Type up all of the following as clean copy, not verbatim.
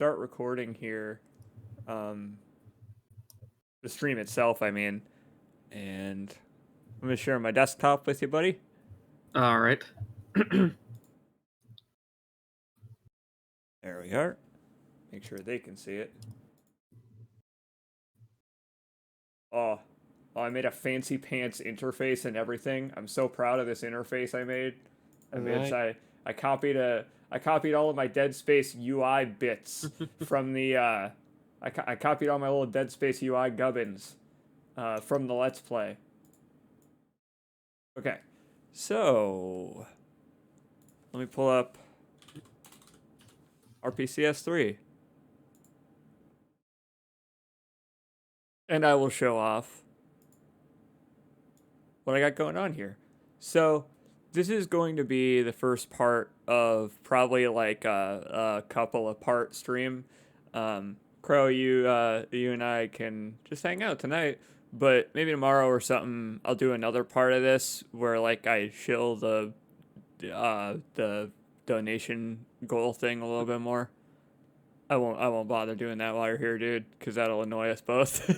start recording here. The stream itself, I mean. And I'm going to share my desktop with you, buddy. All right. There we are. Make sure they can see it. Oh, I made a fancy pants interface and everything. I'm so proud of this interface I made. I copied all of my Dead Space UI bits from the I copied all my little Dead Space UI gubbins from the Let's Play. Okay, so let me pull up RPCS3. And I will show off what I got going on here. So this is going to be the first part of probably like a couple of part stream. Crow, you and I can just hang out tonight, but maybe tomorrow or something I'll do another part of this where like I shill the donation goal thing a little bit more. I won't bother doing that while you're here, dude, because that'll annoy us both.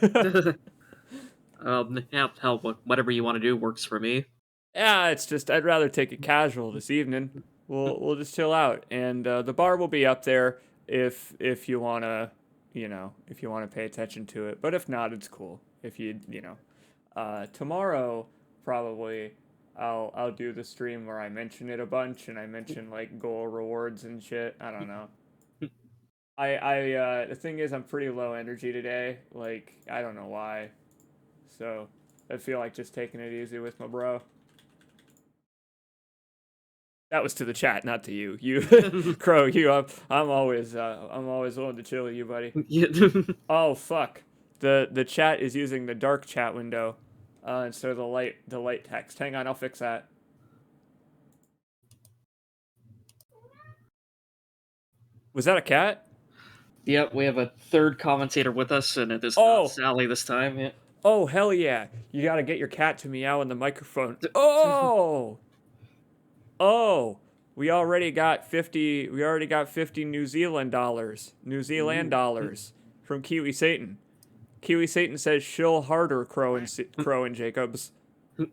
Yeah, hell, whatever you want to do works for me. Yeah, it's just I'd rather take it casual this evening. We'll just chill out, and the bar will be up there if you wanna, if you wanna pay attention to it. But if not, it's cool. If tomorrow probably I'll do the stream where I mention it a bunch and I mention like goal rewards and shit. I don't know. The thing is I'm pretty low energy today. Like I don't know why. So I feel like just taking it easy with my bro. That was to the chat, not to you. You, Crow. I'm always willing to chill with you, buddy. Oh fuck, the chat is using the dark chat window, instead of the light text. Hang on, I'll fix that. Was that a cat? Yep, we have a third commentator with us, and it is not Sally this time. Yeah. Oh hell yeah! You gotta get your cat to meow in the microphone. Oh. Oh, we already got 50 New Zealand dollars from Kiwi Satan. Kiwi Satan says shill harder, Crow and Jacobs. There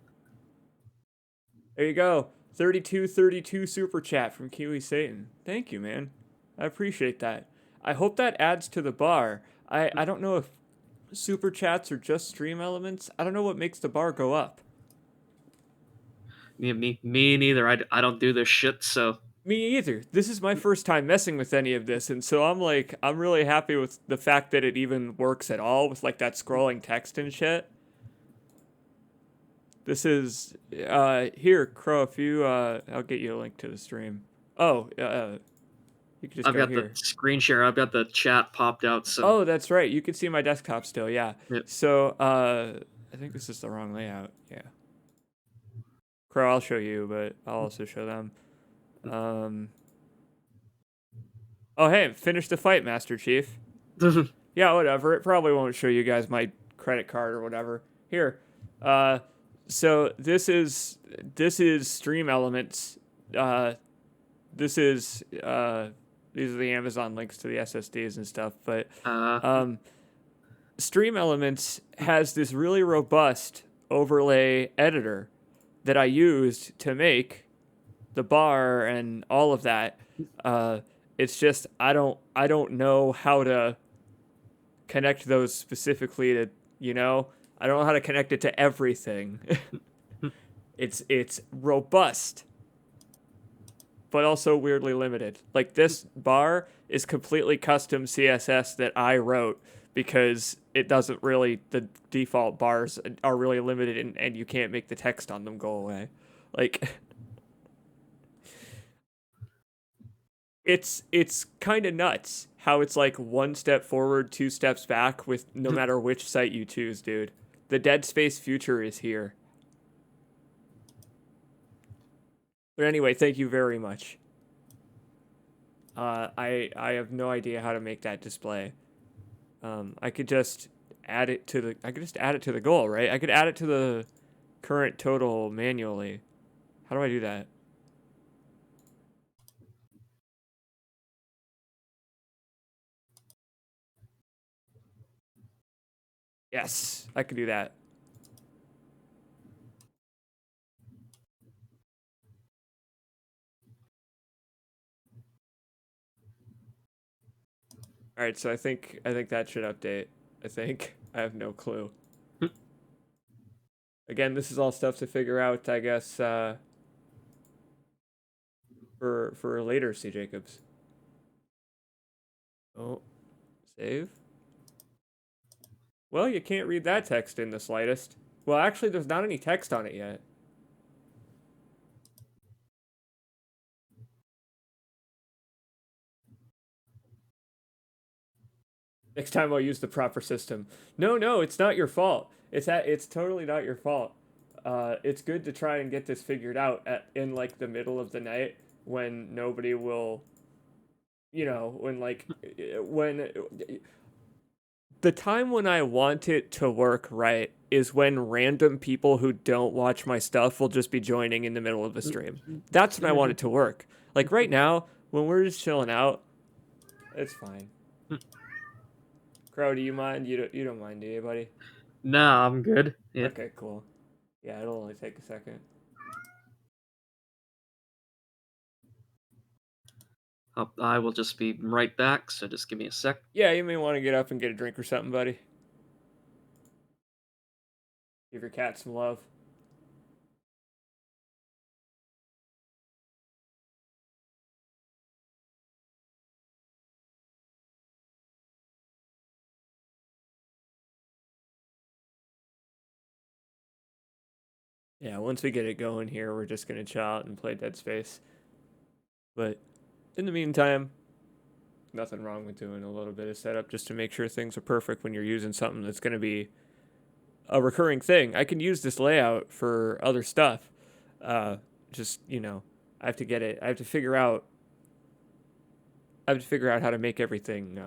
you go. 3232 super chat from Kiwi Satan. Thank you, man. I appreciate that. I hope that adds to the bar. I don't know if super chats are just stream elements. I don't know what makes the bar go up. Yeah, me neither. I don't do this shit, so. Me either. This is my first time messing with any of this, and so I'm really happy with the fact that it even works at all with like that scrolling text and shit. This is here, Crow, if you I'll get you a link to the stream. Oh, you can just I've go got here. the screen share. I've got the chat popped out. So. Oh, that's right. You can see my desktop still. Yeah. Yep. So I think this is the wrong layout. Yeah. Crow, I'll show you, but I'll also show them. Oh, hey, finish the fight, Master Chief. Yeah, whatever. It probably won't show you guys my credit card or whatever. Here. So this is Stream Elements. These are the Amazon links to the SSDs and stuff, but Stream Elements has this really robust overlay editor that I used to make the bar and all of that. It's just I don't know how to connect those specifically to, I don't know how to connect it to everything. It's robust, but also weirdly limited. Like this bar is completely custom CSS that I wrote because it doesn't really, the default bars are really limited and you can't make the text on them go away. Like it's kind of nuts how it's like one step forward, two steps back with no matter which site you choose, dude. The Dead Space future is here. But anyway, thank you very much. I have no idea how to make that display. I could just add it to the goal, right? I could add it to the current total manually. How do I do that? Yes, I can do that. All right, so I think that should update. I think I have no clue. Again, this is all stuff to figure out, I guess, for later, C. Jacobs. Oh, save. Well, you can't read that text in the slightest. Well, actually, there's not any text on it yet. Next time I'll use the proper system. No, it's not your fault. It's totally not your fault. It's good to try and get this figured out in like the middle of the night when nobody will, when the time when I want it to work right is when random people who don't watch my stuff will just be joining in the middle of the stream. That's when I want it to work. Like right now, when we're just chilling out, it's fine. Crow, do you mind? You don't mind, do you, buddy? Nah, I'm good. Yeah. Okay, cool. Yeah, it'll only take a second. I will just be right back, so just give me a sec. Yeah, you may want to get up and get a drink or something, buddy. Give your cat some love. Yeah, once we get it going here, we're just gonna chill out and play Dead Space. But in the meantime, nothing wrong with doing a little bit of setup just to make sure things are perfect when you're using something that's gonna be a recurring thing. I can use this layout for other stuff. Just, I have to get it. I have to figure out how to make everything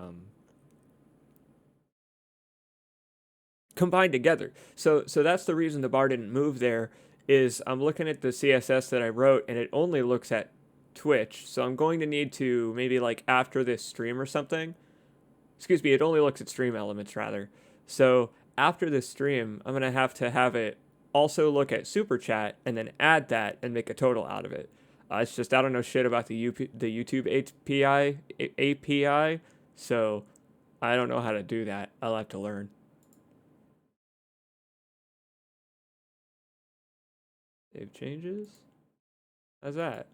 combined together. So that's the reason the bar didn't move there. Is I'm looking at the CSS that I wrote and it only looks at Twitch. So I'm going to need to maybe like after this stream or something. Excuse me, it only looks at stream elements rather. So after this stream, I'm gonna have to have it also look at super chat and then add that and make a total out of it. It's just I don't know shit about the YouTube API, so I don't know how to do that. I'll have to learn. Save changes. How's that?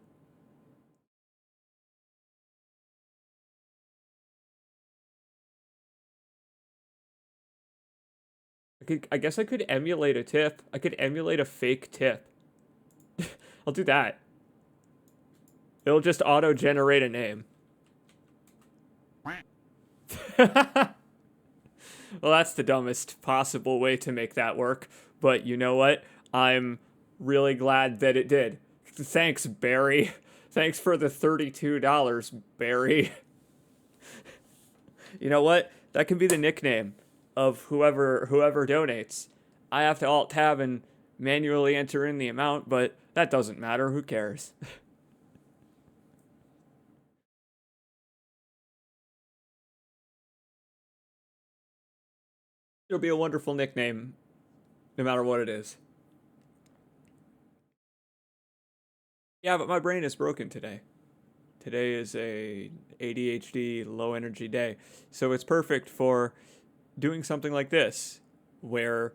I guess I could emulate a tip. I could emulate a fake tip. I'll do that. It'll just auto-generate a name. Well, that's the dumbest possible way to make that work. But you know what? I'm really glad that it did. Thanks, Barry. Thanks for the $32, Barry. You know what? That can be the nickname of whoever donates. I have to alt tab and manually enter in the amount, but that doesn't matter. Who cares? It'll be a wonderful nickname, no matter what it is. Yeah, but my brain is broken today. Today is a ADHD low energy day, so it's perfect for doing something like this, where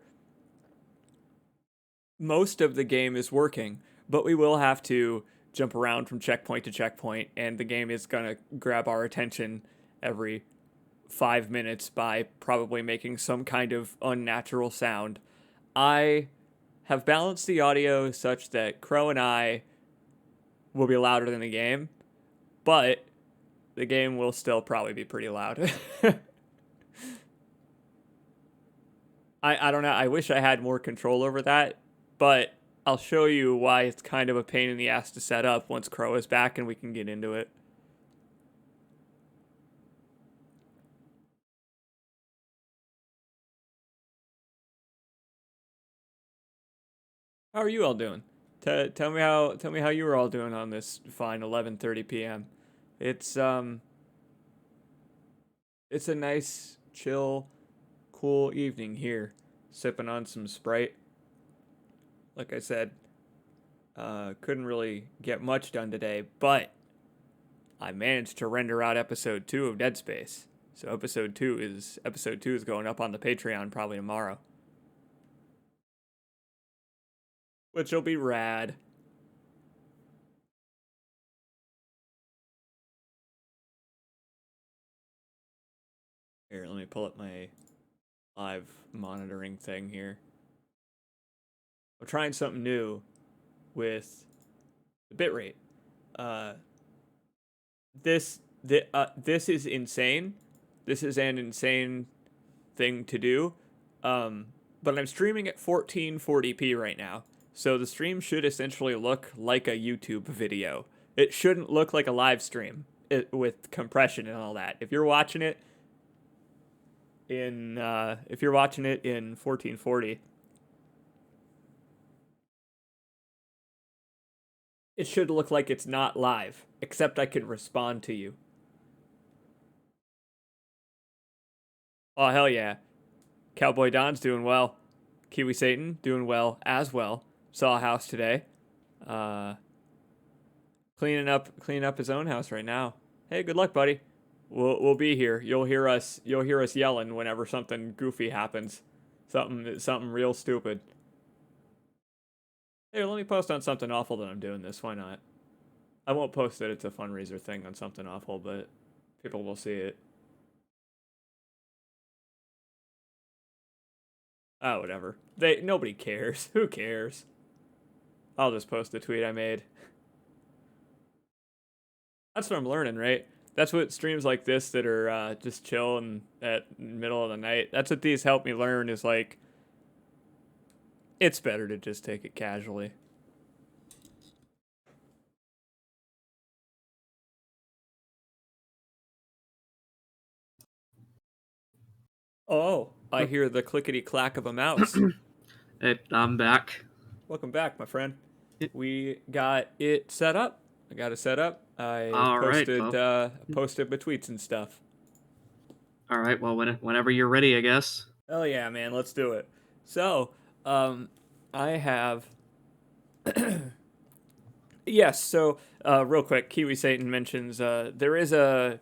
most of the game is working, but we will have to jump around from checkpoint to checkpoint, and the game is gonna grab our attention every 5 minutes by probably making some kind of unnatural sound. I have balanced the audio such that Crow and I will be louder than the game, but the game will still probably be pretty loud. I don't know. I wish I had more control over that, but I'll show you why it's kind of a pain in the ass to set up once Crow is back and we can get into it. How are you all doing? Tell me how you were all doing on this fine 11:30 p.m. It's a nice chill cool evening here, sipping on some Sprite. Like I said, couldn't really get much done today, but I managed to render out episode 2 of Dead Space. So episode 2 is going up on the Patreon probably tomorrow, which will be rad. Here, let me pull up my live monitoring thing here. I'm trying something new with the bitrate. This is insane. This is an insane thing to do. But I'm streaming at 1440p right now. So the stream should essentially look like a YouTube video. It shouldn't look like a live stream with compression and all that. If you're watching it in 1440, it should look like it's not live, except I can respond to you. Oh, hell yeah. Cowboy Don's doing well. Kiwi Satan doing well as well. Saw a house today. Cleaning up his own house right now. Hey, good luck, buddy. We'll be here. You'll hear us yelling whenever something goofy happens. Something real stupid. Hey, let me post on something awful that I'm doing this. Why not? I won't post that it's a fundraiser thing on something awful, but people will see it. Oh, whatever. Nobody cares. Who cares? I'll just post the tweet I made. That's what I'm learning, right? That's what streams like this that are just chill and at middle of the night. That's what these help me learn is like, it's better to just take it casually. Oh, I hear the clickety clack of a mouse. Hey, I'm back. Welcome back, my friend. We got it set up. I got it set up. I All right, posted my tweets and stuff. All right. Well, whenever you're ready, I guess. Oh yeah, man, let's do it. So, I have. Yes. So, real quick, Kiwi Satan mentions there is a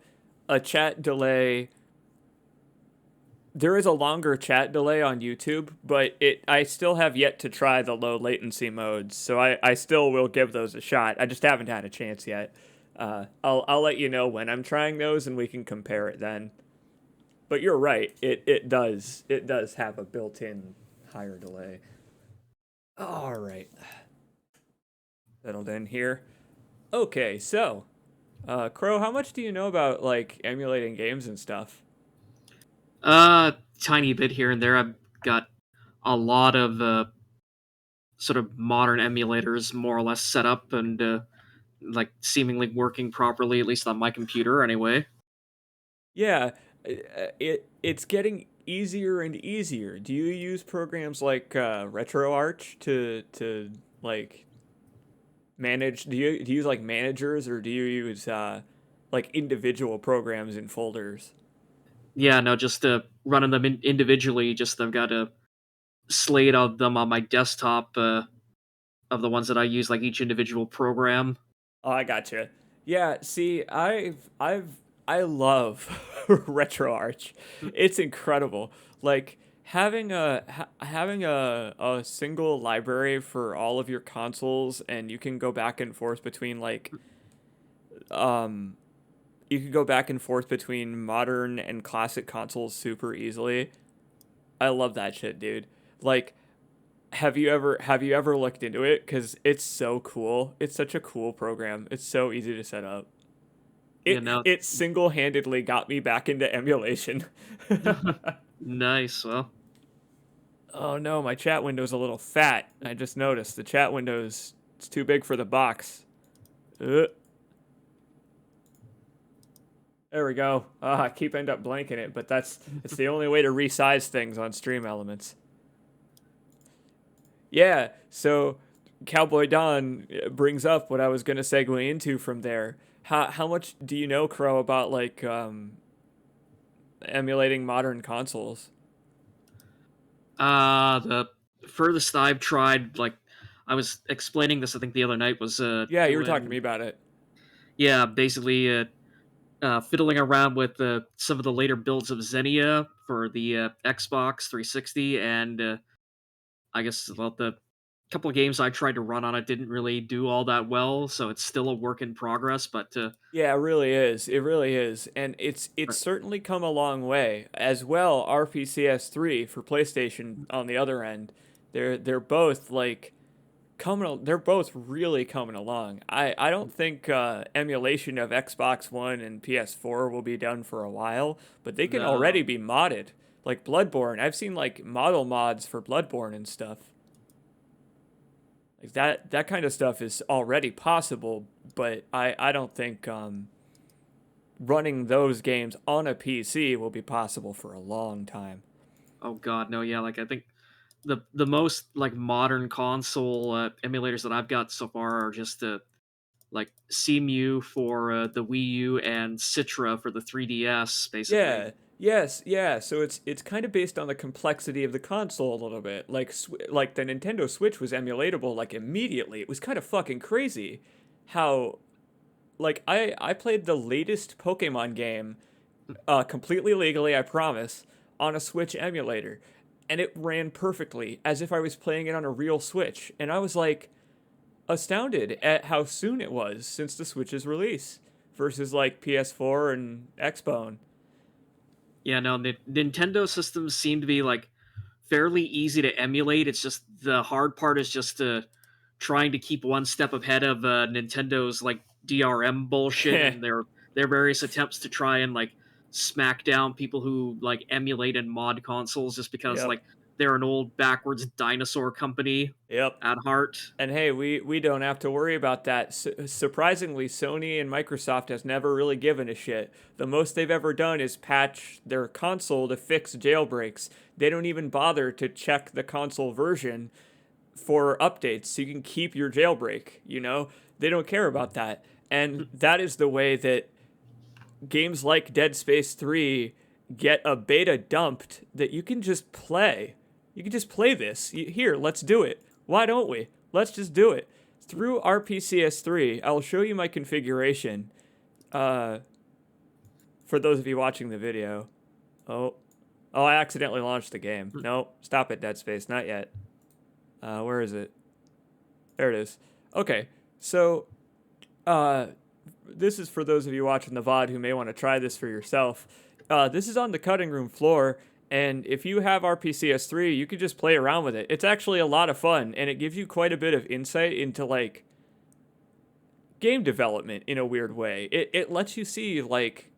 chat delay. There is a longer chat delay on YouTube, but I still have yet to try the low latency modes, so I still will give those a shot. I just haven't had a chance yet. I'll let you know when I'm trying those, and we can compare it then. But you're right, it does have a built-in higher delay. All right, settled in here. Okay, so, Crow, how much do you know about like emulating games and stuff? Tiny bit here and there. I've got a lot of sort of modern emulators more or less set up and like seemingly working properly, at least on my computer anyway. Yeah, it's getting easier and easier. Do you use programs like RetroArch to like manage? Do you use like managers, or do you use like individual programs in folders? Yeah, no, just running them individually. Just I've got a slate of them on my desktop of the ones that I use, like each individual program. Oh, I gotcha. Yeah, see, I love RetroArch. It's incredible. Like having a single library for all of your consoles, and you can go back and forth between like um you can go back and forth between modern and classic consoles super easily. I love that shit, dude. Like have you ever looked into it? Cuz it's so cool. It's such a cool program. It's so easy to set up. You It know, it single-handedly got me back into emulation. nice. Well, Oh no, my chat window's a little fat. I just noticed the chat window's it's too big for the box. Uh, there we go. I keep end up blanking it, but it's the only way to resize things on Stream Elements. Yeah, so Cowboy Don brings up what I was gonna segue into from there. How much do you know, Crow, about like emulating modern consoles? The furthest I've tried, like I was explaining this, I think the other night, was Yeah, you were talking to doing me about it. yeah, basically fiddling around with some of the later builds of Xenia for the Xbox 360, and I guess about the couple of games I tried to run on it didn't really do all that well, so it's still a work in progress. But Yeah, it really is. It really is. And it's certainly come a long way. As well, RPCS3 for PlayStation on the other end. They're both like they're both really coming along. I don't think emulation of Xbox One and PS4 will be done for a while, but they can no, already be modded. Like Bloodborne. I've seen like model mods for Bloodborne and stuff. Like that kind of stuff is already possible, but I don't think running those games on a PC will be possible for a long time. oh god, no, yeah, like I think the most like modern console emulators that I've got so far are just like CMU for the Wii U and Citra for the 3DS, basically. Yeah, yes, yeah. So it's kind of based on the complexity of the console a little bit. Like the Nintendo Switch was emulatable like immediately. It was kind of fucking crazy how like I played the latest Pokemon game completely legally, I promise, on a Switch emulator. And it ran perfectly, as if I was playing it on a real Switch. And I was like astounded at how soon it was since the Switch's release versus like PS4 and Xbone. Yeah, no, Nintendo systems seem to be like fairly easy to emulate. It's just the hard part is just trying to keep one step ahead of Nintendo's like DRM bullshit and their various attempts to try and like smack down people who like emulate and mod consoles just because Yep. like they're an old backwards dinosaur company Yep. at heart. And hey, we don't have to worry about that. Surprisingly, Sony and Microsoft has never really given a shit. The most they've ever done is patch their console to fix jailbreaks. They don't even bother to check the console version for updates so you can keep your jailbreak, you know? They don't care about that. And that is the way that games like Dead Space 3 get a beta dumped that you can just play. You can just play this. Here, let's do it. Why don't we? Let's just do it. Through RPCS3, I'll show you my configuration uh, for those of you watching the video. Oh, oh, I accidentally launched the game. No, stop it, Dead Space. Not yet. Where is it? There it is. Okay, so uh, this is for those of you watching the VOD who may want to try this for yourself. This is on the cutting room floor, and if you have RPCS3, you can just play around with it. It's actually a lot of fun, and it gives you quite a bit of insight into like game development in a weird way. It lets you see like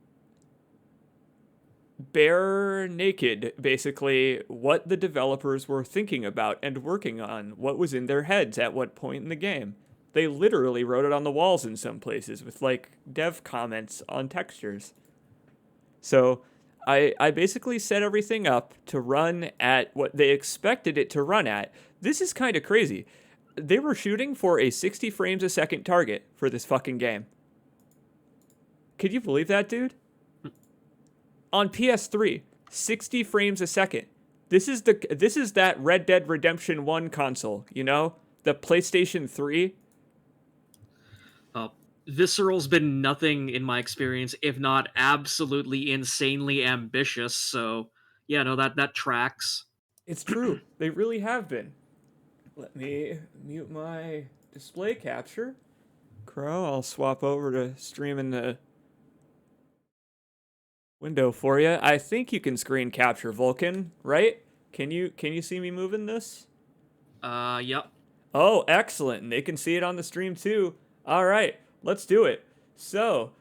bare naked basically what the developers were thinking about and working on, what was in their heads at what point in the game. They literally wrote it on the walls in some places with like dev comments on textures. So I basically set everything up to run at what they expected it to run at. This is kind of crazy. They were shooting for a 60 frames a second target for this fucking game. Could you believe that, dude? On PS3, 60 frames a second. This is that Red Dead Redemption 1 console, you know? The PlayStation 3. Uh, Visceral's been nothing in my experience, if not absolutely insanely ambitious. So yeah, no, that tracks. It's true. They really have been. Let me mute my display capture. Crow, I'll swap over to streaming the window for you. I think you can screen capture Vulcan, right? Can you see me moving this? Yep. Oh, excellent. And they can see it on the stream too. All right, let's do it. So,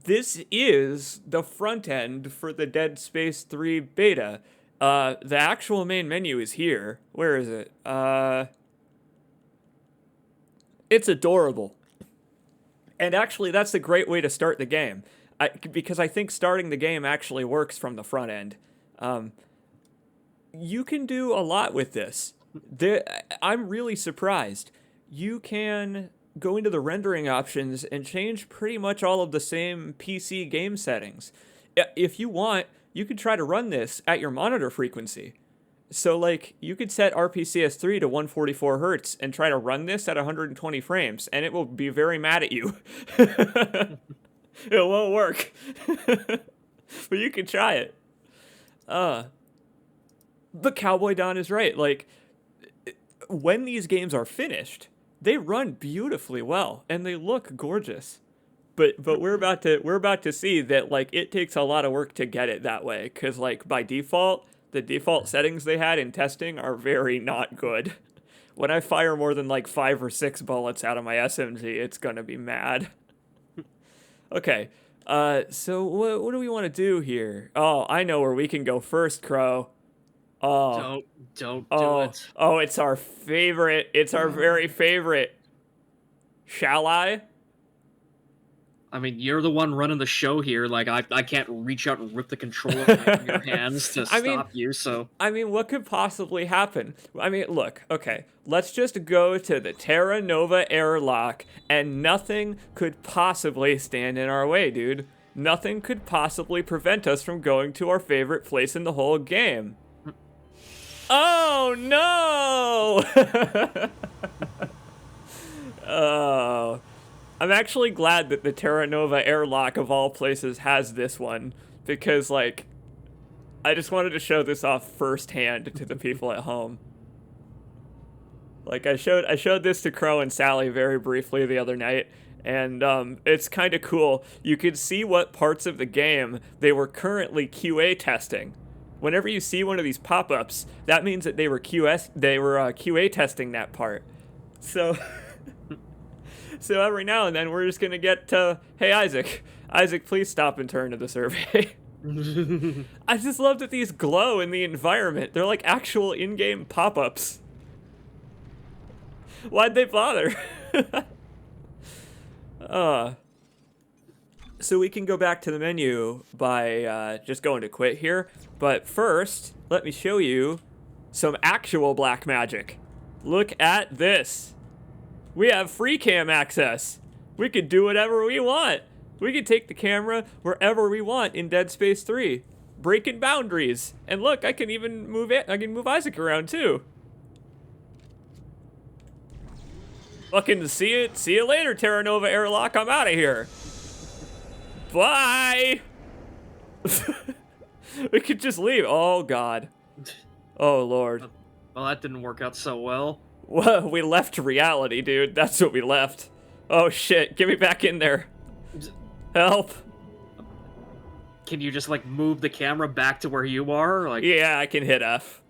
this is the front end for the Dead Space 3 beta. The actual main menu is here. Where is it? It's adorable. And actually, that's a great way to start the game. Because I think starting the game actually works from the front end. You can do a lot with this. I'm really surprised. You can go into the rendering options and change pretty much all of the same PC game settings. If you want, you could try to run this at your monitor frequency. So like you could set RPCS3 to 144 hertz and try to run this at 120 frames, and it will be very mad at you. It won't work. But you can try it. But Cowboy Don is right. Like, when these games are finished, they run beautifully well and they look gorgeous. But we're about to see that like it takes a lot of work to get it that way, because like by default, the default settings they had in testing are very not good. When I fire more than like 5 or 6 bullets out of my SMG, it's gonna be mad. Okay, so what do we want to do here? Oh, I know where we can go first, Crow. Oh, Don't do it. oh, it's our favorite. It's our very favorite. Shall I? I mean, you're the one running the show here. Like, I can't reach out and rip the controller from your hands to stop you, so... I mean, what could possibly happen? I mean, look, okay, let's just go to the Terra Nova airlock, and nothing could possibly stand in our way, dude. Nothing could possibly prevent us from going to our favorite place in the whole game. Oh, no! Oh... I'm actually glad that the Terra Nova airlock of all places has this one, because like I just wanted to show this off firsthand to the people at home. Like I showed this to Crow and Sally very briefly the other night, and it's kind of cool. You could see what parts of the game they were currently QA testing. Whenever you see one of these pop-ups, that means that they were QA testing that part. So So every now and then we're just gonna get hey Isaac, please stop and turn to the survey. I just love that these glow in the environment. They're like actual in-game pop-ups. Why'd they bother? So we can go back to the menu by just going to quit here. But first, let me show you some actual black magic. Look at this. We have free cam access. We could do whatever we want. We could take the camera wherever we want in Dead Space 3, breaking boundaries. And look, I can even move it. I can move Isaac around too. Fucking see you later, Terra Nova airlock. I'm out of here. Bye. We could just leave. Oh God. Oh Lord. Well, that didn't work out so well. Well, we left reality, dude. That's what we left. Oh shit, get me back in there. Help. Can you just like move the camera back to where you are? Like, yeah, I can hit F.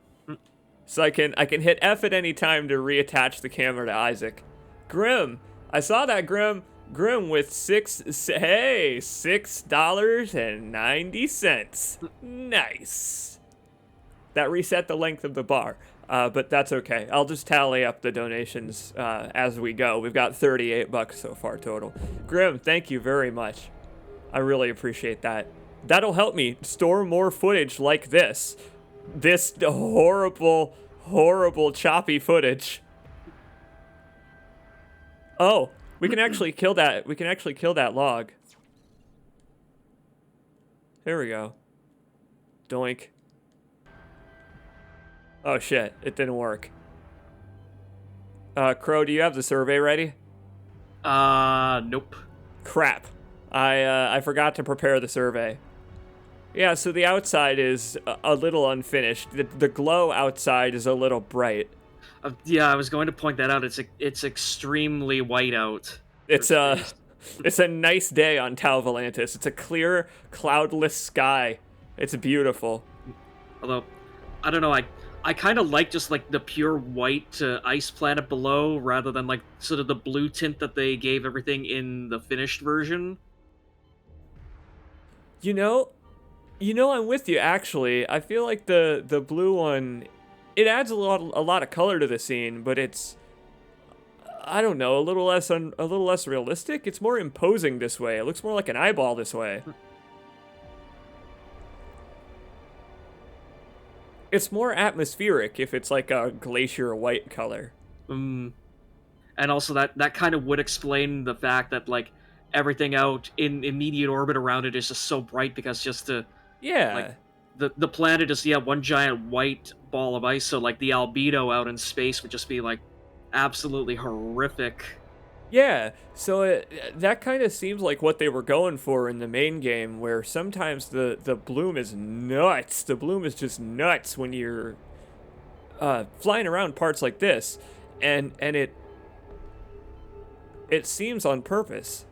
So I can hit F at any time to reattach the camera to Isaac. Grim, I saw that Grim with $6.90. Nice. That reset the length of the bar. But that's okay. I'll just tally up the donations as we go. We've got $38 so far total. Grim, thank you very much. I really appreciate that. That'll help me store more footage like this. This horrible, horrible choppy footage. Oh, we can actually kill that. We can actually kill that log. Here we go. Doink. Oh shit, it didn't work. Crow, do you have the survey ready? Nope. Crap. I forgot to prepare the survey. Yeah, so the outside is a little unfinished. The glow outside is a little bright. Yeah, I was going to point that out. It's extremely white out. It's a nice day on Tau Volantis. It's a clear, cloudless sky. It's beautiful. Although, I don't know, I kind of like just like the pure white ice planet below rather than like sort of the blue tint that they gave everything in the finished version. You know, I'm with you actually. I feel like the blue one, it adds a lot of color to the scene, but it's, I don't know, a little less realistic. It's more imposing this way. It looks more like an eyeball this way. It's more atmospheric if it's like a glacier white color. And also that kind of would explain the fact that like everything out in immediate orbit around it is just so bright because just Yeah. like the planet is one giant white ball of ice, so like the albedo out in space would just be like absolutely horrific. Yeah, so that kind of seems like what they were going for in the main game, where sometimes the bloom is nuts. The bloom is just nuts when you're flying around parts like this, and it seems on purpose,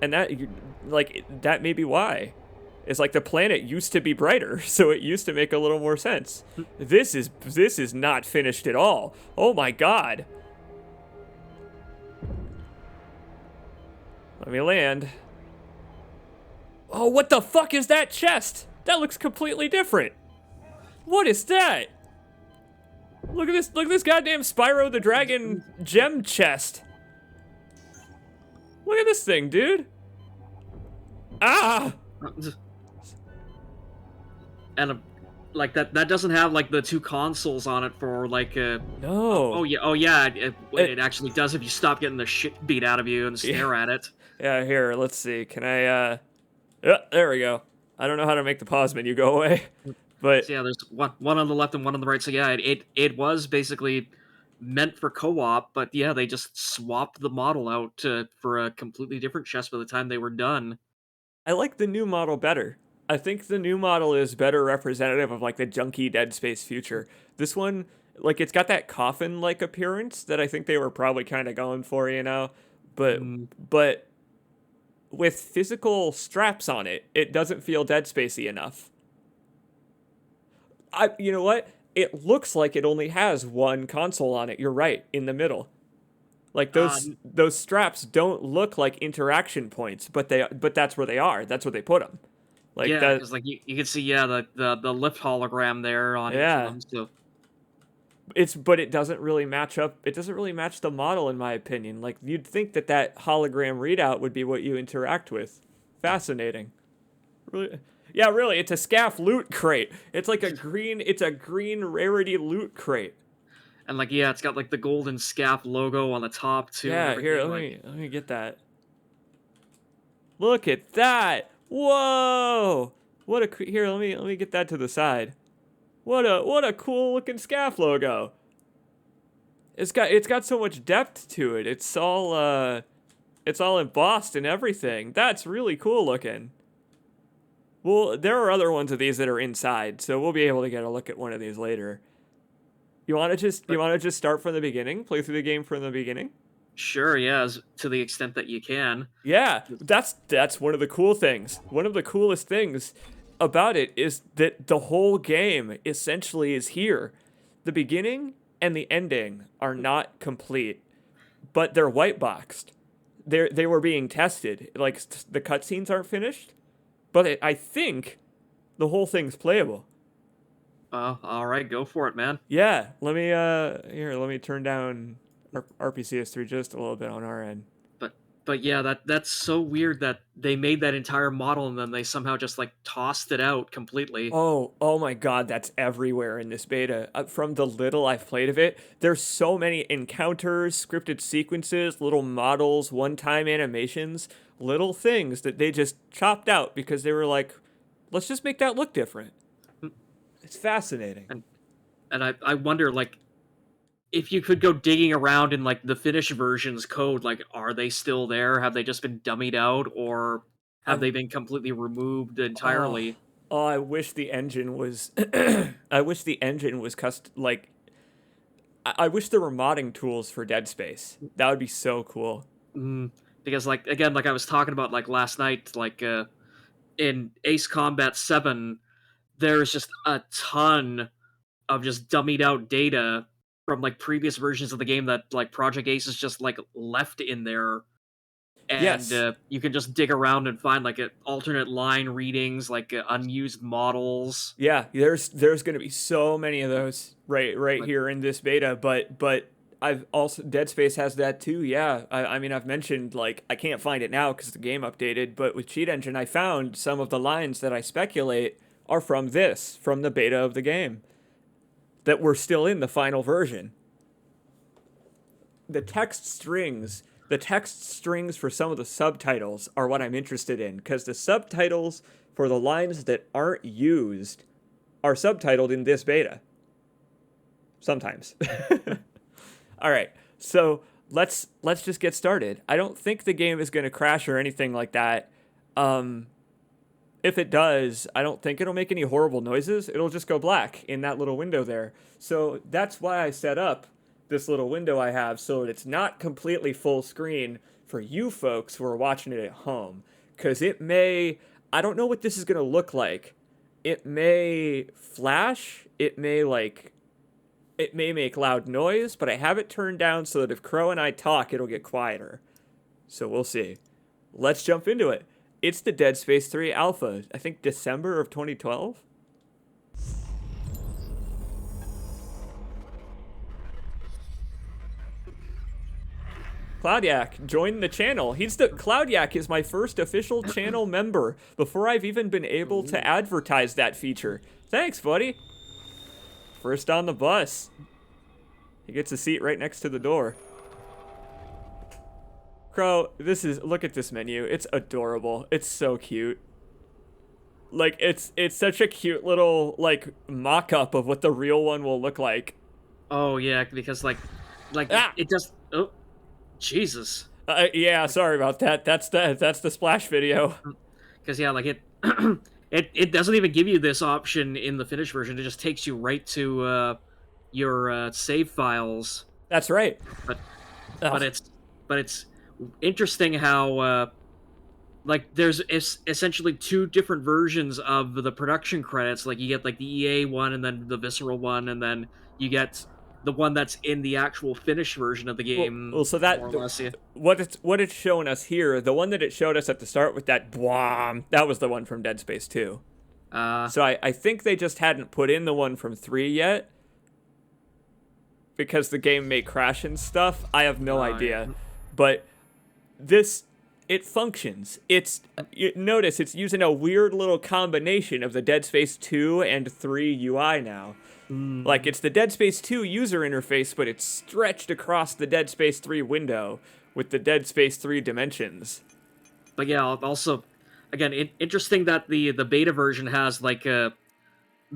and that may be why. It's like the planet used to be brighter, so it used to make a little more sense. This is not finished at all. Oh my god. Let me land. Oh, what the fuck is that chest? That looks completely different. What is that? Look at this goddamn Spyro the Dragon gem chest. Look at this thing, dude. Ah! And like that doesn't have like the two consoles on it for like No. oh yeah, it actually does if you stop getting the shit beat out of you and stare at it. Yeah, here, let's see. Can I yeah, there we go. I don't know how to make the pause menu go away. But So yeah, there's one on the left and one on the right. So yeah, it was basically meant for co-op, but yeah, they just swapped the model out for a completely different chest by the time they were done. I like the new model better. I think the new model is better representative of like the junky Dead Space future. This one, like, it's got that coffin-like appearance that I think they were probably kind of going for, you know. But with physical straps on it, it doesn't feel Dead Spacey enough. You know what? It looks like it only has one console on it. You're right, in the middle. Like those straps don't look like interaction points, but that's where they are. That's where they put them. Like Yeah, that. because like you can see the lift hologram there on each of Yeah. them. So But it doesn't really match up. It doesn't really match the model, in my opinion. Like, you'd think that hologram readout would be what you interact with. Fascinating. Really? Yeah, really. It's a scaff loot crate. It's like It's a green rarity loot crate. and like yeah, it's got like the golden scaff logo on the top too. And Yeah. Here, everything. let me get that. Look at that! Whoa! Here. Let me get that to the side. What a cool looking scaff logo. It's got so much depth to it. It's all embossed and everything. That's really cool looking. Well, there are other ones of these that are inside, so we'll be able to get a look at one of these later. You want to just start from the beginning? Play through the game from the beginning? Sure, yeah, to the extent that you can. Yeah, that's one of the cool things. One of the coolest things about it is that the whole game essentially is here. The beginning and the ending are not complete, but they're white boxed. They were being tested. Like, the cutscenes aren't finished, but I think the whole thing's playable. All right, go for it, man. Yeah, let me turn down RPCS3 just a little bit on our end. But yeah, that's so weird that they made that entire model and then they somehow just like tossed it out completely. Oh my god, that's everywhere in this beta. From the little I've played of it, there's so many encounters, scripted sequences, little models, one-time animations, little things that they just chopped out because they were like, let's just make that look different. It's fascinating. And I wonder like if you could go digging around in like the finished version's code, like are they still there? Have they just been dummied out, or have they been completely removed entirely? Oh, I wish the engine was. I wish the engine was I wish there were modding tools for Dead Space. That would be so cool. Because like again, like I was talking about like last night, like in Ace Combat 7, there's just a ton of just dummied out data from like previous versions of the game that like Project Ace is just like left in there, and Yes. you can just dig around and find like alternate line readings, like unused models. Yeah, there's going to be so many of those right Like, here in this beta, but I've also Dead Space has that too. Yeah. I mean, I've mentioned, like, I can't find it now cuz the game updated, but with Cheat Engine I found some of the lines that I speculate are from the beta of the game that were still in the final version. The text strings for some of the subtitles are what I'm interested in, because the subtitles for the lines that aren't used are subtitled in this beta. Sometimes. All right, so let's just get started. I don't think the game is going to crash or anything like that. If it does, I don't think it'll make any horrible noises. It'll just go black in that little window there. So that's why I set up this little window I have so that it's not completely full screen for you folks who are watching it at home. Because it may, I don't know what this is going to look like. It may flash. It may make loud noise, but I have it turned down so that if Crow and I talk, it'll get quieter. So we'll see. Let's jump into it. It's the Dead Space 3 alpha, I think December of 2012. Cloudyak joined the channel. Cloudyak is my first official channel member before I've even been able to advertise that feature. Thanks, buddy. First on the bus. He gets a seat right next to the door. Crow, look at this menu. It's adorable. It's so cute. Like, it's such a cute little, like, mock-up of what the real one will look like. Oh, yeah, because, it does... Oh, Jesus. Yeah, sorry about that. That's the splash video. Because, yeah, like, it doesn't even give you this option in the finished version. It just takes you right to, your, save files. That's right. But it's interesting how there's essentially two different versions of the production credits. Like, you get like the EA one and then the Visceral one, and then you get the one that's in the actual finished version of the game. Well, so that more or less, yeah. what it's showing us here, the one that it showed us at the start with that bwam, that was the one from Dead Space 2. So I think they just hadn't put in the one from 3 yet, because the game may crash and stuff. I have no idea. Yeah. But it functions. Notice it's using a weird little combination of the Dead Space 2 and 3 UI now. Like, it's the Dead Space 2 user interface, but it's stretched across the Dead Space 3 window with the Dead Space 3 dimensions. But yeah, also, again, interesting that the beta version has like the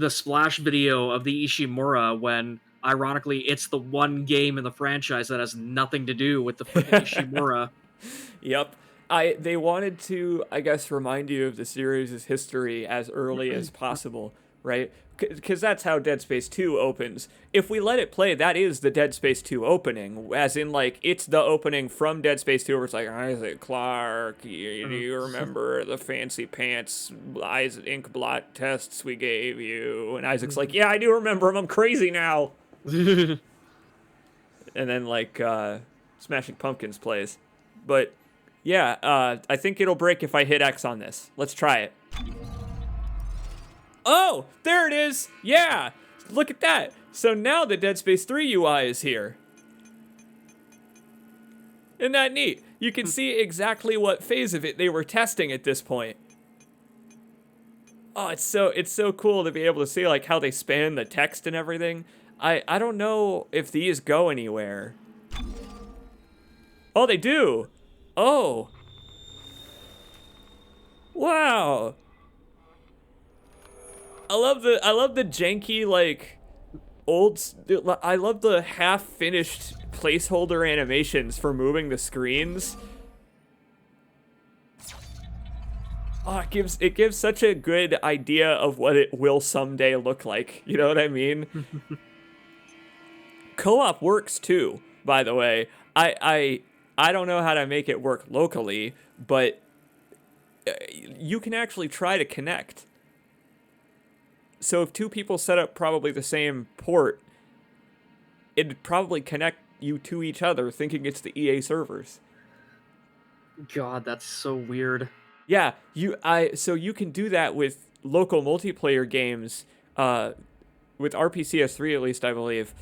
splash video of the Ishimura when, ironically, it's the one game in the franchise that has nothing to do with the freaking Ishimura. Yep. They wanted to, I guess, remind you of the series' history as early as possible, right? Because that's how Dead Space 2 opens. If we let it play, that is the Dead Space 2 opening, as in, like, it's the opening from Dead Space 2 where it's like, Isaac Clarke, do you remember the fancy pants ink blot tests we gave you? And Isaac's like, yeah, I do remember them. I'm crazy now. And then, like, Smashing Pumpkins plays. But, yeah, I think it'll break if I hit X on this. Let's try it. Oh, there it is. Yeah, look at that. So now the Dead Space 3 UI is here. Isn't that neat? You can see exactly what phase of it they were testing at this point. Oh, it's so cool to be able to see, like, how they span the text and everything. I don't know if these go anywhere. Oh, they do. Oh. Wow. I love the janky, like, I love the half-finished placeholder animations for moving the screens. Oh, it gives such a good idea of what it will someday look like. You know what I mean? Co-op works too, by the way. I don't know how to make it work locally, but you can actually try to connect. So if two people set up probably the same port, it'd probably connect you to each other thinking it's the EA servers. God, that's so weird. Yeah, so you can do that with local multiplayer games, with RPCS3 at least, I believe.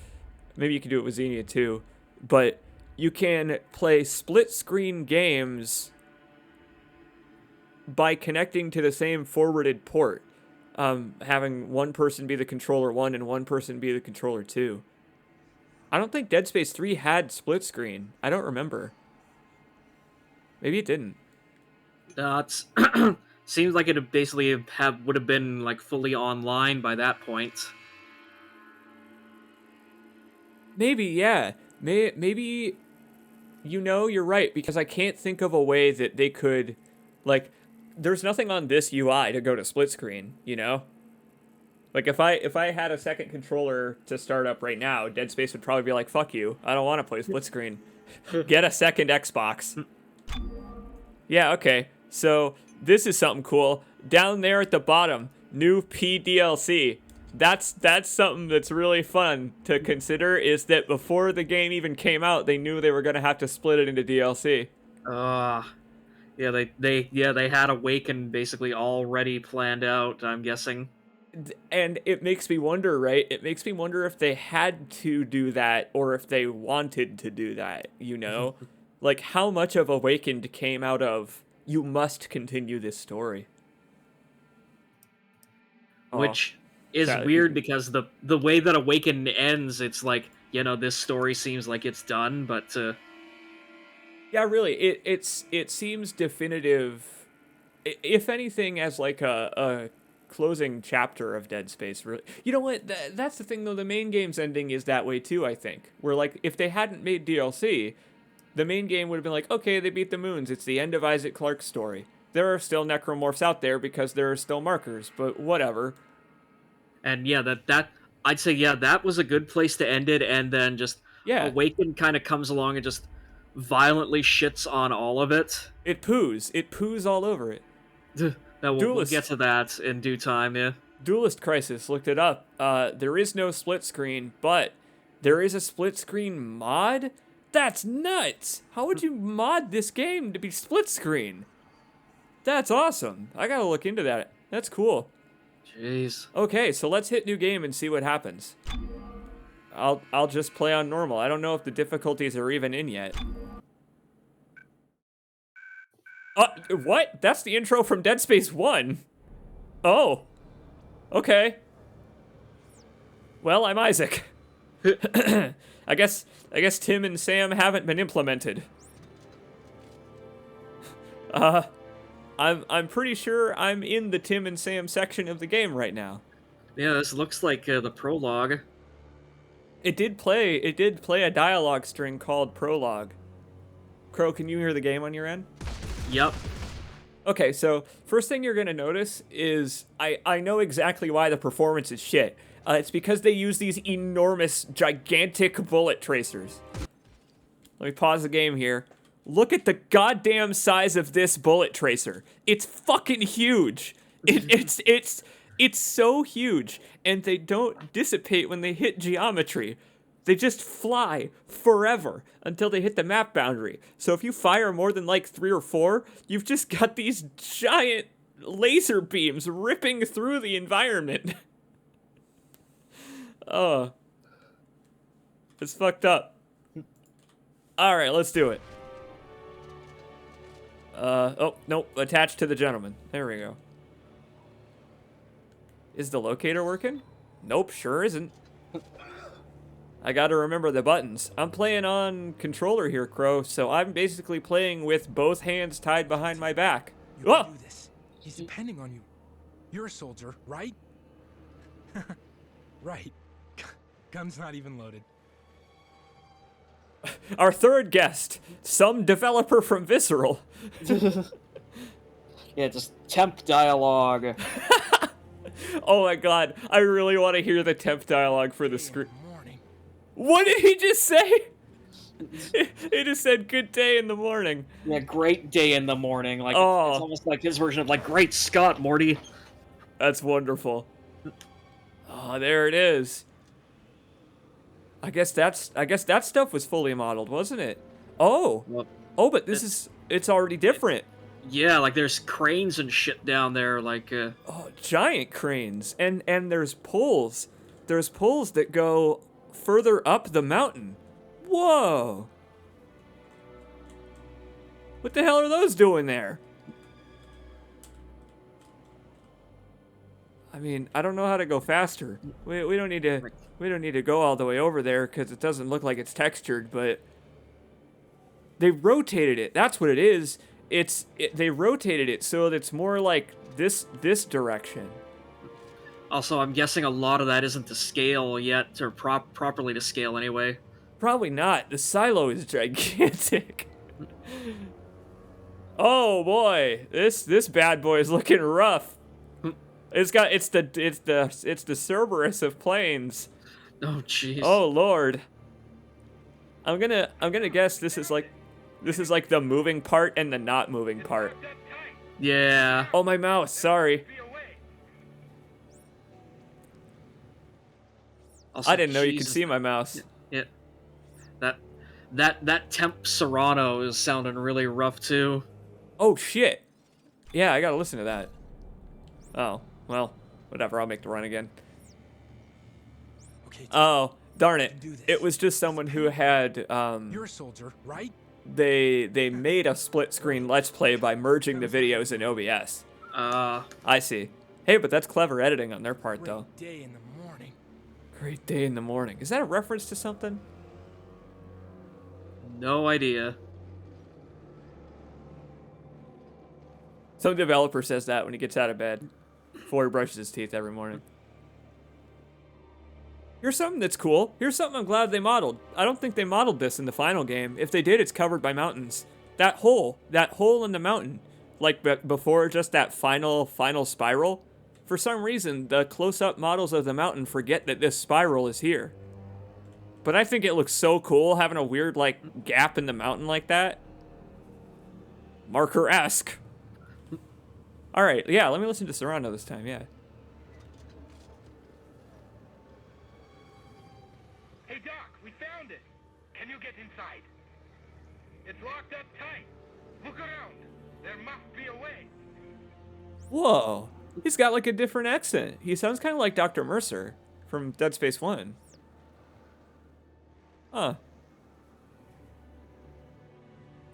Maybe you can do it with Xenia too. But you can play split-screen games by connecting to the same forwarded port. Having one person be the controller 1 and one person be the controller 2. I don't think Dead Space 3 had split screen. I don't remember. Maybe it didn't. It's Seems like it basically would have been like fully online by that point. Maybe, yeah. Maybe, you're right, because I can't think of a way that they could, like, there's nothing on this UI to go to split screen, you know? Like, if I had a second controller to start up right now, Dead Space would probably be like, fuck you, I don't want to play split screen. Get a second Xbox. Yeah, okay. So, this is something cool. Down there at the bottom, new PDLC. That's something that's really fun to consider, is that before the game even came out, they knew they were going to have to split it into DLC. Yeah, they had Awaken basically already planned out, I'm guessing. And it makes me wonder, right? It makes me wonder if they had to do that or if they wanted to do that, you know? Like, how much of Awakened came out of, you must continue this story? Which is Sadly. weird because the way that Awaken ends, it's like, this story seems like it's done, but Yeah, really, it seems definitive, if anything, as like a closing chapter of Dead Space. Really, you know what? That's the thing, though. The main game's ending is that way too. I think, where like if they hadn't made DLC, the main game would have been like, okay, they beat the moons. It's the end of Isaac Clarke's story. There are still necromorphs out there because there are still markers, but whatever. and yeah, that I'd say that was a good place to end it, and then just Yeah, Awaken kind of comes along and just violently shits on all of it. it poos. It poos all over it. We'll Duelist. get to that in due time, yeah. Duelist Crisis, looked it up. There is no split screen, but there is a split screen mod? That's nuts! How would you mod this game to be split screen? That's awesome. I gotta look into that. That's cool. Jeez. Okay, so let's hit new game and see what happens. I'll just play on normal. I don't know if the difficulties are even in yet. What? That's the intro from Dead Space 1. Oh. Okay. Well, I'm Isaac. I guess Tim and Sam haven't been implemented. I'm pretty sure I'm in the Tim and Sam section of the game right now. Yeah, this looks like the prologue. It did play a dialogue string called prologue. Crow, can you hear the game on your end? Yep. Okay, so first thing you're gonna notice is I know exactly why the performance is shit. It's because they use these enormous, gigantic bullet tracers. Let me pause the game here. Look at the goddamn size of this bullet tracer. It's fucking huge. It's so huge, and they don't dissipate when they hit geometry. They just fly forever until they hit the map boundary. So if you fire more than like 3 or 4, you've just got these giant laser beams ripping through the environment. Oh. It's fucked up. Alright, let's do it. Oh, nope, attached to the gentleman. There we go. Is the locator working? Nope, sure isn't. I gotta remember the buttons. I'm playing on controller here, Crow, so I'm basically playing with both hands tied behind my back. You can do this. He's depending on you. You're a soldier, right? Right. Gun's not even loaded. Our third guest, some developer from Visceral. Yeah, just temp dialogue. Oh my god, I really want to hear the temp dialogue for the screen. What did he just say? He just said, good day in the morning. Yeah, great day in the morning. Like, it's almost like his version of, like, great Scott, Morty. That's wonderful. Oh, there it is. I guess that stuff was fully modeled, wasn't it? Oh. Well, but it's already different. Yeah, like, there's cranes and shit down there, like, Oh, giant cranes. And there's poles. There's poles that go further up the mountain. Whoa. What the hell are those doing there? I mean, I don't know how to go faster. We don't need to go all the way over there because it doesn't look like it's textured, but they rotated it. That's what it is. they rotated it so that it's more like this direction. Also, I'm guessing a lot of that isn't to scale yet, or properly to scale anyway. Probably not. The silo is gigantic. Oh boy, this bad boy is looking rough. It's the Cerberus of planes. Oh jeez. Oh lord. I'm gonna guess this is like the moving part and the not moving part. Yeah. Oh, my mouse, sorry. Also, I didn't know you could Jesus. see my mouse. Yeah. That temp Serrano is sounding really rough too. Oh shit. Yeah, I gotta listen to that. Oh, well, whatever, I'll make the run again. Okay, Oh, darn it. do this. It was just someone who had you're a soldier, right? they made a split screen let's play by merging the videos in OBS. I see. Hey, but that's clever editing on their part though. Great day in the morning. Great day in the morning. Is that a reference to something? No idea. Some developer says that when he gets out of bed before he brushes his teeth every morning. Here's something that's cool. Here's something I'm glad they modeled. I don't think they modeled this in the final game. If they did, it's covered by mountains. That hole in the mountain, like before just that final spiral, for some reason, the close-up models of the mountain forget that this spiral is here. But I think it looks so cool having a weird, like, gap in the mountain like that. Marker-esque. All right, yeah, let me listen to Serrano this time, yeah. Hey, Doc, we found it. Can you get inside? It's locked up tight. Look around. There must be a way. Whoa, he's got like a different accent. He sounds kind of like Dr. Mercer from Dead Space 1. Huh.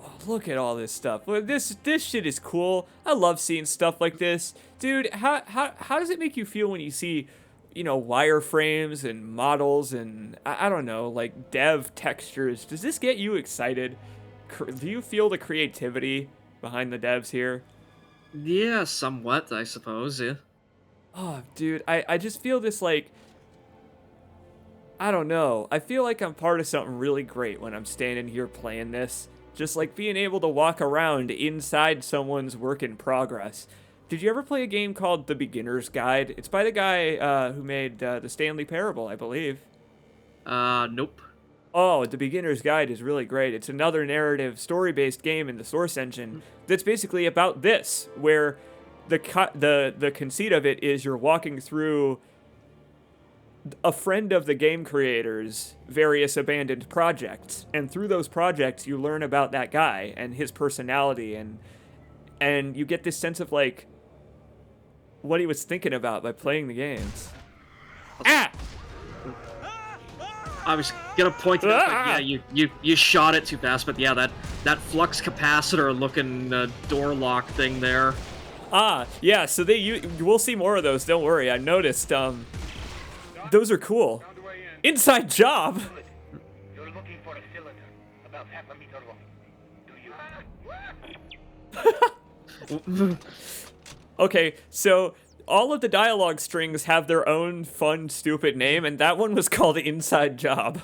Oh, look at all this stuff. Well, this shit is cool. I love seeing stuff like this. Dude, how does it make you feel when you see, you know, wireframes and models and, I don't know, like dev textures? Does this get you excited? Do you feel the creativity behind the devs here? Yeah, somewhat, I suppose, yeah. Oh, dude, I just feel this, like, I don't know. I feel like I'm part of something really great when I'm standing here playing this. Just like being able to walk around inside someone's work in progress. Did you ever play a game called The Beginner's Guide? It's by the guy who made the Stanley Parable, I believe. Nope. Oh, The Beginner's Guide is really great. It's another narrative, story-based game in the Source engine that's basically about this, where the conceit of it is you're walking through a friend of the game creator's various abandoned projects, and through those projects you learn about that guy and his personality, and you get this sense of like what he was thinking about by playing the games. Ah! I was gonna point it out, but yeah, you shot it too fast, but yeah, that flux capacitor looking door lock thing there. Ah, yeah, so we'll see more of those, don't worry. I noticed, those are cool. Found a way in. Inside job! You're looking for a cylinder about half a meter long. Do you? Okay, so all of the dialogue strings have their own fun, stupid name, and that one was called Inside Job.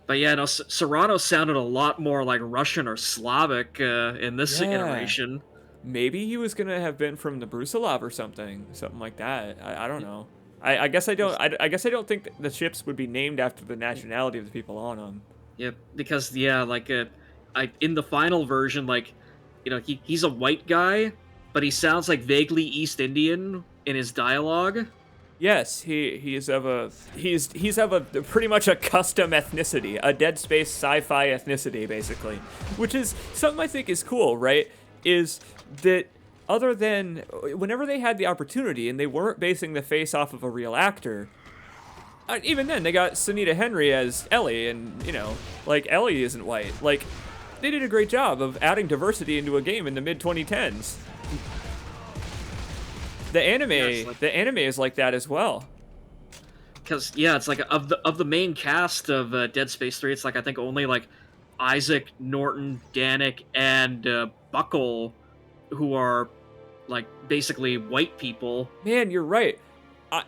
But yeah, no, Serrano sounded a lot more like Russian or Slavic in this Yeah. iteration. Maybe he was gonna have been from the Brusilov or something like that. I don't know. I guess I don't. I guess I don't think the ships would be named after the nationality of the people on them. Yeah, because yeah, like in the final version, like, you know, he's a white guy, but he sounds like vaguely East Indian in his dialogue. Yes, he's of a pretty much a custom ethnicity, a Dead Space sci-fi ethnicity, basically, which is something I think is cool, right? Is that other than whenever they had the opportunity and they weren't basing the face off of a real actor, even then they got Sunita Henry as Ellie, and you know, like Ellie isn't white. Like they did a great job of adding diversity into a game in the mid-2010s. The anime is like that as well. Because yeah, it's like of the main cast of Dead Space 3, it's like I think only like Isaac, Norton, Danik, and Buckle, who are like basically white people. Man, you're right.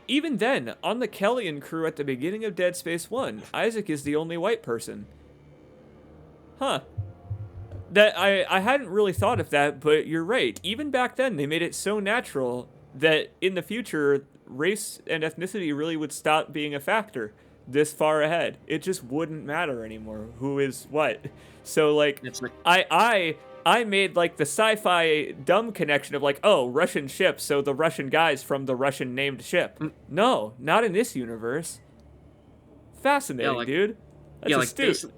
Even then, on the Kellion crew at the beginning of Dead Space 1, Isaac is the only white person. Huh. That I hadn't really thought of that, but you're right. Even back then, they made it so natural that in the future, race and ethnicity really would stop being a factor this far ahead. It just wouldn't matter anymore who is what. So, like, It's like, I made, like, the sci-fi dumb connection of, like, oh, Russian ship, so the Russian guys from the Russian named ship. No, not in this universe. Fascinating, like- dude. That's yeah, like astute.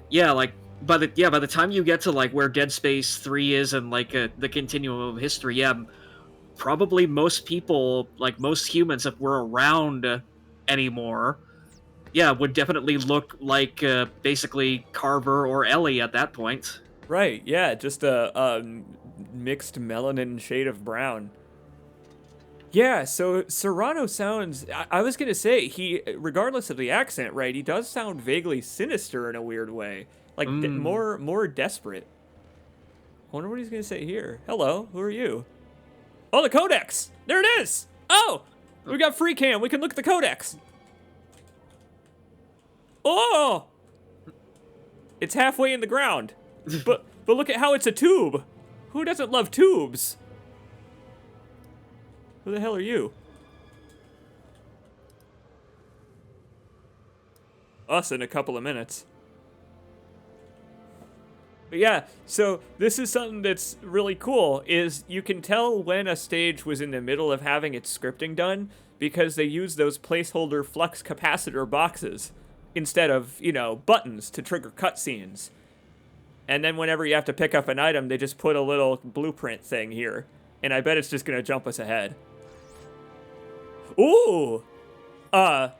yeah, like by the time you get to like where Dead Space 3 is and like the continuum of history, yeah, probably most people, like most humans, if we're around anymore, yeah, would definitely look like basically Carver or Ellie at that point. Right, yeah, just a mixed melanin shade of brown. Yeah, so Serrano sounds... I was going to say, he, regardless of the accent, right, he does sound vaguely sinister in a weird way. Like, more desperate. I wonder what he's going to say here. Hello, who are you? Oh, the codex! There it is! Oh! We got free cam, we can look at the codex! Oh! It's halfway in the ground. But look at how it's a tube. Who doesn't love tubes? Who the hell are you? Us in a couple of minutes. But yeah, so this is something that's really cool, is you can tell when a stage was in the middle of having its scripting done because they use those placeholder flux capacitor boxes instead of, you know, buttons to trigger cutscenes. And then whenever you have to pick up an item, they just put a little blueprint thing here. And I bet it's just going to jump us ahead. Ooh! Well,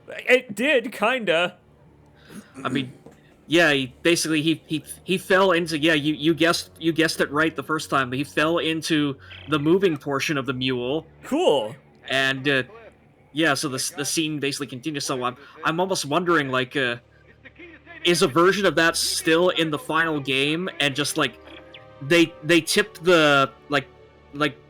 It did, kinda. I mean, yeah, he fell into, yeah, you guessed it right the first time, but he fell into the moving portion of the mule. Cool. And yeah, so the scene basically continues. So I'm almost wondering, like, is a version of that still in the final game, and just like they tipped the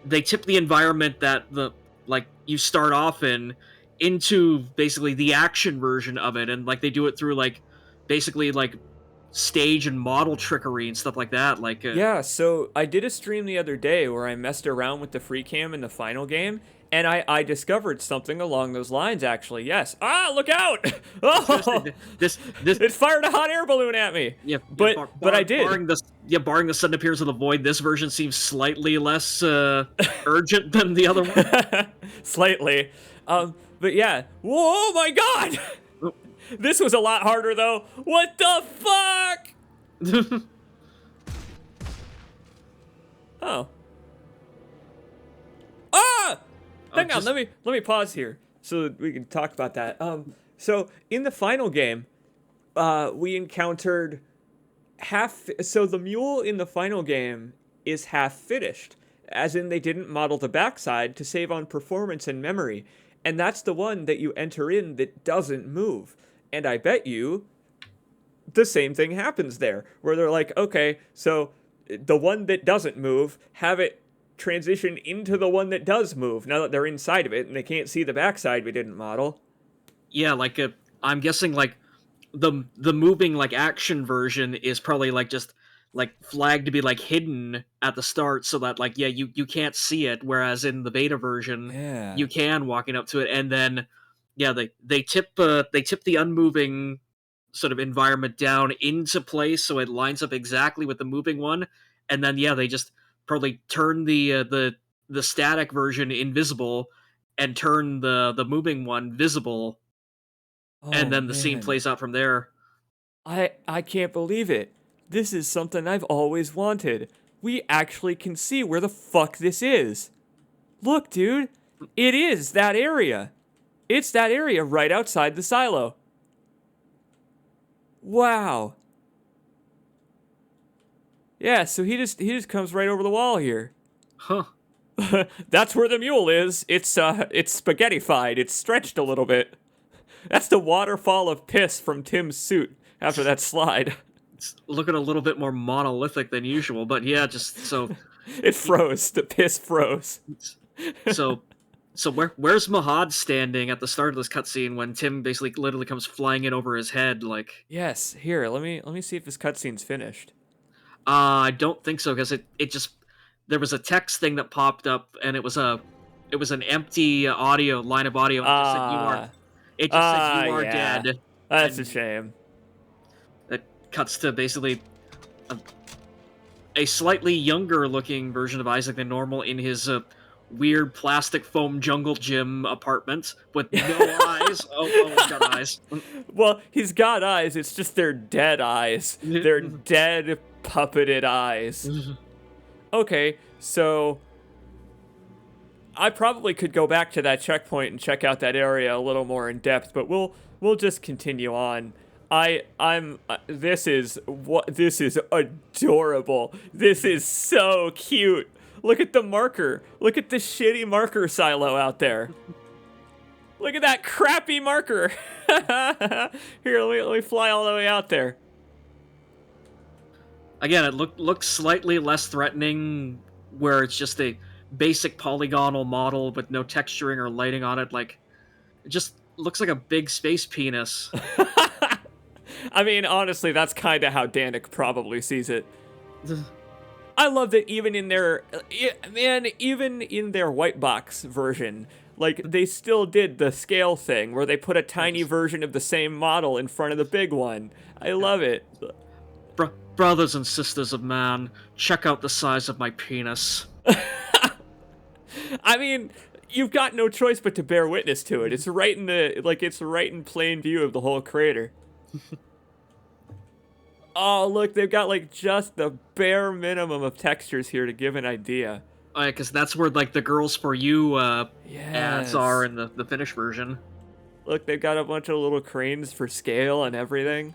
they tipped the environment that the like you start off in into basically the action version of it, and like they do it through like basically like stage and model trickery and stuff like that. Like Yeah, so I did a stream the other day where I messed around with the free cam in the final game, and I discovered something along those lines, actually. Yes. Ah, look out! Oh! this It fired a hot air balloon at me. yeah, But I did. Barring the sudden appearance of the void, this version seems slightly less urgent than the other one. Slightly. But yeah. Whoa, my god! This was a lot harder, though. What the fuck? Oh. Ah! Hang on, let me pause here so that we can talk about that. So in the final game, we encountered so the mule in the final game is half finished, as in they didn't model the backside to save on performance and memory, and that's the one that you enter in that doesn't move. And I bet you the same thing happens there, where they're like, okay, so the one that doesn't move, have it transition into the one that does move, now that they're inside of it and they can't see the backside we didn't model. Yeah, like I'm guessing like the moving like action version is probably like just like flagged to be like hidden at the start, so that like yeah you can't see it, whereas in the beta version you can walking up to it, and then yeah they tip the unmoving sort of environment down into place so it lines up exactly with the moving one, and then yeah they just probably turn the static version invisible and turn the moving one visible, and then the scene plays out from there. I can't believe it. This is something I've always wanted. We actually can see where the fuck this is. Look, dude. It is that area. It's that area right outside the silo. Wow. Yeah, so he just comes right over the wall here. Huh. That's where the mule is. It's spaghettified. It's stretched a little bit. That's the waterfall of piss from Tim's suit after that slide. it's looking a little bit more monolithic than usual. But yeah, just so It froze. The piss froze. so where's Mahad standing at the start of this cutscene when Tim basically literally comes flying in over his head? Like, Yes. Here, let me see if this cutscene's finished. I don't think so, because it just, there was a text thing that popped up, and it was an empty audio line of audio. And it just said you are yeah. dead. That's a and shame. It cuts to basically a slightly younger looking version of Isaac than normal in his weird plastic foam jungle gym apartment with no eyes. Oh, he's got eyes. Well, he's got eyes. It's just they're dead eyes. They're dead puppeted eyes. Okay, so I probably could go back to that checkpoint and check out that area a little more in depth, but we'll just continue on. This is adorable. This is so cute. Look at the marker. Look at the shitty marker silo out there. Look at that crappy marker. Here, let me fly all the way out there. Again, it looks slightly less threatening, where it's just a basic polygonal model with no texturing or lighting on it. Like, it just looks like a big space penis. I mean, honestly, that's kind of how Danik probably sees it. I love that even in their white box version, like, they still did the scale thing where they put a tiny version of the same model in front of the big one. I love it. Brothers and sisters of man, check out the size of my penis. I mean, you've got no choice but to bear witness to it. It's right in it's right in plain view of the whole crater. Oh, look, they've got, like, just the bare minimum of textures here to give an idea. Oh, yeah, because that's where, like, the Girls For You ads Yes. are in the finished version. Look, they've got a bunch of little cranes for scale and everything.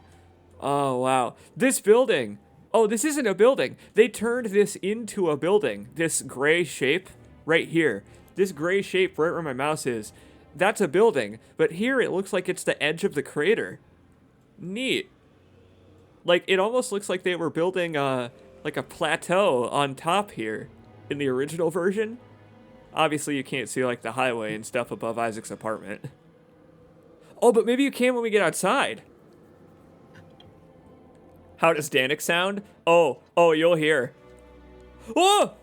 Oh, wow. This building. Oh, this isn't a building. They turned this into a building. This gray shape right here. This gray shape right where my mouse is. That's a building. But here it looks like it's the edge of the crater. Neat. Like, it almost looks like they were building like a plateau on top here in the original version. Obviously, you can't see, like, the highway and stuff above Isaac's apartment. Oh, but maybe you can when we get outside. How does Danik sound? Oh, you'll hear. Oh,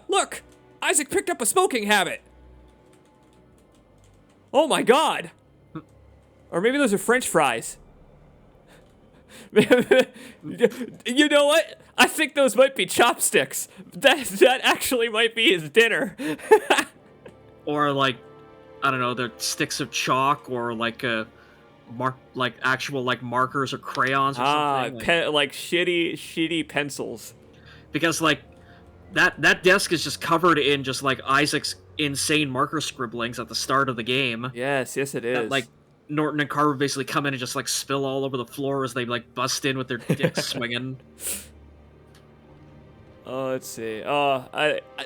look! Isaac picked up a smoking habit. Oh my God. Or maybe those are French fries. You know what? I think those might be chopsticks. That actually might be his dinner. Or, like, I don't know, they're sticks of chalk, or like actual like markers or crayons or something. Like shitty pencils. Because, like, that desk is just covered in just, like, Isaac's insane marker scribblings at the start of the game. Yes, it is. That, like, Norton and Carver basically come in and just, like, spill all over the floor as they, like, bust in with their dicks swinging. Oh, let's see.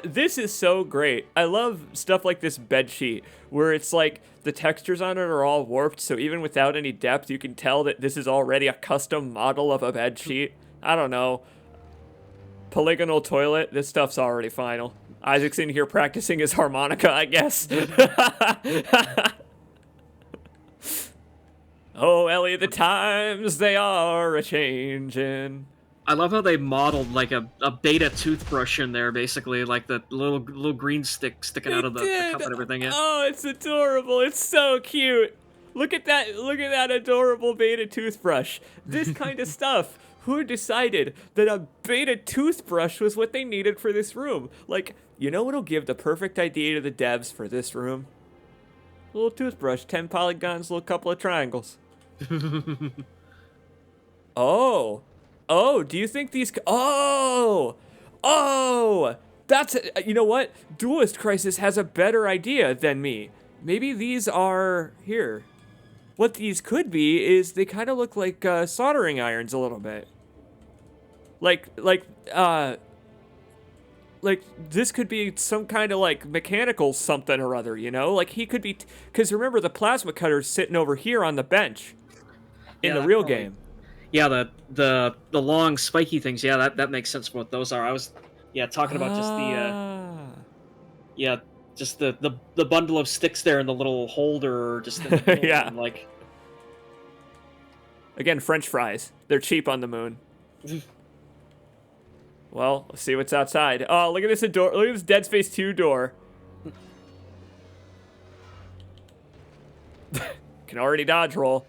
This is so great. I love stuff like this bed sheet where it's like the textures on it are all warped, so even without any depth, you can tell that this is already a custom model of a bed sheet. I don't know. Polygonal toilet. This stuff's already final. Isaac's in here practicing his harmonica, I guess. Oh, Ellie, the times they are a-changin'. I love how they modeled, like, a beta toothbrush in there, basically, like the little green stick sticking out of the cup and everything. Yeah. Oh, it's adorable. It's so cute. Look at that adorable beta toothbrush. This kind of stuff. Who decided that a beta toothbrush was what they needed for this room? Like, you know what'll give the perfect idea to the devs for this room? A little toothbrush, 10 polygons, little couple of triangles. Oh, do you think these... Oh! That's... You know what? Duelist Crisis has a better idea than me. Maybe these are... Here. What these could be is they kind of look like soldering irons a little bit. Like this could be some kind of, like, mechanical something or other, you know? Like, he could be... Because remember, the plasma cutter's sitting over here on the bench in the real game. Yeah, the long spiky things. Yeah, that makes sense for what those are. I was talking about just the bundle of sticks there and the little holder just in the middle. Yeah. And, like, again, French fries. They're cheap on the moon. Well, let's see what's outside. Oh, look at this door. Look at this Dead Space 2 door. Can already dodge roll.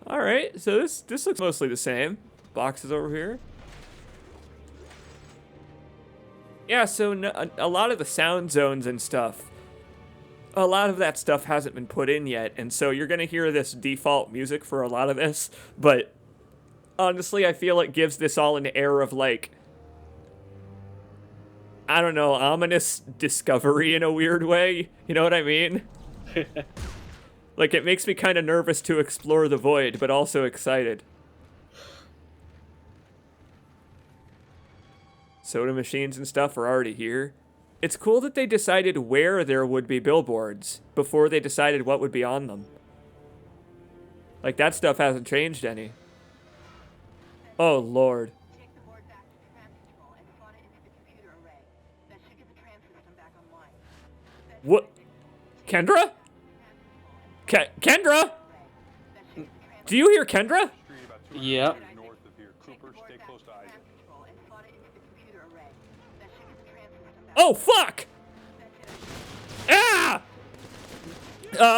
All right, so this looks mostly the same. Boxes over here. Yeah, so a lot of the sound zones and stuff, a lot of that stuff hasn't been put in yet, and so you're gonna hear this default music for a lot of this, but honestly, I feel it gives this all an air of, like, I don't know, ominous discovery in a weird way. You know what I mean? Like, it makes me kind of nervous to explore the void, but also excited. Soda machines and stuff are already here. It's cool that they decided where there would be billboards before they decided what would be on them. Like, that stuff hasn't changed any. Oh, Lord. Take the board back to command control and slot it into the computer array. That should get the tram system back online. What? Kendra? Kendra? Do you hear Kendra? yeah. North of here. Cooper, stay close to Isaac. Oh, fuck! Ah!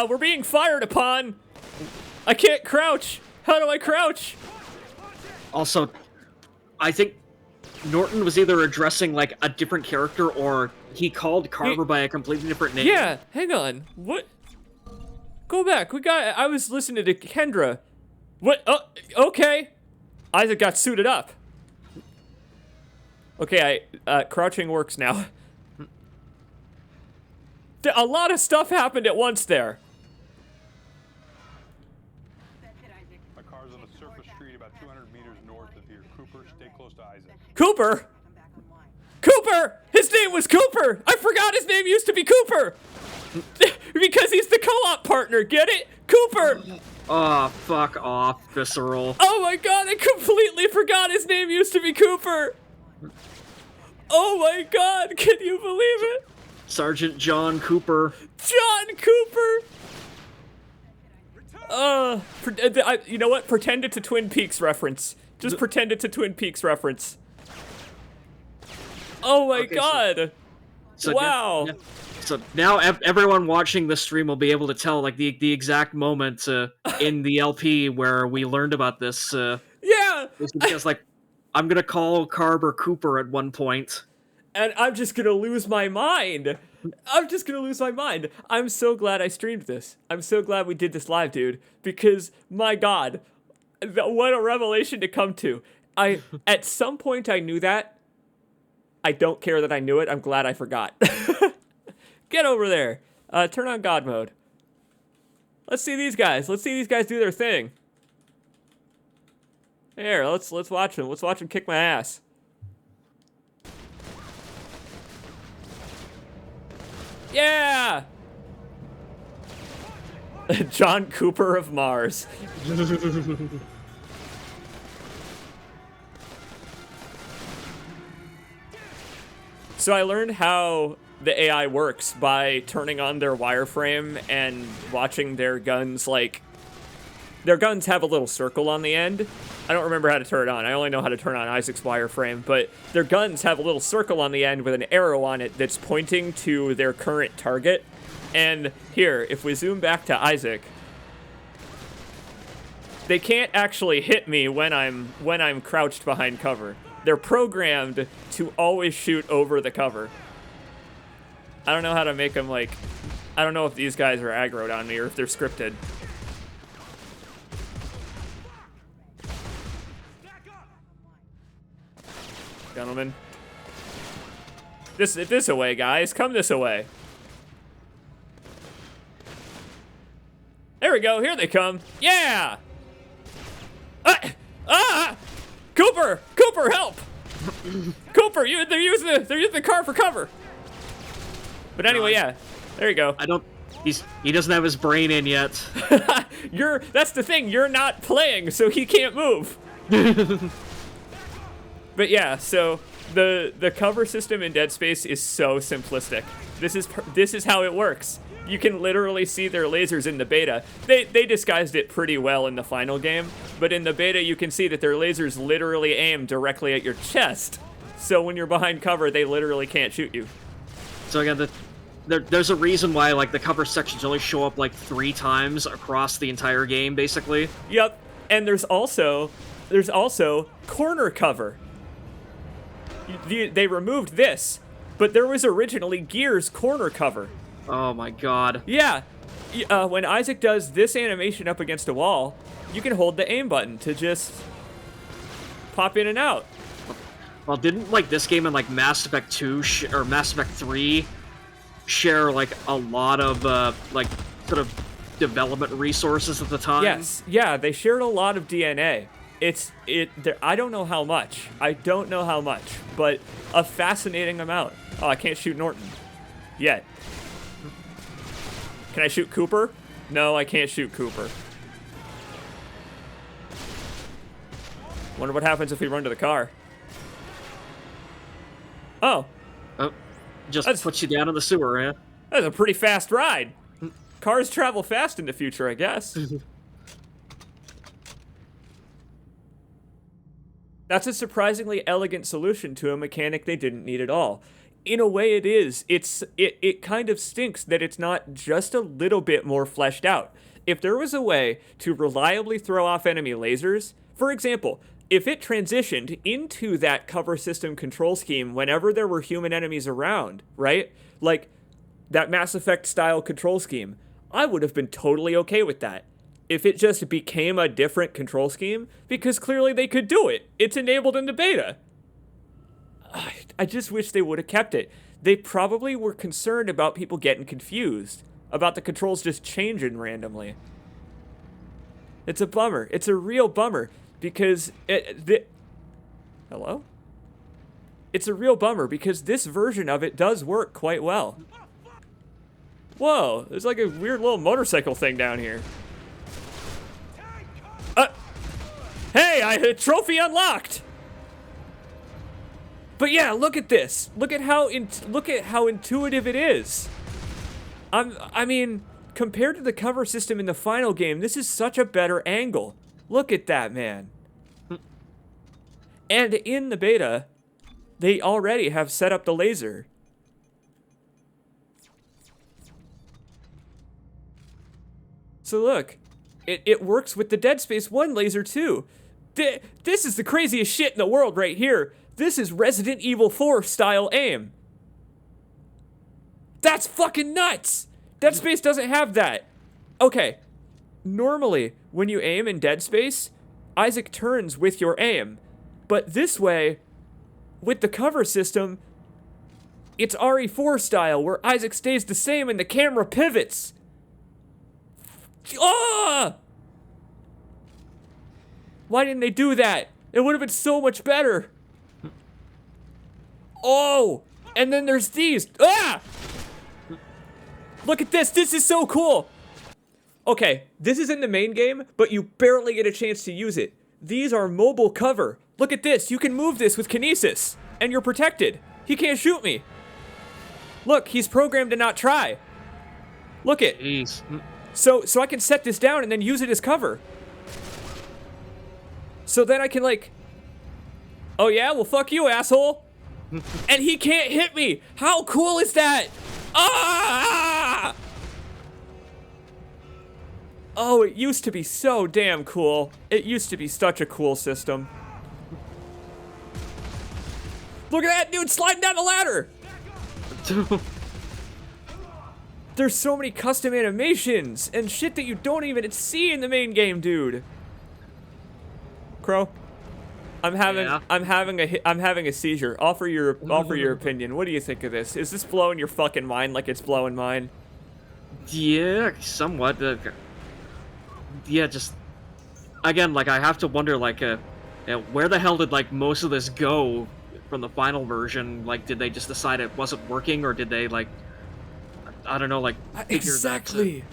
We're being fired upon. I can't crouch. How do I crouch? Also, I think Norton was either addressing, like, a different character or he called Carver by a completely different name. Yeah, hang on. What? Go back. I was listening to Kendra. What? Oh, okay. Isaac got suited up. Okay, crouching works now. A lot of stuff happened at once there. My car's on a surface street about 200 meters north of here. Cooper, stay close to Isaac. Cooper? Cooper! His name was Cooper! I forgot his name used to be Cooper! Because he's the co-op partner, get it? Cooper! Oh, fuck off, Visceral. Oh my god, I completely forgot his name used to be Cooper! Oh my god, can you believe it? Sergeant John Cooper. John Cooper! You know what? Pretend it's a Twin Peaks reference. Just pretend it's a Twin Peaks reference. Oh my god! So wow! So now everyone watching the stream will be able to tell, like, the exact moment in the LP where we learned about this. Yeah! Because, like, I'm gonna call Carver Cooper at one point. And I'm just gonna lose my mind. I'm so glad I streamed this. I'm so glad we did this live, dude. Because, my god, what a revelation to come to. At some point I knew that. I don't care that I knew it. I'm glad I forgot. Get over there. Turn on God mode. Let's see these guys. Let's see these guys do their thing. Here, let's watch them. Let's watch them kick my ass. Yeah! John Cooper of Mars. So I learned how the AI works by turning on their wireframe and watching their guns, like, their guns have a little circle on the end. I don't remember how to turn it on. I only know how to turn on Isaac's wireframe, but their guns have a little circle on the end with an arrow on it that's pointing to their current target. And here, if we zoom back to Isaac, they can't actually hit me when I'm crouched behind cover. They're programmed to always shoot over the cover. I don't know how to make them, like, I don't know if these guys are aggroed on me or if they're scripted. Gentlemen. This away, guys. Come this away. There we go. Here they come. Yeah! Cooper! Cooper, help! Cooper, they're using the car for cover. But anyway, yeah. There you go. I don't He doesn't have his brain in yet. That's the thing, you're not playing, so he can't move. But yeah, so the cover system in Dead Space is so simplistic. This is how it works. You can literally see their lasers in the beta. They disguised it pretty well in the final game, but in the beta you can see that their lasers literally aim directly at your chest. So when you're behind cover, they literally can't shoot you. So again, there's a reason why like the cover sections only show up like 3 times across the entire game, basically. Yep, and there's also corner cover. They removed this, but there was originally Gears corner cover. Oh my god. Yeah, when Isaac does this animation up against a wall, you can hold the aim button to just pop in and out. Well, didn't like this game and like Mass Effect 2 or Mass Effect 3 share like a lot of like sort of development resources at the time? Yes, yeah, they shared a lot of DNA. I don't know how much. But a fascinating amount. Oh, I can't shoot Norton yet. Can I shoot Cooper? No, I can't shoot Cooper. Wonder what happens if we run to the car. Oh. Oh, just puts you down in the sewer, yeah? That's a pretty fast ride. Cars travel fast in the future, I guess. That's a surprisingly elegant solution to a mechanic they didn't need at all. In a way it is. It kind of stinks that it's not just a little bit more fleshed out. If there was a way to reliably throw off enemy lasers, for example, if it transitioned into that cover system control scheme whenever there were human enemies around, right? Like that Mass Effect style control scheme, I would have been totally okay with that. If it just became a different control scheme, because clearly they could do it. It's enabled in the beta. I just wish they would have kept it. They probably were concerned about people getting confused, about the controls just changing randomly. It's a bummer. It's a real bummer, because hello? It's a real bummer, because this version of it does work quite well. Whoa, there's like a weird little motorcycle thing down here. Hey, I had a trophy unlocked! But yeah, look at this. Look at how intuitive it is. I mean, compared to the cover system in the final game, this is such a better angle. Look at that, man. And in the beta, they already have set up the laser. So look, it works with the Dead Space 1 laser too. This is the craziest shit in the world right here. This is Resident Evil 4 style aim. That's fucking nuts! Dead Space doesn't have that. Okay, normally when you aim in Dead Space, Isaac turns with your aim. But this way, with the cover system, it's RE4 style where Isaac stays the same and the camera pivots. Ah! Why didn't they do that? It would have been so much better. Oh! And then there's these. Ah! Look at this. This is so cool. Okay, this is in the main game, but you barely get a chance to use it. These are mobile cover. Look at this. You can move this with kinesis, and you're protected. He can't shoot me. Look, he's programmed to not try. Look it. Jeez. So I can set this down and then use it as cover. So then I can like, oh yeah, well fuck you, asshole. And he can't hit me. How cool is that? Ah! Oh, it used to be so damn cool. It used to be such a cool system. Look at that dude sliding down the ladder. There's so many custom animations and shit that you don't even see in the main game, dude. Crow, I'm having a seizure. Offer your opinion. What do you think of this? Is this blowing your fucking mind like it's blowing mine? Yeah, somewhat. Yeah, just again, like I have to wonder, like, where the hell did like most of this go from the final version? Like, did they just decide it wasn't working, or did they like? I don't know, like figure Exactly.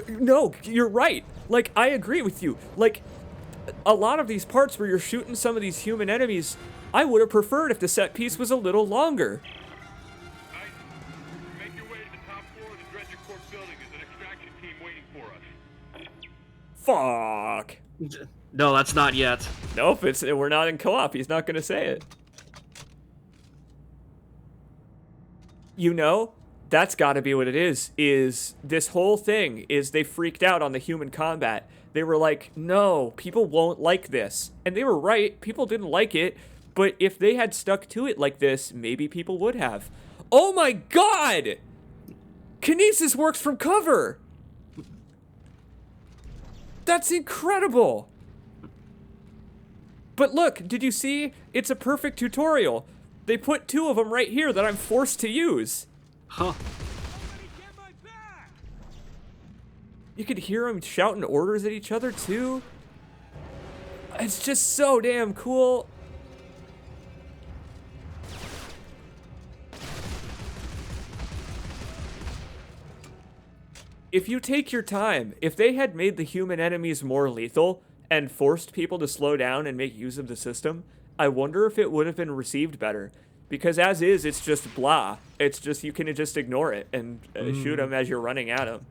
No, you're right. Like, I agree with you. Like, a lot of these parts where you're shooting some of these human enemies, I would have preferred if the set piece was a little longer. Ice, make your way to the top floor of the Dredger Corp building. There's an extraction team waiting for us. Fuck. No, that's not yet. Nope, we're not in co-op. He's not gonna say it. You know, that's gotta be what it is this whole thing is they freaked out on the human combat. They were like, no, people won't like this. And they were right, people didn't like it, but if they had stuck to it like this, maybe people would have. Oh my god! Kinesis works from cover! That's incredible! But look, did you see? It's a perfect tutorial. They put 2 of them right here that I'm forced to use. Huh. You could hear them shouting orders at each other too. It's just so damn cool. If you take your time, if they had made the human enemies more lethal and forced people to slow down and make use of the system, I wonder if it would have been received better. Because as is, it's just blah. It's just, you can just ignore it and shoot them as you're running at them.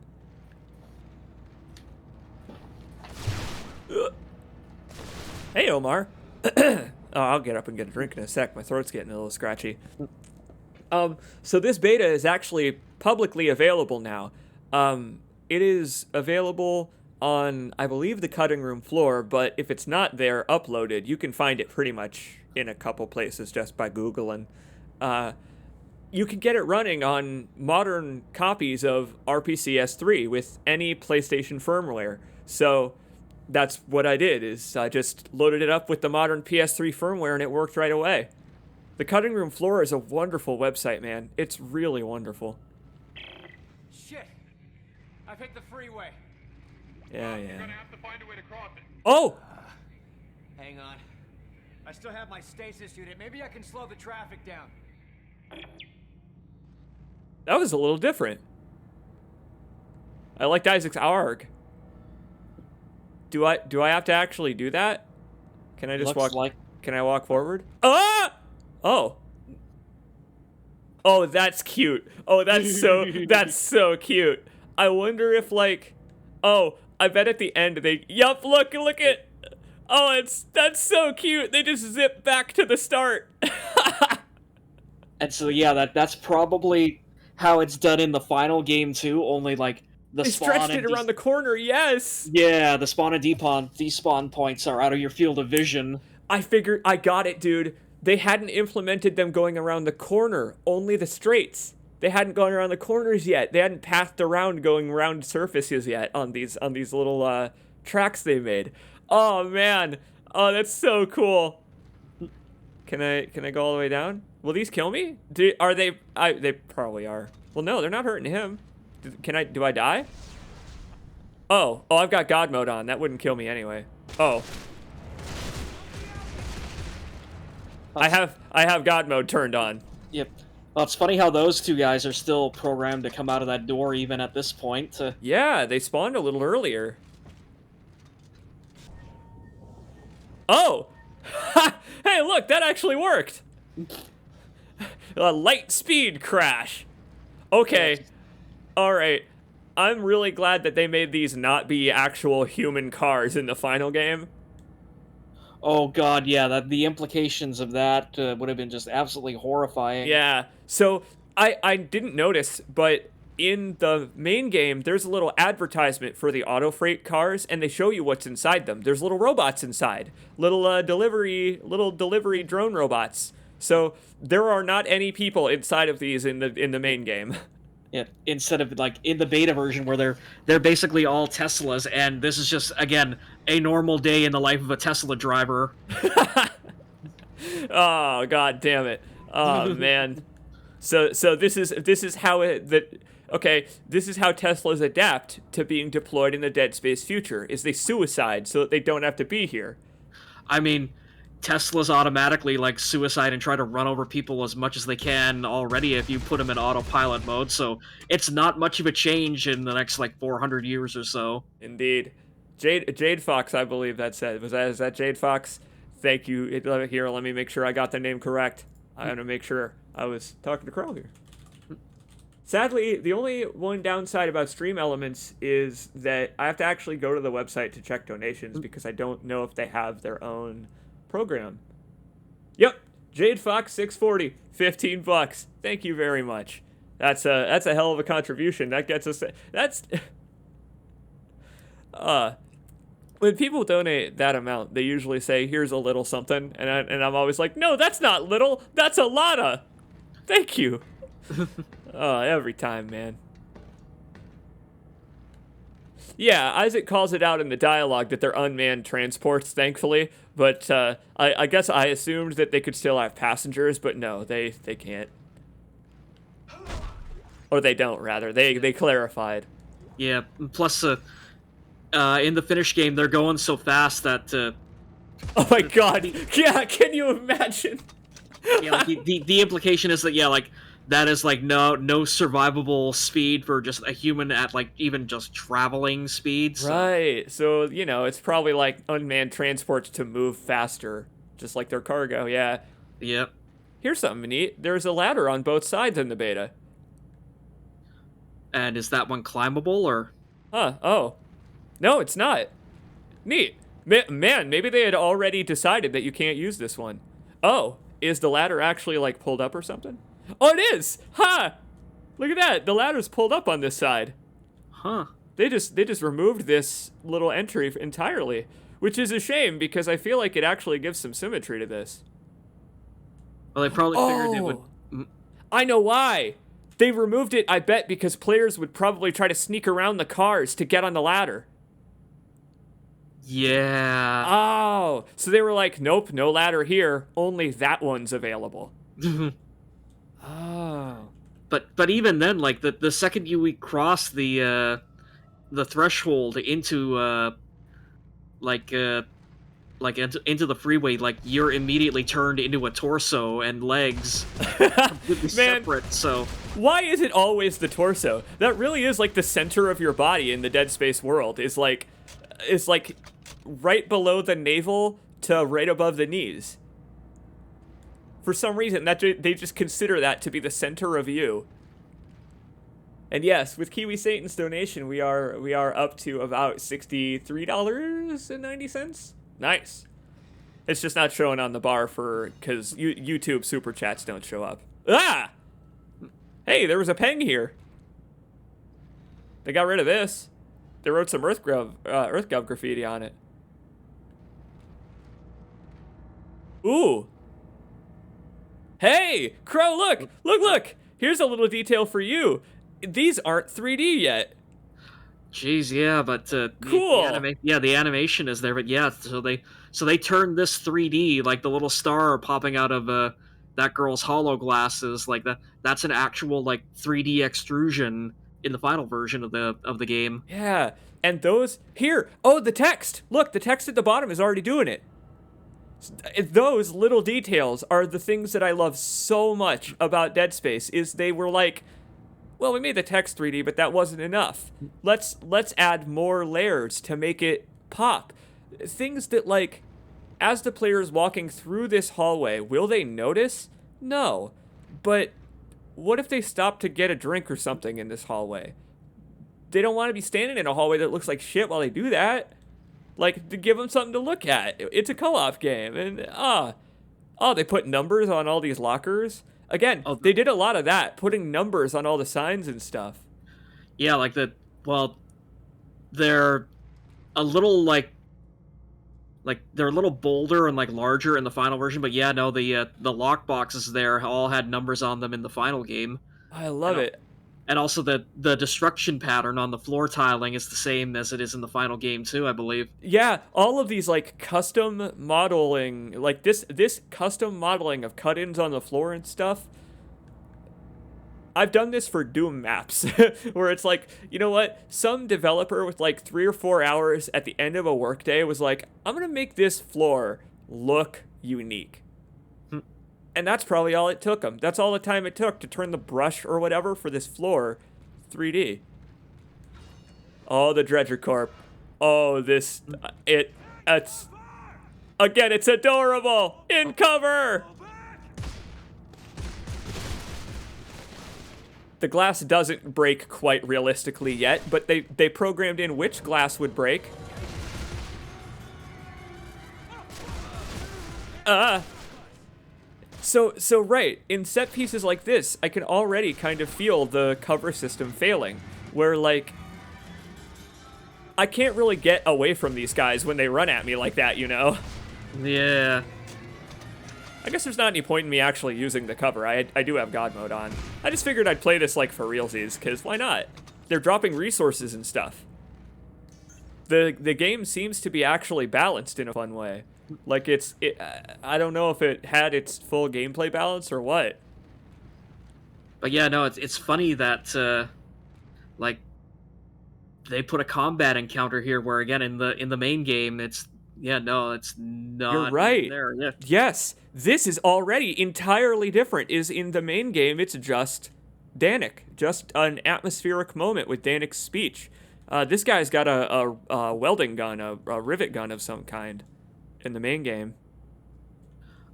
Hey, Omar. Oh, I'll get up and get a drink in a sec. My throat's getting a little scratchy. So this beta is actually publicly available now. It is available on, I believe, the cutting room floor, but if it's not there uploaded, you can find it pretty much in a couple places just by Googling. You can get it running on modern copies of RPCS3 with any PlayStation firmware. So that's what I did, is I just loaded it up with the modern PS3 firmware and it worked right away. The Cutting Room Floor is a wonderful website, man. It's really wonderful. Shit! I've hit the freeway. Yeah, You're yeah. gonna have to find a way to cross it. Oh! Hang on. I still have my stasis unit. Maybe I can slow the traffic down. That was a little different. I liked Isaac's arg. Do I have to actually do that? Can I just Looks walk? like- Can I walk forward? Ah! Oh. Oh, that's cute. Oh, that's so cute. I wonder if like, oh, I bet at the end they, yup, look at. Oh, that's so cute. They just zip back to the start. And so yeah, that's probably how it's done in the final game too. Only like the They spawn stretched and it around the corner. Yes. yeah, the spawn and despawn points are out of your field of vision. I figured I got it, dude. They hadn't implemented them going around the corner, only the straights. They hadn't gone around the corners yet. They hadn't pathed around going around surfaces yet on these little tracks they made. Oh man. Oh, that's so cool. Can I go all the way down? Will these kill me? Are they? They probably are. Well, no, they're not hurting him. Do I die? Oh, I've got God mode on. That wouldn't kill me anyway. Oh. I have God mode turned on. Yep. Well, it's funny how those two guys are still programmed to come out of that door even at this point. Yeah, they spawned a little earlier. Oh! Hey, look, that actually worked! A light speed crash. Okay. Alright. I'm really glad that they made these not be actual human cars in the final game. Oh god, yeah, the implications of that would have been just absolutely horrifying. Yeah. So, I didn't notice, but in the main game, there's a little advertisement for the auto freight cars, and they show you what's inside them. There's little robots inside, little delivery drone robots. So there are not any people inside of these in the main game. Yeah, instead of like in the beta version where they're basically all Teslas, and this is just again a normal day in the life of a Tesla driver. Oh god damn it! Oh man. So this is how this is how Teslas adapt to being deployed in the dead space future. Is they suicide so that they don't have to be here. I mean, Teslas automatically like suicide and try to run over people as much as they can already if you put them in autopilot mode. So it's not much of a change in the next like 400 years or so. Indeed. Jade Fox, I believe that said. Is that Jade Fox? Thank you. Here, let me make sure I got the name correct. I want to make sure I was talking to Carl here. Sadly, the only one downside about Stream Elements is that I have to actually go to the website to check donations because I don't know if they have their own program. Yep, Jade Fox 640, $15. Thank you very much. That's a hell of a contribution. That gets us. That's when people donate that amount, they usually say, "Here's a little something," and I'm always like, "No, that's not little. That's a lotta. Thank you." Every time, man. Yeah, Isaac calls it out in the dialogue that they're unmanned transports, thankfully. But I guess I assumed that they could still have passengers, but no, they can't. Or they don't, rather. They clarified. Yeah, plus in the finished game, they're going so fast that... oh my god, yeah, can you imagine? yeah, like, the implication is that, yeah, like, that is, like, no survivable speed for just a human at, like, even just traveling speed. So. Right, so, you know, it's probably, like, unmanned transports to move faster, just like their cargo, yeah. Yep. Here's something neat. There's a ladder on both sides in the beta. And is that one climbable, or...? Huh, oh. No, it's not. Neat. Man, maybe they had already decided that you can't use this one. Oh, is the ladder actually, like, pulled up or something? Oh, it is! Ha! Look at that. The ladder's pulled up on this side. Huh. They just removed this little entry entirely, which is a shame because I feel like it actually gives some symmetry to this. Well, they probably figured they would... I know why. They removed it, I bet, because players would probably try to sneak around the cars to get on the ladder. Yeah. Oh, so they were like, nope, no ladder here. Only that one's available. Oh. But even then, like the second you cross the threshold into into the freeway, like you're immediately turned into a torso and legs completely separate. So why is it always the torso? That really is like the center of your body in the Dead Space world. Is like right below the navel to right above the knees. For some reason, that they just consider that to be the center of you. And yes, with Kiwi Satan's donation, we are up to about $63.90. Nice. It's just not showing on the bar because YouTube super chats don't show up. Ah! Hey, there was a peng here. They got rid of this. They wrote some EarthGov graffiti on it. Ooh. Hey, Crow, look! Here's a little detail for you. These aren't 3D yet. Jeez, yeah, but cool. The animation is there, but yeah, so they turned this 3D, like the little star popping out of that girl's hollow glasses, like that's an actual like 3D extrusion in the final version of the game. Yeah, and those here. Oh, the text. Look, the text at the bottom is already doing it. Those little details are the things that I love so much about Dead Space. Is they were like, well, we made the text 3D, but that wasn't enough. Let's add more layers to make it pop. Things that, like, as the player is walking through this hallway, will they notice? No. But what if they stop to get a drink or something in this hallway? They don't want to be standing in a hallway that looks like shit while they do that. Like, to give them something to look at. It's a co-op game. And, they put numbers on all these lockers. Again, they did a lot of that, putting numbers on all the signs and stuff. Yeah, like they're a little, like they're a little bolder and, like, larger in the final version, but yeah, no, the lock boxes there all had numbers on them in the final game. I love it. And also the destruction pattern on the floor tiling is the same as it is in the final game too, I believe. Yeah, all of these like custom modeling, like this custom modeling of cut-ins on the floor and stuff. I've done this for Doom maps, where it's like, you know what? Some developer with like 3 or 4 hours at the end of a workday was like, I'm gonna make this floor look unique. And that's probably all it took them. That's all the time it took to turn the brush or whatever for this floor 3D. Oh, the Dredger Corp. Oh, it's again, it's adorable. In cover. The glass doesn't break quite realistically yet, but they programmed in which glass would break. So right, in set pieces like this, I can already kind of feel the cover system failing, where like, I can't really get away from these guys when they run at me like that, you know? Yeah. I guess there's not any point in me actually using the cover. I do have God mode on. I just figured I'd play this like for realsies, because why not? They're dropping resources and stuff. The game seems to be actually balanced in a fun way. Like I don't know if it had its full gameplay balance or what. But yeah, no, it's funny that like they put a combat encounter here where again in the main game it's not. You're right. There. Yeah. Yes, this is already entirely different. Is in the main game it's just Danik, just an atmospheric moment with Danik's speech. This guy's got a welding gun, a rivet gun of some kind. In the main game.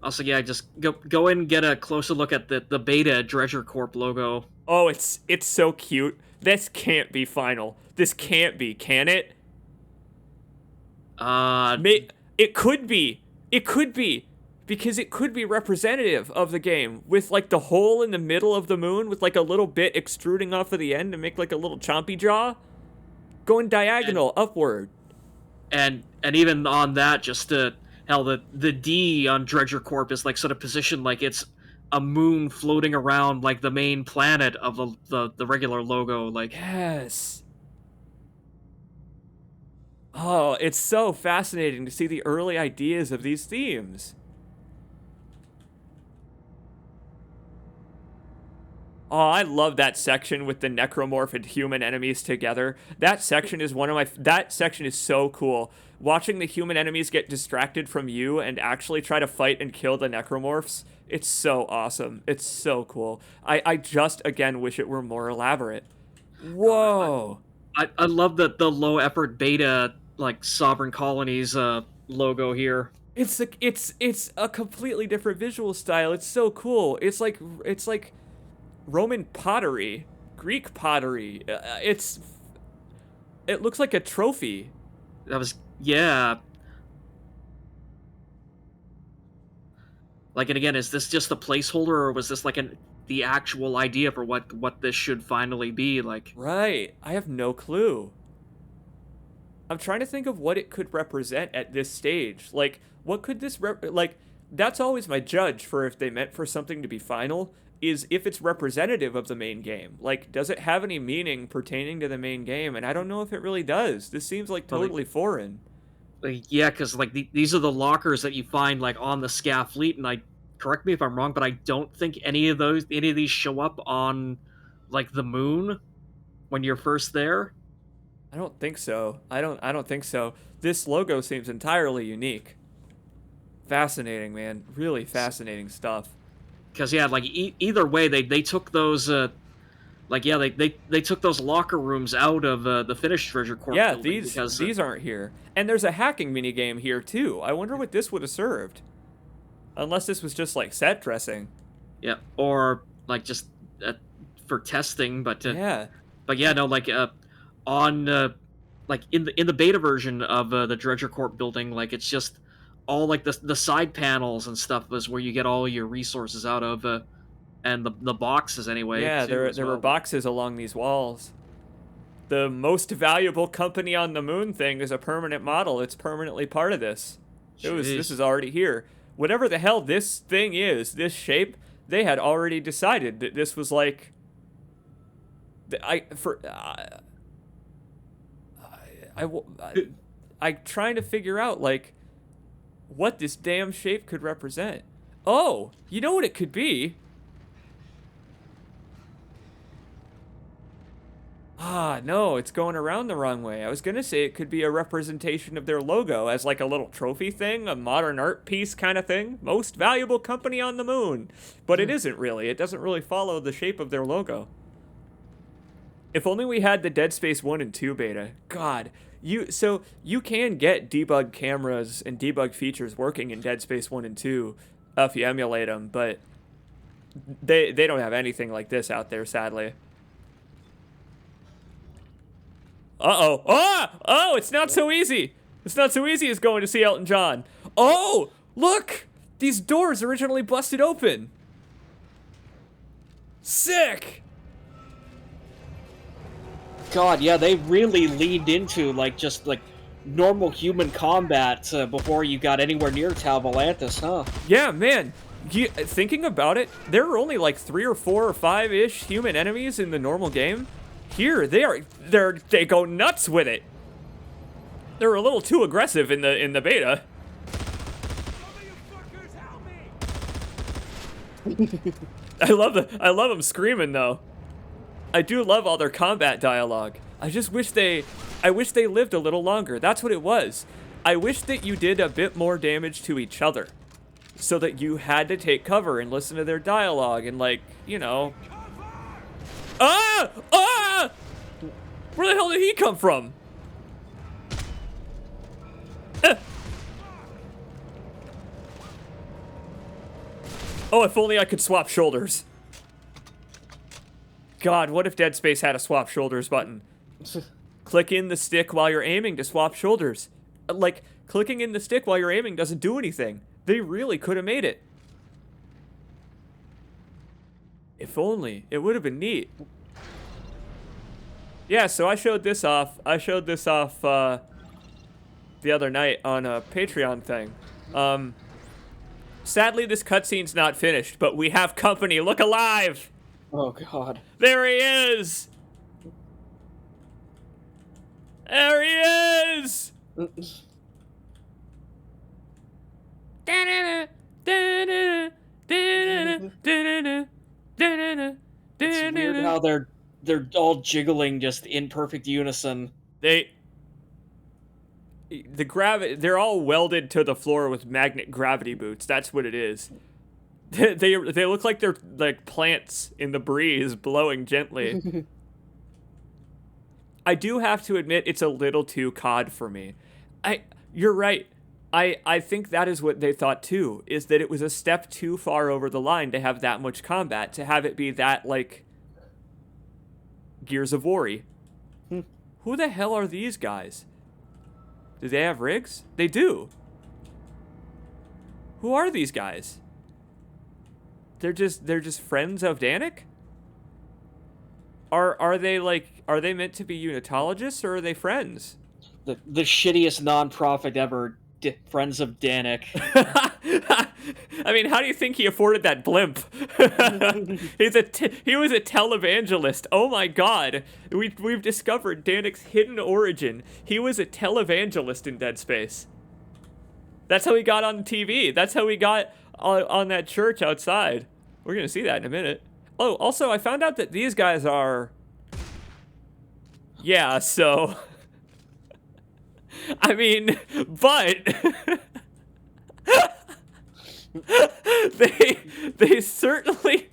Also, yeah, just go in and get a closer look at the beta Dredger Corp logo. Oh, it's so cute. This can't be final. This can't be, can it? It could be. It could be. Because it could be representative of the game. With, like, the hole in the middle of the moon with, like, a little bit extruding off of the end to make, like, a little chompy jaw. Going diagonal, upward. And even on that, just hell, the D on Dredger Corp is like sort of positioned like it's a moon floating around like the main planet of the regular logo. Like yes. Oh, it's so fascinating to see the early ideas of these themes. Oh, I love that section with the necromorph and human enemies together. That section is that section is so cool. Watching the human enemies get distracted from you and actually try to fight and kill the necromorphs, it's so awesome. It's so cool. I just, again, wish it were more elaborate. Whoa. I love the low effort beta, like, Sovereign Colonies logo here. It's a completely different visual style. It's so cool. It's like Roman pottery, Greek pottery. It looks like a trophy. Yeah. Like, and again, is this just a placeholder, or was this like the actual idea for what this should finally be? Like, right. I have no clue. I'm trying to think of what it could represent at this stage. Like, what could this like? That's always my judge for if they meant for something to be final. Is if it's representative of the main game. Like, does it have any meaning pertaining to the main game? And I don't know if it really does. This seems like totally foreign. Yeah, because like these are the lockers that you find like on the Scav fleet, and correct me if I'm wrong, but I don't think any of these show up on like the moon when you're first there. I don't think so. I don't think so. This logo seems entirely unique. Fascinating, man. Really fascinating stuff. Because yeah, like either way, they took those they took those locker rooms out of the finished Dredger Corp. Yeah, these aren't here, and there's a hacking minigame here too. I wonder what this would have served, unless this was just like set dressing. Yeah, or like just for testing, but yeah, no, like on like in the beta version of the Dredger Corp building, like it's just all like the side panels and stuff is where you get all your resources out of, and the boxes anyway. Yeah, there were boxes along these walls. The most valuable company on the moon thing is a permanent model. It's permanently part of this. This is already here. Whatever the hell this thing is, this shape, they had already decided that this was like. I'm trying to figure out like what this damn shape could represent. Oh, you know what it could be? Ah, no, it's going around the wrong way. I was gonna say it could be a representation of their logo as like a little trophy thing, a modern art piece kind of thing. Most valuable company on the moon. But it isn't really. It doesn't really follow the shape of their logo. If only we had the Dead Space 1 and 2 beta. God. So you can get debug cameras and debug features working in Dead Space 1 and 2 if you emulate them, but they don't have anything like this out there, sadly. Uh-oh. Oh, it's not so easy. It's not so easy as going to see Elton John. Oh, look! These doors originally busted open. Sick! God, yeah, they really leaned into, like, just, like, normal human combat before you got anywhere near Tal Volantis, huh? Yeah, man. Thinking about it, there are only like 3 or 4 or 5-ish human enemies in the normal game. Here, they go nuts with it. They're a little too aggressive in the beta. I love them screaming though. I do love all their combat dialogue. I wish they lived a little longer. That's what it was. I wish that you did a bit more damage to each other, so that you had to take cover and listen to their dialogue and, like, you know. Ah! Ah! Where the hell did he come from? Oh, if only I could swap shoulders. God, what if Dead Space had a swap shoulders button? Click in the stick while you're aiming to swap shoulders. Like, clicking in the stick while you're aiming doesn't do anything. They really could have made it. If only. It would have been neat. Yeah, so I showed this off. The other night on a Patreon thing. Sadly, this cutscene's not finished, but we have company. Look alive! Oh, God. There he is! There he is! It's weird how they're all jiggling just in perfect unison. They're all welded to the floor with magnet gravity boots. That's what it is. They look like they're like plants in the breeze blowing gently. I do have to admit it's a little too COD for me. You're right. I think that is what they thought too, is that it was a step too far over the line to have that much combat, to have it be that, like, Gears of War-y. Who the hell are these guys? Do they have rigs? They do. Who are these guys? They're just friends of Danik? Are they meant to be unitologists, or are they friends? The shittiest non-profit ever, Friends of Danik. I mean, how do you think he afforded that blimp? He was a televangelist. Oh my God, we've discovered Danik's hidden origin. He was a televangelist in Dead Space. That's how he got on TV. That's how he got on that church outside. We're gonna see that in a minute. Oh, also, I found out that these guys are... Yeah, so... I mean, but... they certainly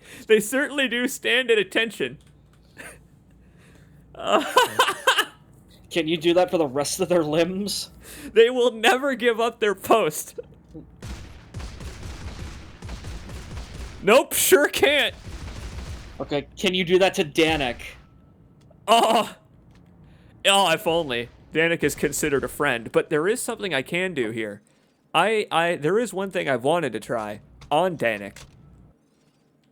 do stand at attention. Can you do that for the rest of their limbs? They will never give up their post. Nope, sure can't. Okay, can you do that to Danik? Oh, if only. Danik is considered a friend, but there is something I can do here. There is one thing I've wanted to try on Danik.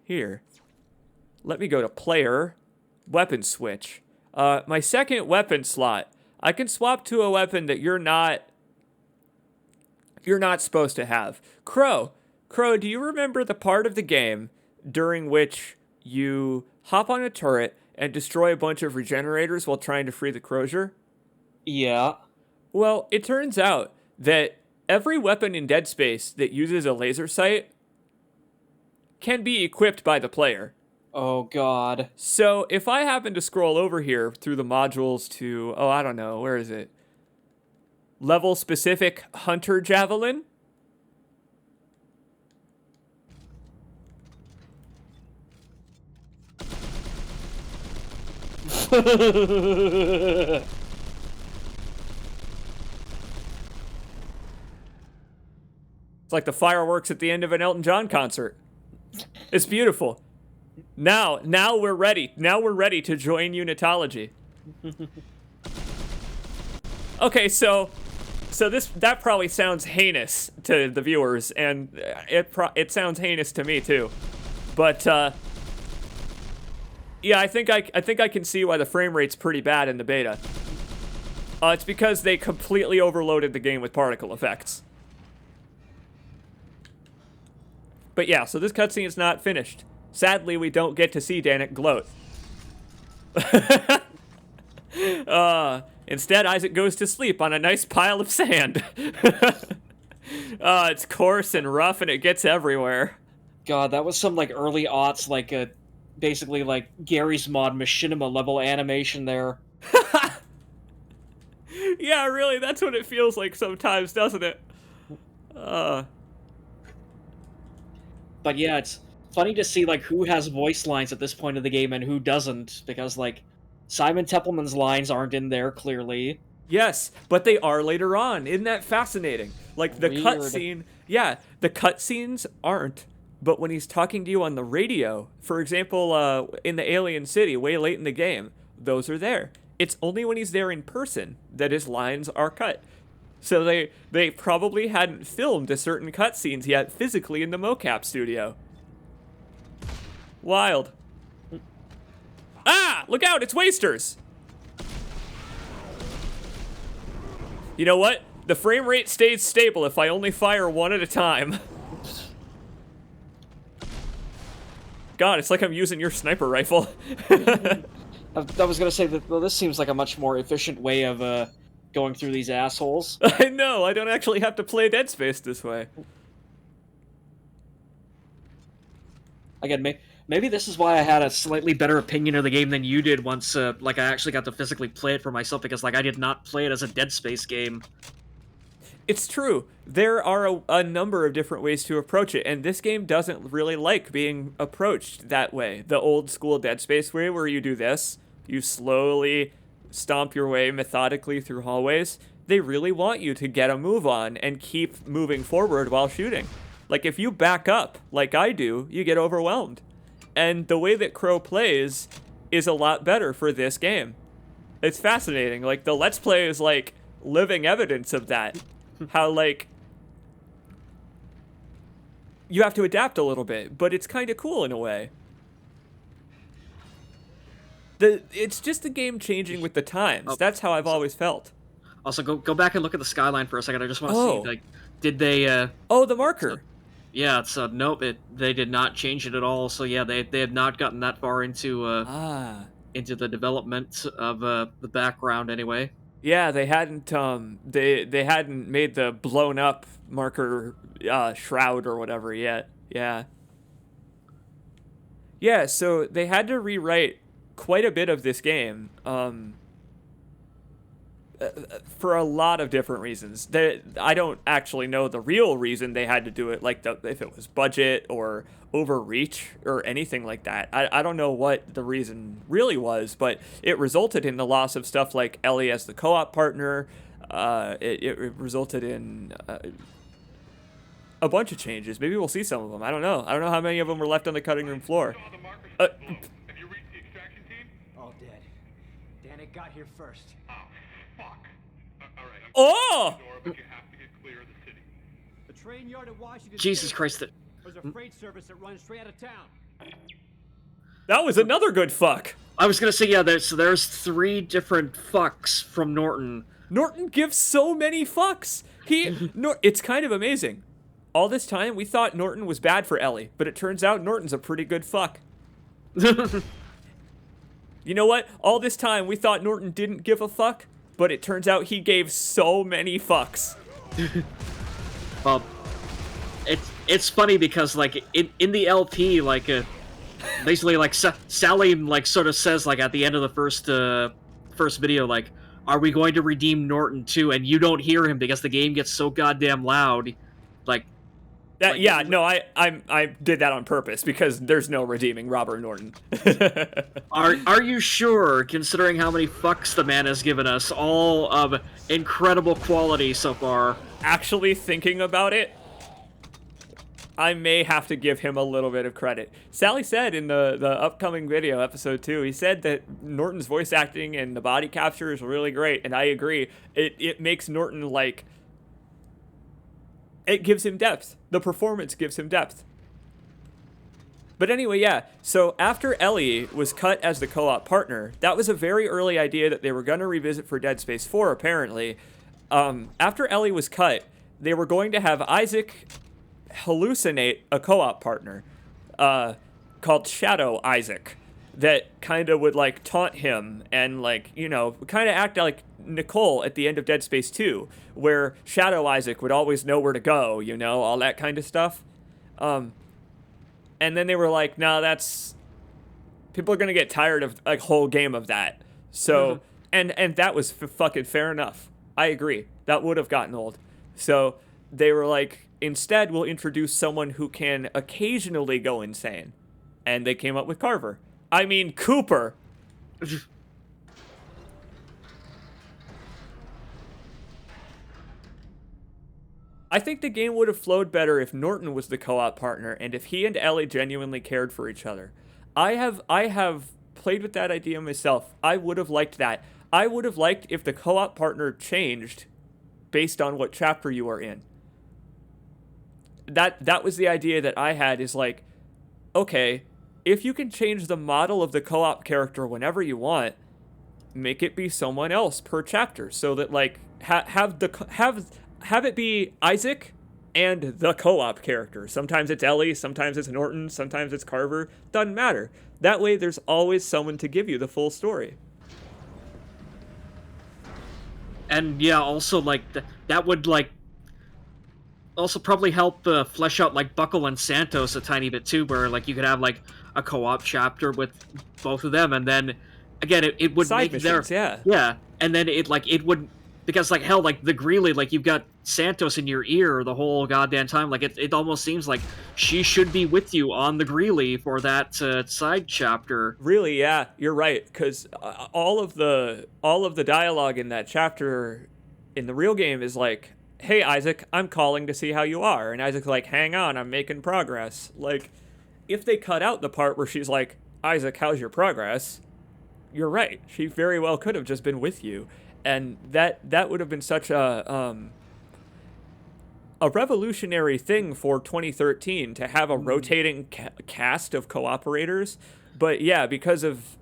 Here. Let me go to player, weapon switch. My second weapon slot. I can swap to a weapon that you're not supposed to have. Crow, do you remember the part of the game during which you hop on a turret and destroy a bunch of regenerators while trying to free the Crozier? Yeah. Well, it turns out that every weapon in Dead Space that uses a laser sight can be equipped by the player. Oh god. So if I happen to scroll over here through the modules to, oh, I don't know, where is it? Level specific Hunter Javelin. It's like the fireworks at the end of an Elton John concert. It's beautiful. Now we're ready. Now we're ready to join Unitology. Okay, so that probably sounds heinous to the viewers, and it sounds heinous to me too. But yeah, I think I can see why the frame rate's pretty bad in the beta. It's because they completely overloaded the game with particle effects. But yeah, so this cutscene is not finished. Sadly, we don't get to see Danik gloat. Instead, Isaac goes to sleep on a nice pile of sand. It's coarse and rough, and it gets everywhere. God, that was some like early aughts, like basically like Gary's Mod machinima level animation there. Yeah, really, that's what it feels like sometimes, doesn't it? But yeah, it's funny to see like who has voice lines at this point of the game and who doesn't, because like Simon Templeman's lines aren't in there clearly. Yes, but they are later on. Isn't that fascinating? Like the Weird. cutscene, yeah, the cutscenes aren't, but when he's talking to you on the radio, for example, in the Alien City, way late in the game, those are there. It's only when he's there in person that his lines are cut. So they probably hadn't filmed a certain cutscenes yet physically in the mocap studio. Wild. Ah! Look out! It's wasters! You know what? The frame rate stays stable if I only fire one at a time. God, it's like I'm using your sniper rifle. I was gonna say that, well, this seems like a much more efficient way of going through these assholes. I know, I don't actually have to play Dead Space this way. Again, maybe this is why I had a slightly better opinion of the game than you did once, like, I actually got to physically play it for myself, because, like, I did not play it as a Dead Space game. It's true. There are a number of different ways to approach it, and this game doesn't really like being approached that way. The old school Dead Space way, where you do this, you slowly stomp your way methodically through hallways. They really want you to get a move on and keep moving forward while shooting. Like, if you back up, like I do, you get overwhelmed. And the way that Crow plays is a lot better for this game. It's fascinating. Like, the Let's Play is, like, living evidence of that. How, like, you have to adapt a little bit, but it's kind of cool in a way. It's just the game changing with the times. That's how I've always felt. Also, go back and look at the skyline for a second. I just want to see, like, did they... Oh, the marker. Yeah, so nope, they did not change it at all. So yeah, they have not gotten that far into the development of the background anyway. Yeah, they hadn't they hadn't made the blown up marker shroud or whatever yet. Yeah. Yeah, so they had to rewrite quite a bit of this game. For a lot of different reasons. I don't actually know the real reason they had to do it, like if it was budget or overreach or anything like that. I don't know what the reason really was, but it resulted in the loss of stuff like Ellie as the co-op partner. It resulted in a bunch of changes. Maybe we'll see some of them. I don't know. I don't know how many of them were left on the cutting room floor. Have you reached the extraction team? All dead. Danik got here first. Oh, fuck. All right. Oh! But you have to get clear of the city. The train yard at Washington Jesus Station. Christ, There's a freight service that runs straight out of town. That was another good fuck. I was gonna say, yeah, there's 3 different fucks from Norton. Norton gives so many fucks. It's kind of amazing. All this time, we thought Norton was bad for Ellie, but it turns out Norton's a pretty good fuck. You know what? All this time, we thought Norton didn't give a fuck, but it turns out he gave so many fucks. Well, it's funny because, like, in the LP, like, basically, like, Sally, like, sort of says, like, at the end of the first video, like, are we going to redeem Norton too? And you don't hear him because the game gets so goddamn loud. Like, I did that on purpose because there's no redeeming Robert Norton. are you sure, considering how many fucks the man has given us, all of incredible quality so far? Actually thinking about it, I may have to give him a little bit of credit. Sally said in the upcoming video, episode 2, he said that Norton's voice acting and the body capture is really great, and I agree. It makes Norton, like, it gives him depth. The performance gives him depth. But anyway, yeah, so after Ellie was cut as the co-op partner, that was a very early idea that they were going to revisit for Dead Space 4, apparently. After Ellie was cut, they were going to have Isaac hallucinate a co-op partner called Shadow Isaac that kind of would, like, taunt him and, like, you know, kind of act like Nicole at the end of Dead Space 2, where Shadow Isaac would always know where to go, you know, all that kind of stuff. And then they were like, no, that's... people are going to get tired of a whole game of that. So, and that was fucking fair enough. I agree. That would have gotten old. So they were like, instead, we'll introduce someone who can occasionally go insane. And they came up with Carver. I mean, Cooper. I think the game would have flowed better if Norton was the co-op partner and if he and Ellie genuinely cared for each other. I have played with that idea myself. I would have liked that. I would have liked if the co-op partner changed based on what chapter you are in. That was the idea that I had, is like, okay, if you can change the model of the co-op character whenever you want, make it be someone else per chapter, so that, like, have it be Isaac and the co-op character. Sometimes it's Ellie, sometimes it's Norton, sometimes it's Carver. Doesn't matter. That way there's always someone to give you the full story. And yeah, also, like, that would, like, also probably help flesh out, like, Buckle and Santos a tiny bit too, where, like, you could have, like, a co-op chapter with both of them, and then again it would side make missions, yeah, and then it would, because, like, hell, like, the Greeley, like, you've got Santos in your ear the whole goddamn time. Like, it almost seems like she should be with you on the Greeley for that side chapter. Really, yeah, you're right, because all of the dialogue in that chapter in the real game is like, hey, Isaac, I'm calling to see how you are. And Isaac's like, hang on, I'm making progress. Like, if they cut out the part where she's like, Isaac, how's your progress? You're right. She very well could have just been with you. And that would have been such a revolutionary thing for 2013, to have a rotating cast of cooperators. But yeah, because of,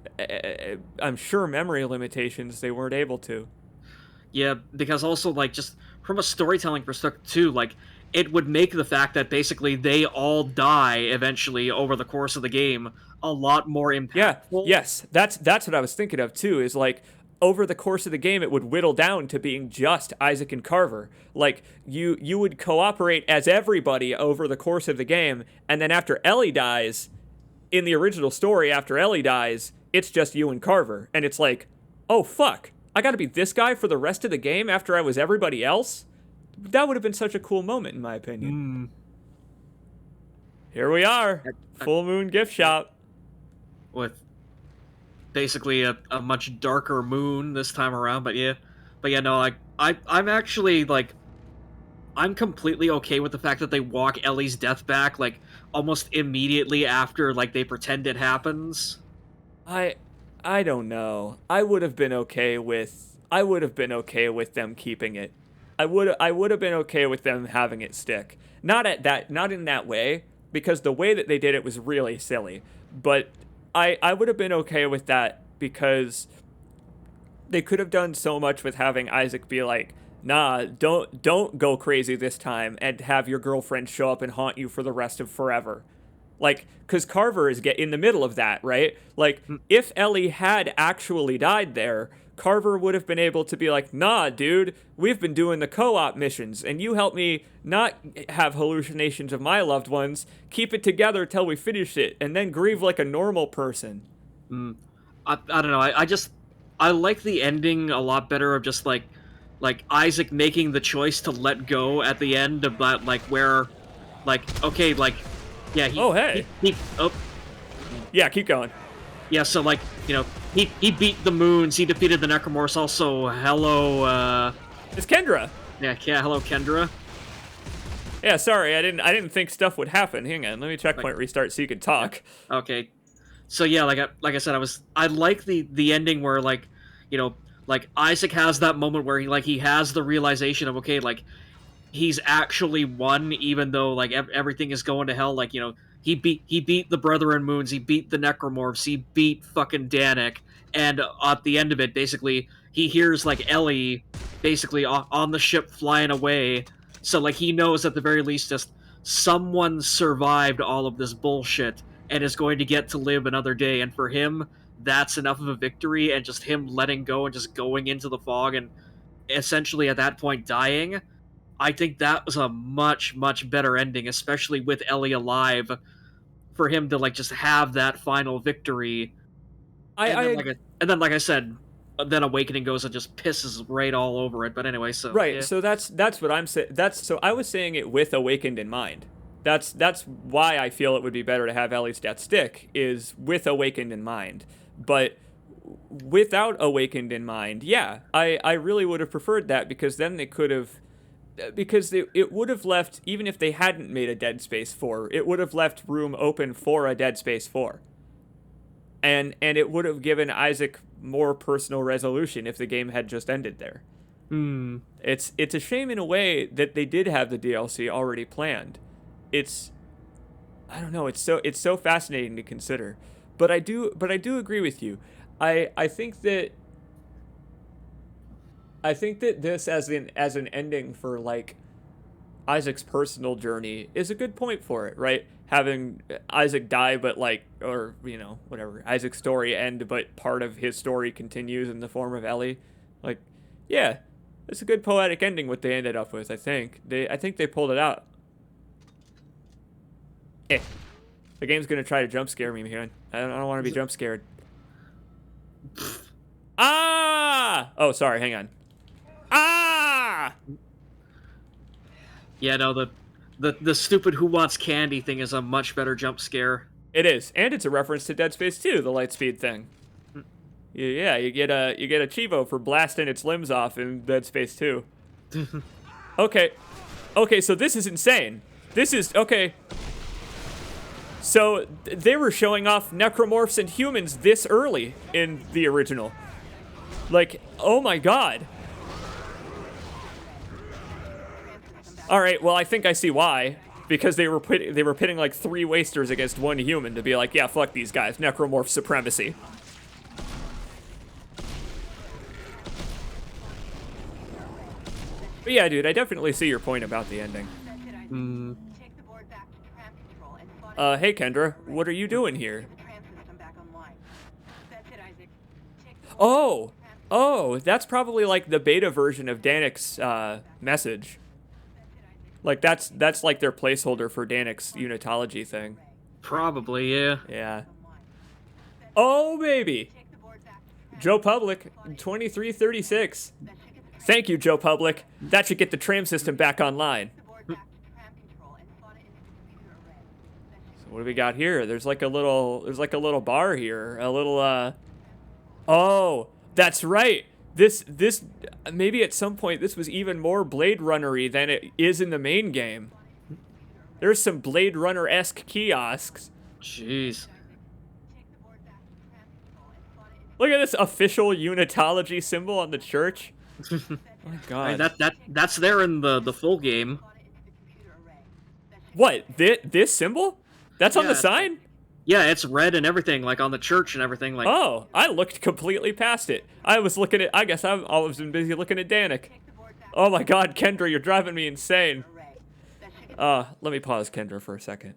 I'm sure, memory limitations, they weren't able to. Yeah, because also, like, just from a storytelling perspective too, like, it would make the fact that basically they all die eventually over the course of the game a lot more impactful. Yeah, yes, that's what I was thinking of too, is like, over the course of the game, it would whittle down to being just Isaac and Carver. Like, you would cooperate as everybody over the course of the game, and then after Ellie dies, in the original story, after Ellie dies, it's just you and Carver. And it's like, oh, fuck, I gotta be this guy for the rest of the game after I was everybody else? That would have been such a cool moment, in my opinion. Here we are, Full Moon Gift Shop. With basically a much darker moon this time around, but yeah, no, like, I'm actually, like, I'm completely okay with the fact that they walk Ellie's death back, like, almost immediately after, like, they pretend it happens. I don't know. I would have been okay with them keeping it. I would have been okay with them having it stick. Not in that way, because the way that they did it was really silly. But I would have been okay with that, because they could have done so much with having Isaac be like, nah, don't go crazy this time, and have your girlfriend show up and haunt you for the rest of forever. Like, because Carver is in the middle of that, right? Like, if Ellie had actually died there, Carver would have been able to be like, nah, dude, we've been doing the co-op missions, and you help me not have hallucinations of my loved ones, keep it together till we finish it, and then grieve like a normal person. I don't know. I like the ending a lot better of just like Isaac making the choice to let go at the end about like where like okay like yeah Oh, hey. oh Yeah, keep going. yeah so like you know he beat the moons, he defeated the necromorphs. Also hello It's Kendra. yeah hello Kendra. Yeah, sorry, I didn't think stuff would happen. Hang on, let me checkpoint restart so you can talk. Okay, so yeah, like I said, I like the ending where like, you know, like Isaac has that moment where he has the realization of okay, like he's actually won, even though like everything is going to hell. Like you know, he beat the Brethren Moons, he beat the Necromorphs, he beat fucking Danik, and at the end of it, basically he hears like Ellie basically on the ship flying away. So like he knows at the very least just someone survived all of this bullshit and is going to get to live another day. And for him, that's enough of a victory. And just him letting go and just going into the fog and essentially at that point dying, I think that was a much better ending, especially with Ellie alive, for him to like just have that final victory. And then like I said, then Awakening goes and just pisses right all over it. But anyway, so Right, yeah. so that's what I'm saying. So I was saying it with Awakened in mind. That's why I feel it would be better to have Ellie's death stick, is with Awakened in mind. But without Awakened in mind, yeah, I really would have preferred that, because then they could have, because it would have left, even if they hadn't made a Dead Space 4, it would have left room open for a Dead Space 4. And it would have given Isaac more personal resolution if the game had just ended there. It's a shame in a way that they did have the DLC already planned. I don't know, it's so fascinating to consider. But I do agree with you. I think that this as an ending for like Isaac's personal journey is a good point for it, right? Having Isaac die, but like, or you know, whatever, Isaac's story end, but part of his story continues in the form of Ellie. Like, yeah, it's a good poetic ending what they ended up with. I think they pulled it out. The game's gonna try to jump scare me, man. I don't want to be jump scared. Ah! Oh, sorry. Hang on. Ah! Yeah, no, the stupid Who Wants Candy thing is a much better jump scare. It is, and it's a reference to Dead Space 2, the light speed thing. Yeah, you get a Chivo for blasting its limbs off in Dead Space 2. Okay, so this is insane. This is okay. So they were showing off necromorphs and humans this early in the original. Like, oh my god. All right, well, I think I see why. Because they were pitting like 3 wasters against 1 human to be like, yeah, fuck these guys, necromorph supremacy. But yeah, dude, I definitely see your point about the ending. Hey Kendra, what are you doing here? Oh, that's probably like the beta version of Danik's message. Like that's like their placeholder for Danik's unitology thing. Probably, yeah. Yeah. Oh baby. Joe Public, 2336. Thank you, Joe Public. That should get the tram system back online. So what do we got here? There's like a little bar here. A little oh, that's right. This maybe at some point this was even more Blade Runner-y than it is in the main game. There's some Blade Runner-esque kiosks. Jeez. Look at this official unitology symbol on the church. Oh my god. I mean, that's there in the full game. What? This symbol? That's on the Yeah, sign? Yeah, it's red and everything, like on the church and everything. Like, Oh, I looked completely past it. I was looking at, I guess I've always been busy looking at Danik. Oh my god, Kendra, you're driving me insane. Let me pause Kendra for a second.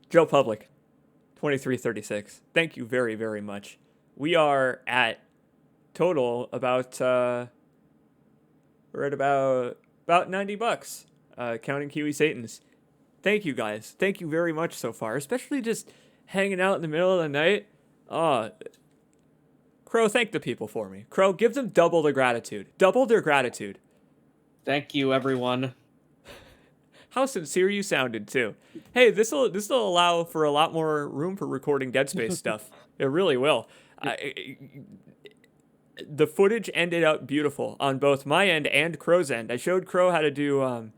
Joe Public, 2336. Thank you very, very much. we are at total about we're at about $90, counting Kiwi Satans. Thank you guys. Thank you very much so far, especially just hanging out in the middle of the night. Crow, thank the people for me. Crow, give them double the gratitude. Double their gratitude. Thank you, everyone. How sincere you sounded too. Hey, this'll allow for a lot more room for recording Dead Space stuff. It really will. The footage ended up beautiful on both my end and Crow's end. I showed Crow how to do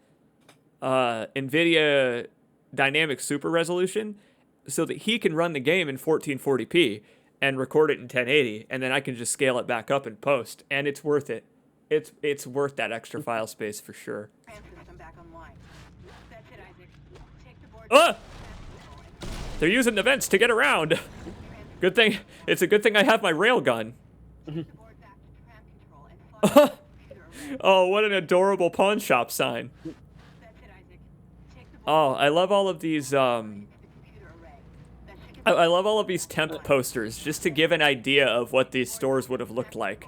NVIDIA Dynamic Super Resolution so that he can run the game in 1440p and record it in 1080, and then I can just scale it back up in post, and it's worth it. It's worth that extra file space for sure. System back online. That's it, Isaac. Take the board. They're using the vents to get around. Good thing. It's a good thing I have my railgun. Oh, what an adorable pawn shop sign. Oh, I love all of these I love all of these temp posters just to give an idea of what these stores would have looked like.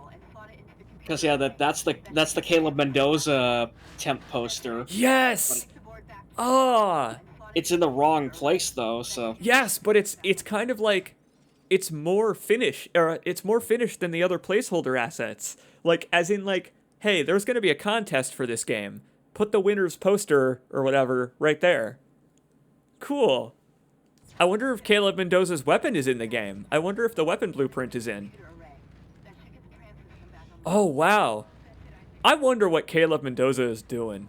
Because yeah, that's the Caleb Mendoza temp poster. Yes. It's in the wrong place though, so. Yes, but it's kind of like it's more finished than the other placeholder assets. Like as in like, hey, there's going to be a contest for this game. Put the winner's poster or whatever right there. Cool. I wonder if Caleb Mendoza's weapon is in the game. I wonder if the weapon blueprint is in. Oh, wow. I wonder what Caleb Mendoza is doing.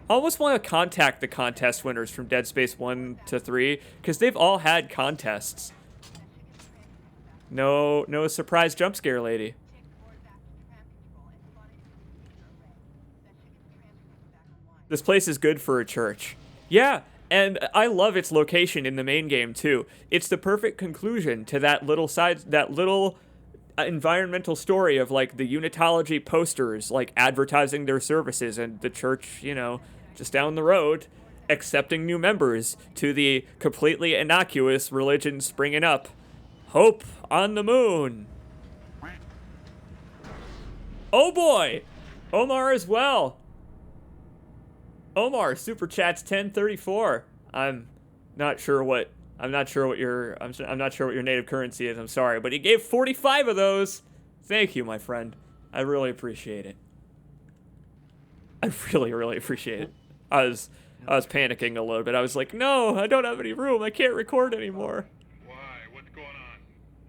I almost want to contact the contest winners from Dead Space 1 to 3, because they've all had contests. No surprise jump scare lady. This place is good for a church. Yeah, and I love its location in the main game too. It's the perfect conclusion to that little environmental story of like the Unitology posters, like advertising their services, and the church, you know, just down the road, accepting new members to the completely innocuous religion springing up. Hope on the moon. Oh boy, Omar as well. Omar super chats 1034. I'm not sure what your native currency is. I'm sorry, but he gave 45 of those. Thank you, my friend. I really appreciate it. I really appreciate it. I was panicking a little bit. I was like, no, I don't have any room. I can't record anymore. Why? What's going on?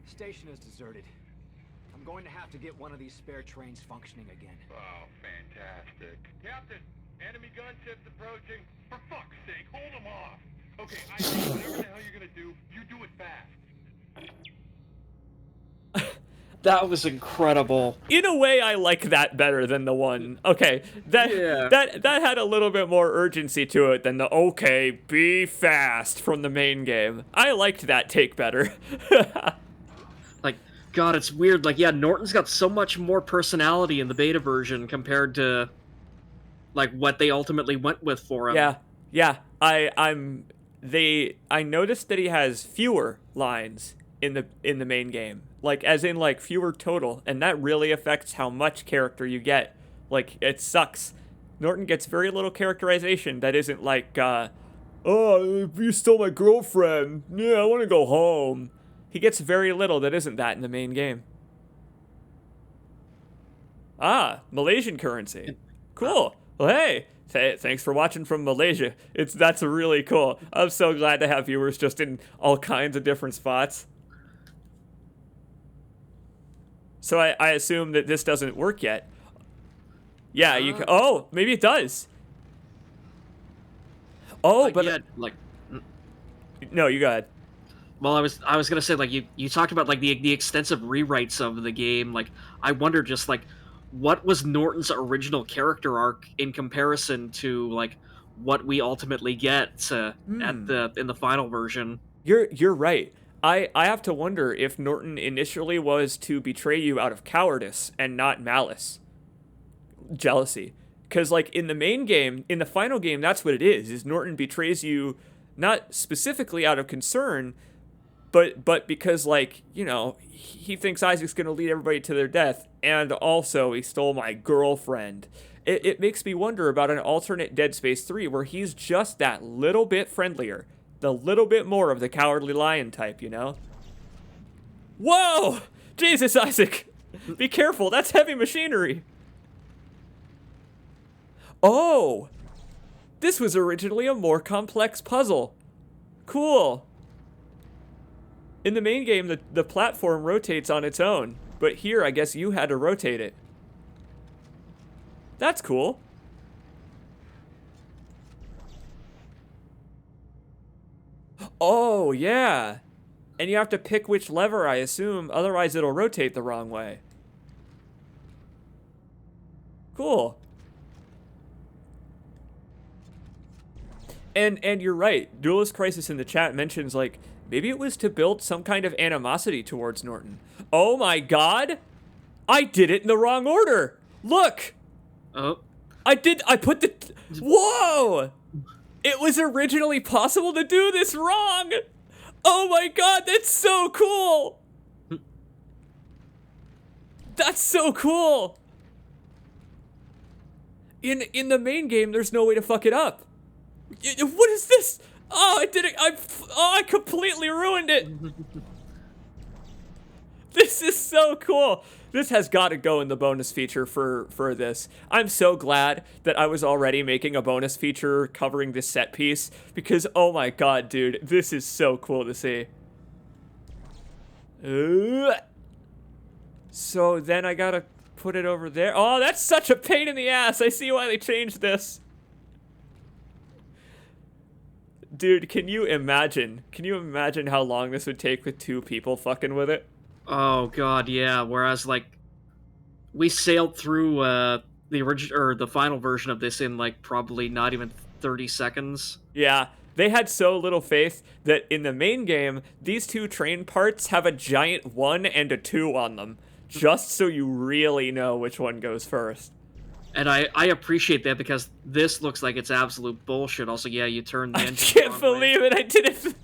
Station is deserted. I'm going to have to get one of these spare trains functioning again. Oh, fantastic. Captain, enemy gunships approaching. For fuck's sake, hold them off. Okay, I know whatever the hell you're gonna do, you do it fast. That was incredible. In a way, I like that better than the one. Okay, that had a little bit more urgency to it than the okay, be fast from the main game. I liked that take better. Like, God, it's weird. Like, yeah, Norton's got so much more personality in the beta version compared to, like, what they ultimately went with for him. Yeah. I noticed that he has fewer lines in the main game. Like, as in, like, fewer total, and that really affects how much character you get. Like, it sucks. Norton gets very little characterization that isn't like, oh, you stole my girlfriend. Yeah, I want to go home. He gets very little that isn't that in the main game. Ah, Malaysian currency. Cool. Well, hey, thanks for watching from Malaysia. That's really cool. I'm so glad to have viewers just in all kinds of different spots. So I assume that this doesn't work yet. Yeah, you can. Oh, maybe it does. Oh, like, but yeah, like. No, you go ahead. Well, I was gonna say, like, you talked about like the extensive rewrites of the game. Like, I wonder just like, what was Norton's original character arc in comparison to like what we ultimately get in the final version? You're right. I have to wonder if Norton initially was to betray you out of cowardice and not malice. Jealousy. Because, like, in the main game, in the final game, that's what it is Norton betrays you not specifically out of concern, But because, like, you know, he thinks Isaac's going to lead everybody to their death, and also he stole my girlfriend. It makes me wonder about an alternate Dead Space 3 where he's just that little bit friendlier, the little bit more of the cowardly lion type, you know? Whoa! Jesus, Isaac! Be careful, that's heavy machinery! Oh! This was originally a more complex puzzle. Cool. In the main game, the platform rotates on its own, but here I guess you had to rotate it. That's cool. Oh, yeah. And you have to pick which lever, I assume, otherwise it'll rotate the wrong way. Cool. And you're right. Duelist Crisis in the chat mentions, like, maybe it was to build some kind of animosity towards Norton. Oh my god! I did it in the wrong order! Look! Oh. I put the... Whoa! It was originally possible to do this wrong! Oh my god, that's so cool! That's so cool! In the main game, there's no way to fuck it up. What is this? Oh, I did it. I completely ruined it. This is so cool. This has got to go in the bonus feature for this. I'm so glad that I was already making a bonus feature covering this set piece because, oh my god, dude, this is so cool to see. So then I gotta put it over there. Oh, that's such a pain in the ass. I see why they changed this. Dude, can you imagine? Can you imagine how long this would take with 2 people fucking with it? Oh god, yeah. Whereas, like, we sailed through the original or the final version of this in like probably not even 30 seconds. Yeah, they had so little faith that in the main game, these 2 train parts have a giant 1 and a 2 on them, just so you really know which one goes first. And I appreciate that because this looks like it's absolute bullshit. Also, yeah, you turn the I engine can't believe it. I did it.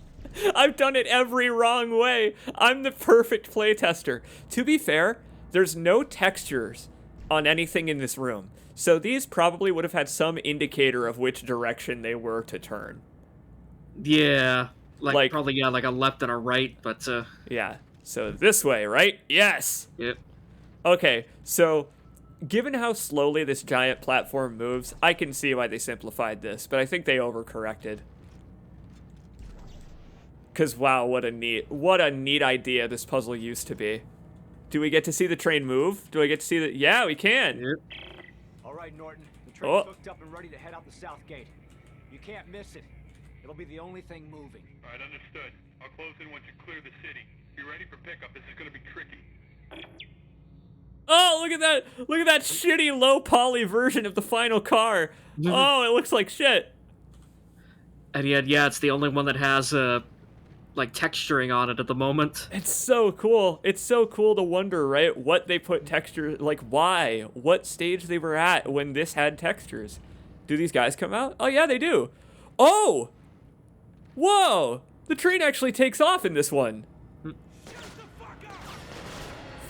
I've done it every wrong way. I'm the perfect playtester. To be fair, there's no textures on anything in this room. So these probably would have had some indicator of which direction they were to turn. Yeah, like probably, yeah, like a left and a right, but yeah. So this way, right? Yes. Yep. Okay, so given how slowly this giant platform moves, I can see why they simplified this, but I think they overcorrected. Cause wow, what a neat idea this puzzle used to be. Do we get to see the train move? Do I get to see the? Yeah, we can. Yep. All right, Norton. The train's hooked up and ready to head out the south gate. You can't miss it. It'll be the only thing moving. All right, understood. I'll close in once you clear the city. Be ready for pickup. This is gonna be tricky. Oh, look at that! Look at that shitty low poly version of the final car. Oh, it looks like shit. And yet, yeah, it's the only one that has like texturing on it at the moment. It's so cool. It's so cool to wonder, right? What they put texture, like why? What stage they were at when this had textures. Do these guys come out? Oh yeah, they do. Oh! Whoa! The train actually takes off in this one.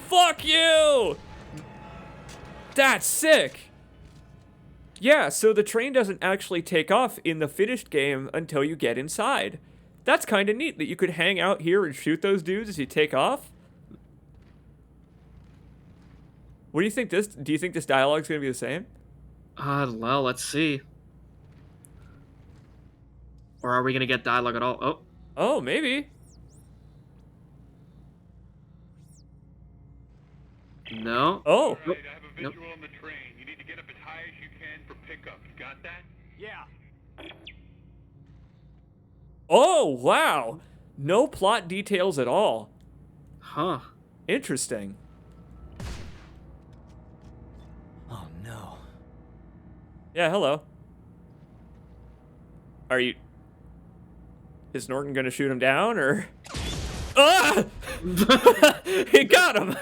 Fuck you! That's sick. Yeah, so the train doesn't actually take off in the finished game until you get inside. That's kind of neat that you could hang out here and shoot those dudes as you take off. What do you think do you think this dialogue's gonna be the same? Well, let's see. Or are we gonna get dialogue at all? Oh. Oh, maybe. No. Oh. All right, I have a visual on the train. You need to get up as high as you can for pickup. You got that? Yeah. Oh, wow. No plot details at all. Huh. Interesting. Oh no. Yeah, hello. Are you... Is Norton gonna shoot him down, or... Ah! He got him!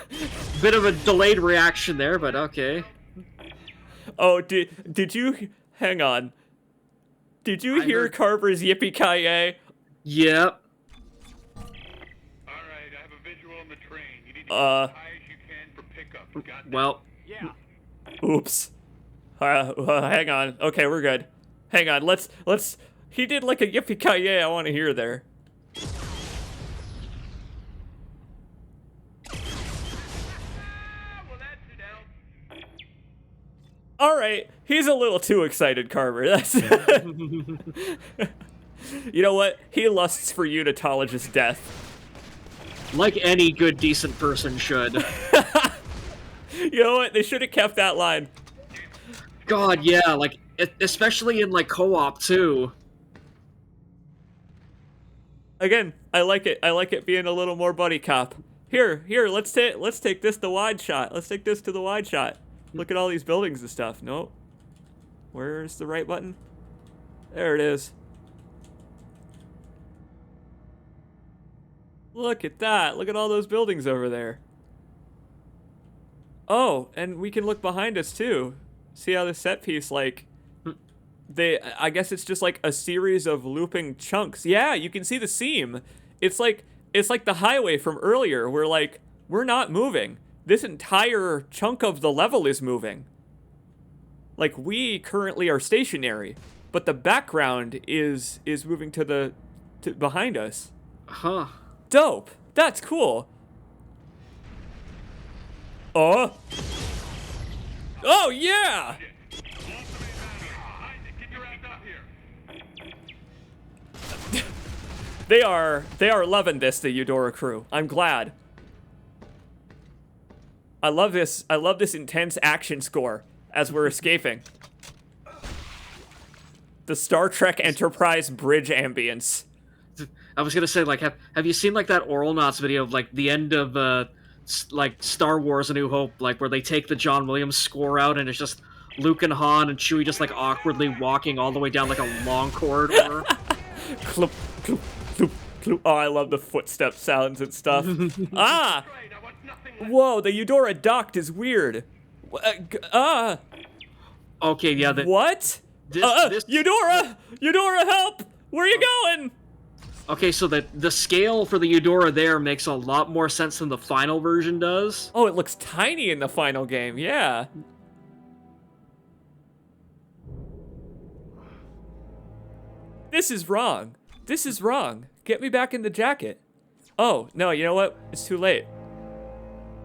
Bit of a delayed reaction there, but okay. Oh, did you... Hang on. Did you hear heard... Carver's yippee-ki-yay? Yep. You need to get as high as you can for pickup. Got that? Well, Yeah. Oops. Hang on. Okay, we're good. Hang on. Let's. He did like a yippee-ki-yay. I want to hear there. Well, that should help. All right. He's a little too excited, Carver. That's. You know what? He lusts for Unitologist death. like any good, decent person should. You know what? They should have kept that line. God, yeah, like, especially in, like, co-op, too. Again, I like it. I like it being a little more buddy cop. Here, let's take this to wide shot. Let's take this to the wide shot. Look at all these buildings and stuff. Nope. Where's the right button? There it is. Look at that. Look at all those buildings over there. Oh, and we can look behind us too. See how the set piece, like, I guess it's just like a series of looping chunks. Yeah, you can see the seam. It's like the highway from earlier where, like, we're not moving. This entire chunk of the level is moving. Like, we currently are stationary, but the background is moving to behind us. Huh. Dope. That's cool. Oh. Oh yeah. Isaac, get your ass up here. They are loving this, the Eudora crew. I'm glad. I love this intense action score as we're escaping. The Star Trek Enterprise bridge ambience. I was gonna say, like, have you seen, like, that Oral Knots video of, like, the end of, like, Star Wars A New Hope, like, where they take the John Williams score out and it's just Luke and Han and Chewie just, like, awkwardly walking all the way down, like, a long corridor? Cloop, cloop, cloop, cloop. Oh, I love the footstep sounds and stuff. Ah! Right, I want nothing less. Whoa, the Eudora docked is weird. Okay, yeah, What? this Eudora! Eudora, help! Where are you going? Okay, so the scale for the Eudora there makes a lot more sense than the final version does. Oh, it looks tiny in the final game, yeah. This is wrong. This is wrong. Get me back in the jacket. Oh, no, you know what? It's too late.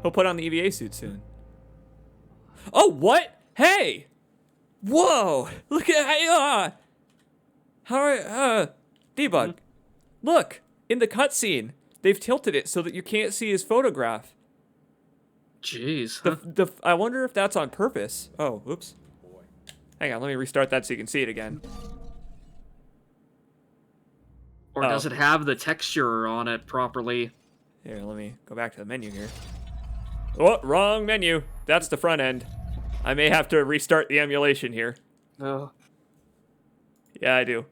He'll put on the EVA suit soon. Oh, what? Hey! Whoa! Look at debug. Look, in the cutscene, they've tilted it so that you can't see his photograph. Jeez. Huh? I wonder if that's on purpose. Oh, oops. Hang on, let me restart that so you can see it again. Or does it have the texture on it properly? Here, let me go back to the menu here. Oh, wrong menu. That's the front end. I may have to restart the emulation here. Oh. Yeah, I do.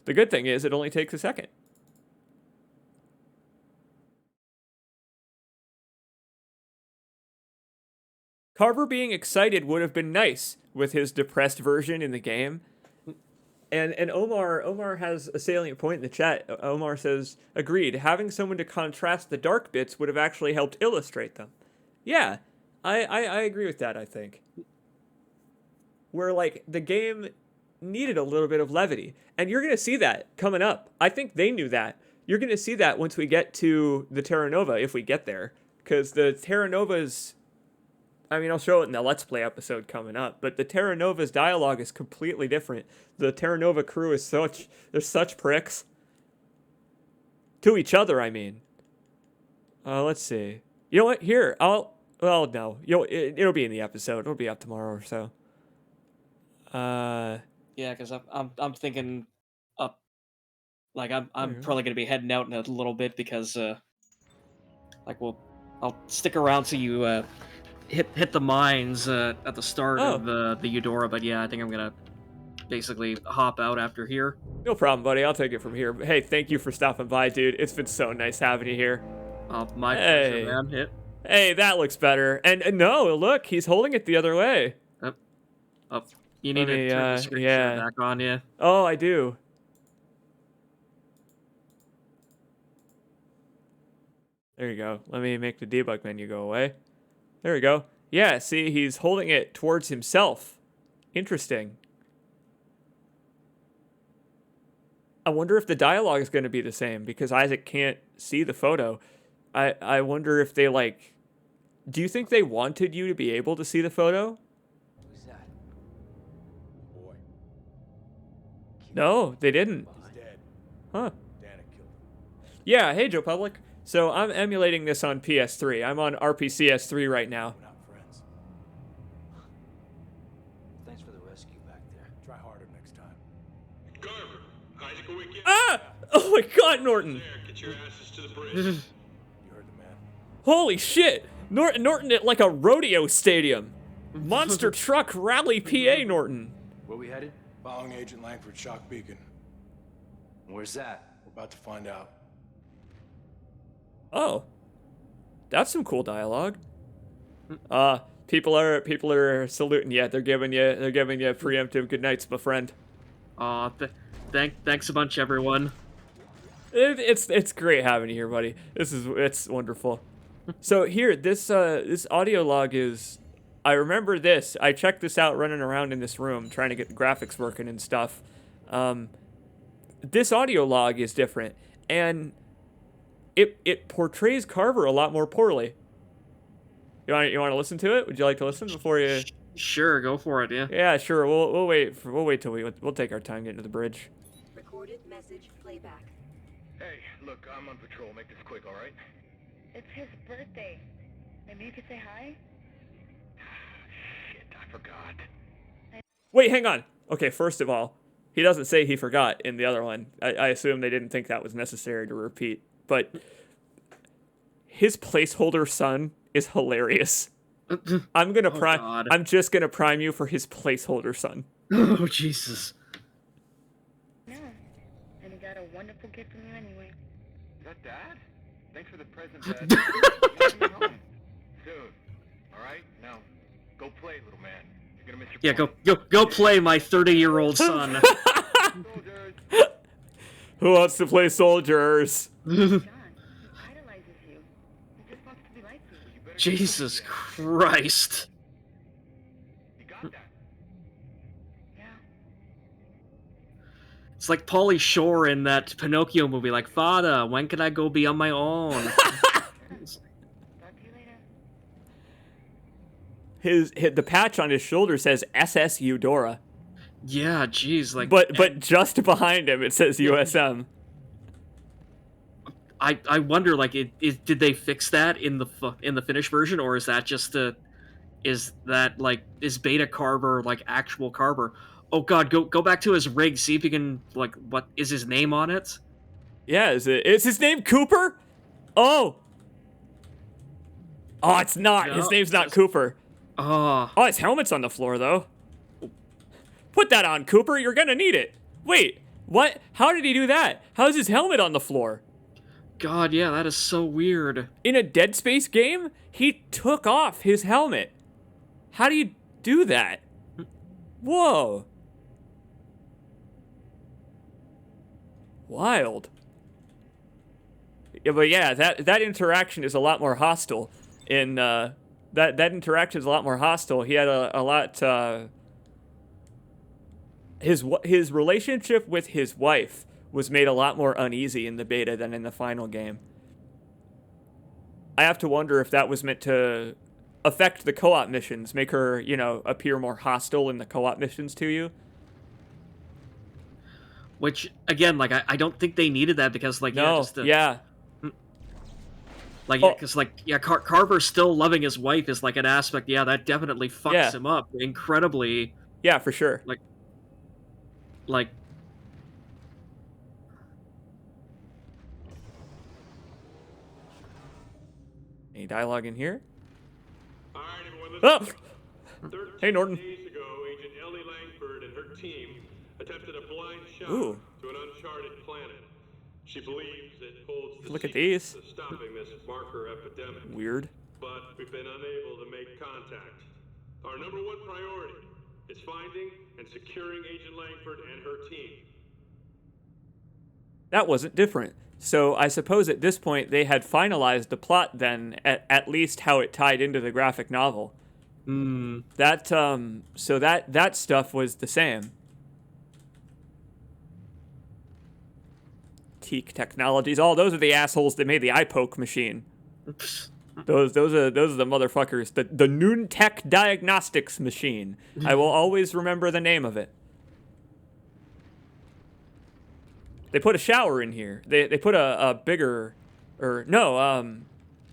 The good thing is it only takes a second. Carver being excited would have been nice with his depressed version in the game. And Omar has a salient point in the chat. Omar says, agreed, having someone to contrast the dark bits would have actually helped illustrate them. Yeah, I agree with that, I think. Where, like, the game needed a little bit of levity. And you're going to see that coming up. I think they knew that. You're going to see that once we get to the Terra Nova, if we get there. Because the Terra Nova's... I mean, I'll show it in the Let's Play episode coming up. But the Terra Nova's dialogue is completely different. The Terra Nova crew is they're such pricks. To each other, I mean. Let's see. You know what? Here, well, no. It'll be in the episode. It'll be up tomorrow or so. Yeah, because I'm thinking up. Like I'm probably gonna be heading out in a little bit because like I'll stick around till you hit the mines at the start of the Eudora, but yeah, I think I'm gonna basically hop out after here. No problem, buddy. I'll take it from here. Hey, thank you for stopping by, dude. It's been so nice having you here. My pleasure, man. Hey, that looks better. And no, look, he's holding it the other way. Up. You need to turn the screen share back on, yeah. Oh, I do. There you go. Let me make the debug menu go away. There we go. Yeah, see, he's holding it towards himself. Interesting. I wonder if the dialogue is going to be the same because Isaac can't see the photo. I wonder if they like... Do you think they wanted you to be able to see the photo? Who's that? Boy, No, they didn't. he's dead. Huh. Danik killed him. Yeah, hey Joe Public. So I'm emulating this on PS3. I'm on RPCS3 right now. We're not friends. Thanks for the rescue back there. Try harder next time. Garver, Isaac will wake you up. Ah! Oh my god, Norton! There, get your asses to the bridge. You heard the man. Holy shit! Norton at like a rodeo stadium. Monster truck rally PA Norton. Where we headed? Following Agent Langford's shock beacon. Where's that? We're about to find out. Oh. That's some cool dialogue. People are saluting you. They're giving you preemptive good nights, my friend. Aw, thanks a bunch, everyone. It's great having you here, buddy. It's wonderful. So here, this audio log is. I remember this. I checked this out running around in this room trying to get the graphics working and stuff. This audio log is different, and it portrays Carver a lot more poorly. You want to listen to it? Would you like to listen before you? Sure, go for it, yeah. Yeah, sure. We'll wait till we'll take our time getting to the bridge. Recorded message playback. Hey, look, I'm on patrol. Make this quick, all right? It's his birthday. Maybe you could say hi? Shit, I forgot. Wait, hang on. Okay, first of all, he doesn't say he forgot in the other one. I assume they didn't think that was necessary to repeat. But his placeholder son is hilarious. I'm gonna prime. God. I'm just gonna prime you for his placeholder son. Oh, Jesus. No. And he got a wonderful gift from you anyway. Is that Dad? Thanks for the present, Dad. He's coming home soon. All right? Now, go play, little man. You're gonna miss your Yeah, prom. go play my 30-year-old son. Soldiers. Who wants to play soldiers? John, he idolizes you. He just wants to be like you. You better Jesus Christ. You got that? Yeah. It's like Pauly Shore in that Pinocchio movie, like, Father, when can I go be on my own? Talk to you later. The patch on his shoulder says SS Eudora, Yeah, jeez, like... but just behind him it says USM. I wonder, like, did they fix that in the finished version, or is that just is Beta Carver, like, actual Carver? Oh god, go back to his rig, see if you can, like, what is his name on it? Yeah, is his name Cooper? Oh, it's not. His No, name's not it's- Cooper. Oh, Oh, his helmet's on the floor though. Put that on, Cooper. You're gonna need it. Wait, what? How did he do that? How's his helmet on the floor? god, yeah, that is so weird. In a Dead Space game, he took off his helmet. How do you do that? Whoa. Wild. Yeah, but yeah, that interaction is a lot more hostile. In that interaction is a lot more hostile. He had a lot. His relationship with his wife was made a lot more uneasy in the beta than in the final game. I have to wonder if that was meant to affect the co-op missions, make her, appear more hostile in the co-op missions to you. Which, again, like, I don't think they needed that because, like, No, yeah. Like, Oh. because, like, yeah, Carver still loving his wife is, like, an aspect, yeah, that definitely fucks Yeah. him up incredibly, Yeah, for sure. like, Any dialogue in here? All right, everyone, Oh! listen. 13 Hey, Norton. days ago, Agent Ellie Langford and her team attempted a blind shot Ooh. to an uncharted planet. She believes it holds the Look at secret these. to stopping this marker epidemic. Weird. But we've been unable to make contact. Our number one priority is finding and securing Agent Langford and her team. That wasn't different. So I suppose at this point they had finalized the plot then, at least how it tied into the graphic novel. That so that stuff was the same. Teak Technologies. Oh, those are the assholes that made the iPoke machine. Those are the motherfuckers. The Noontech Diagnostics machine. I will always remember the name of it. They put a shower in here. They put a bigger, or no,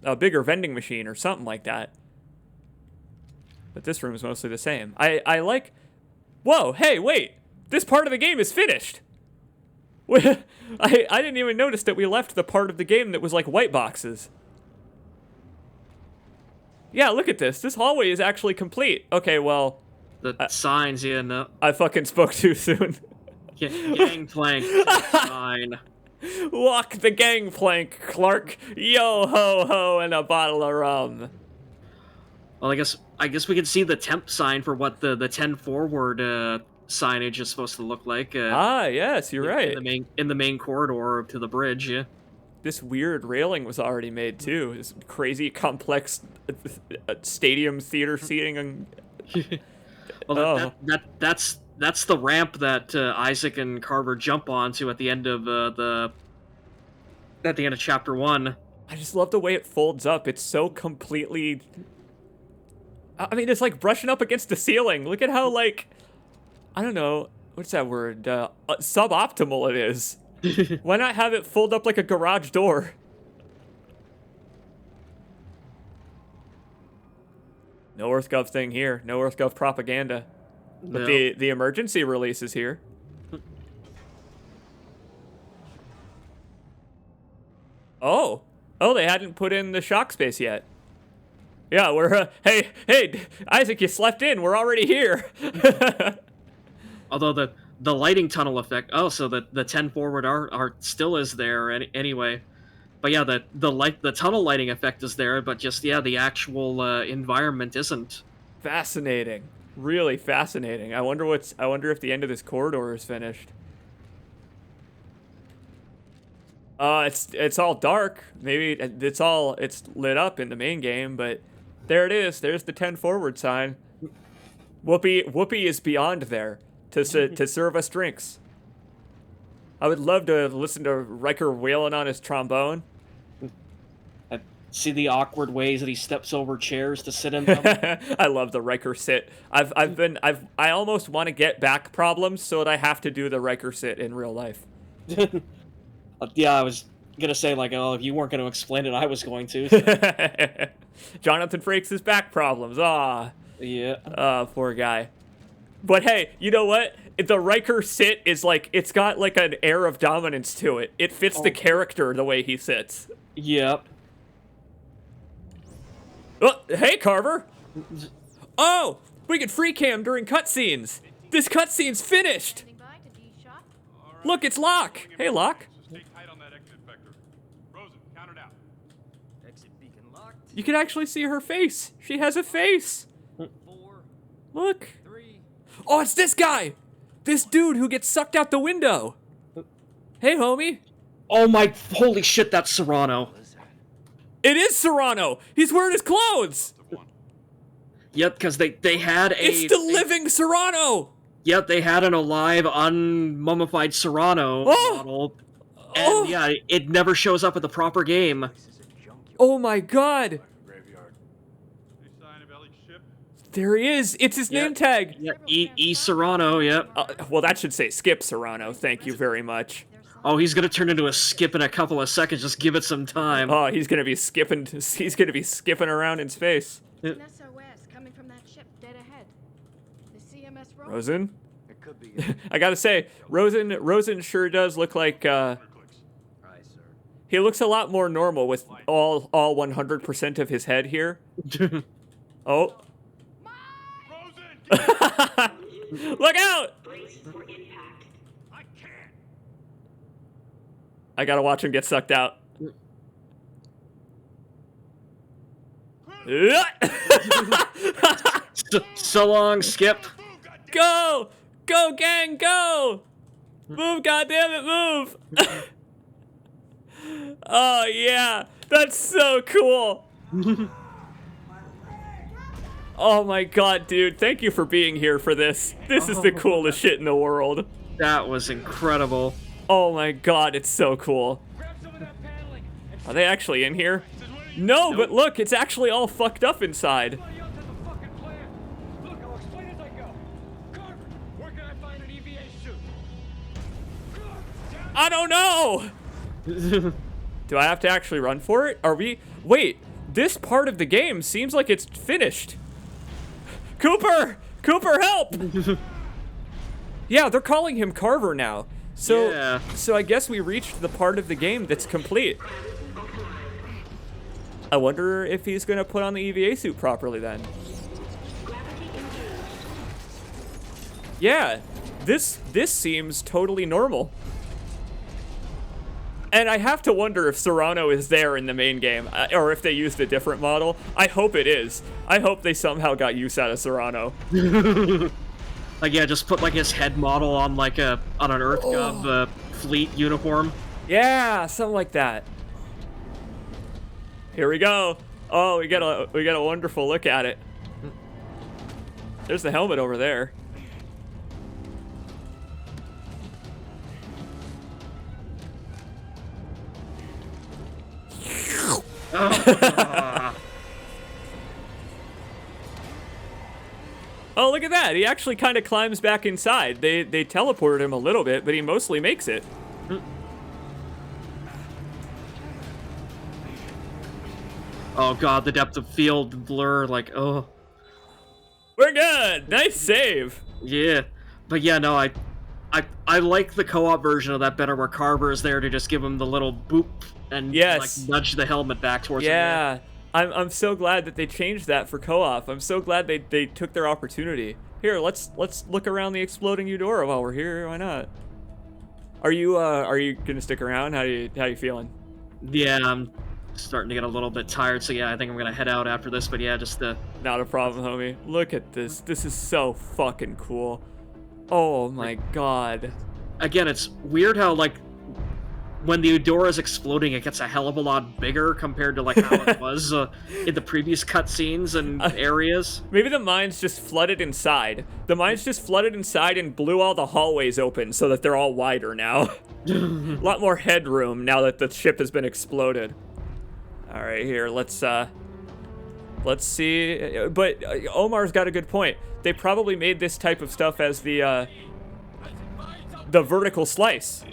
a bigger vending machine or something like that. But this room is mostly the same. I like. Whoa! Hey, wait! This part of the game is finished. I didn't even notice that we left the part of the game that was like white boxes. Yeah, look at this. This hallway is actually complete. Okay, well. The signs, yeah, no. I fucking spoke too soon. Gangplank sign. Walk the gangplank, Clark. Yo ho ho, and a bottle of rum. Well, I guess we can see the temp sign for what the 10 forward signage is supposed to look like. Yes, you're right. In the main corridor to the bridge, yeah. This weird railing was already made too. This crazy complex stadium theater seating. Well, that's the ramp that Isaac and Carver jump onto at the end of chapter 1. I just love the way it folds up. It's so completely. I mean, it's like brushing up against the ceiling. Look at how, like, I don't know, what's that word? Suboptimal it is. Why not have it fold up like a garage door? No EarthGov thing here. No EarthGov propaganda. But No. the emergency release is here. Oh, they hadn't put in the shock space yet. Yeah, we're hey, Isaac, you slept in. We're already here. Although the lighting tunnel effect. Oh, so the 10 forward are still is there anyway. But yeah, the tunnel lighting effect is there, but just the actual environment isn't. Fascinating. Really fascinating. I wonder if the end of this corridor is finished. It's all dark. Maybe it's lit up in the main game, but there it is. There's the 10 forward sign. Whoopi is beyond there to serve us drinks. I would love to listen to Riker wailing on his trombone. See the awkward ways that he steps over chairs to sit in them. I love the Riker sit. I almost want to get back problems so that I have to do the Riker sit in real life. Yeah, I was gonna say, like, oh, if you weren't gonna explain it, I was going to. So. Jonathan Frakes' back problems. Yeah. Poor guy. But hey, you know what? The Riker sit is like, it's got like an air of dominance to it. It fits the character the way he sits. Yep. Oh, hey, Carver. Oh, we can free cam during cutscenes. This cutscene's finished. Look, it's Locke. Hey, Locke. Stay tight on that exit vector. Rosen, count it out. Exit beacon locked. You can actually see her face. She has a face. 4, Look. 3. Oh, it's this guy. This dude who gets sucked out the window. Hey, homie. Oh my, holy shit, that's Serrano. It is Serrano. He's wearing his clothes. Yep, because they had a... It's the living Serrano. Yep, they had an alive, unmummified Serrano model. And yeah, it never shows up at the proper game. Oh my god. Graveyard. Any sign of Ellie's ship? There he is. It's his name tag. Yeah, E. Serrano, yep. Well, that should say Skip Serrano. Thank you very much. Oh, he's gonna turn into a skip in a couple of seconds. Just give it some time. Oh, he's gonna be skipping. He's gonna be skipping around in space. An SOS coming from that ship dead ahead. The CMS Rosen? It could be. I gotta say, Rosen sure does look like. Aye, sir. He looks a lot more normal with all 100% of his head here. Oh. Rosen! Look out! I can't! I gotta watch him get sucked out. So long, Skip. Go! Go, gang, go! Move, goddammit, move! Oh yeah, that's so cool. Oh my god, dude, thank you for being here for this. This is the coolest shit in the world. That was incredible. Oh my god, it's so cool. Are they actually in here? No, but look, it's actually all fucked up inside. I don't know! Do I have to actually run for it? Are we... Wait, this part of the game seems like it's finished. Cooper! Cooper, help! Yeah, they're calling him Carver now. So, yeah. So I guess we reached the part of the game that's complete. I wonder if he's gonna put on the EVA suit properly then. Yeah, this seems totally normal. And I have to wonder if Serrano is there in the main game, or if they used a different model. I hope it is. I hope they somehow got use out of Serrano. Like, yeah, just put, like, his head model on, like, on an EarthGov fleet uniform. Yeah, something like that. Here we go. Oh, we got a wonderful look at it. There's the helmet over there. Oh, look at that. He actually kind of climbs back inside. They teleported him a little bit, but he mostly makes it. Oh god, the depth of field blur, like, oh. We're good. Nice save. Yeah. But yeah, no, I like the co-op version of that better, where Carver is there to just give him the little boop and yes, like nudge the helmet back towards him. Yeah. I'm so glad that they changed that for co-op. I'm so glad they took their opportunity. Here, let's look around the exploding Eudora while we're here. Why not? Are you gonna stick around? How you feeling? Yeah, I'm starting to get a little bit tired, so yeah, I think I'm gonna head out after this. But yeah, just not a problem, homie. Look at this. This is so fucking cool. Oh my god. Again, it's weird how, like, when the Eudora is exploding, it gets a hell of a lot bigger compared to, like, how it was in the previous cutscenes and areas. Maybe the mines just flooded inside. The mines just flooded inside and blew all the hallways open so that they're all wider now. A lot more headroom now that the ship has been exploded. All right, here, let's see. But Omar's got a good point. They probably made this type of stuff as the vertical slice.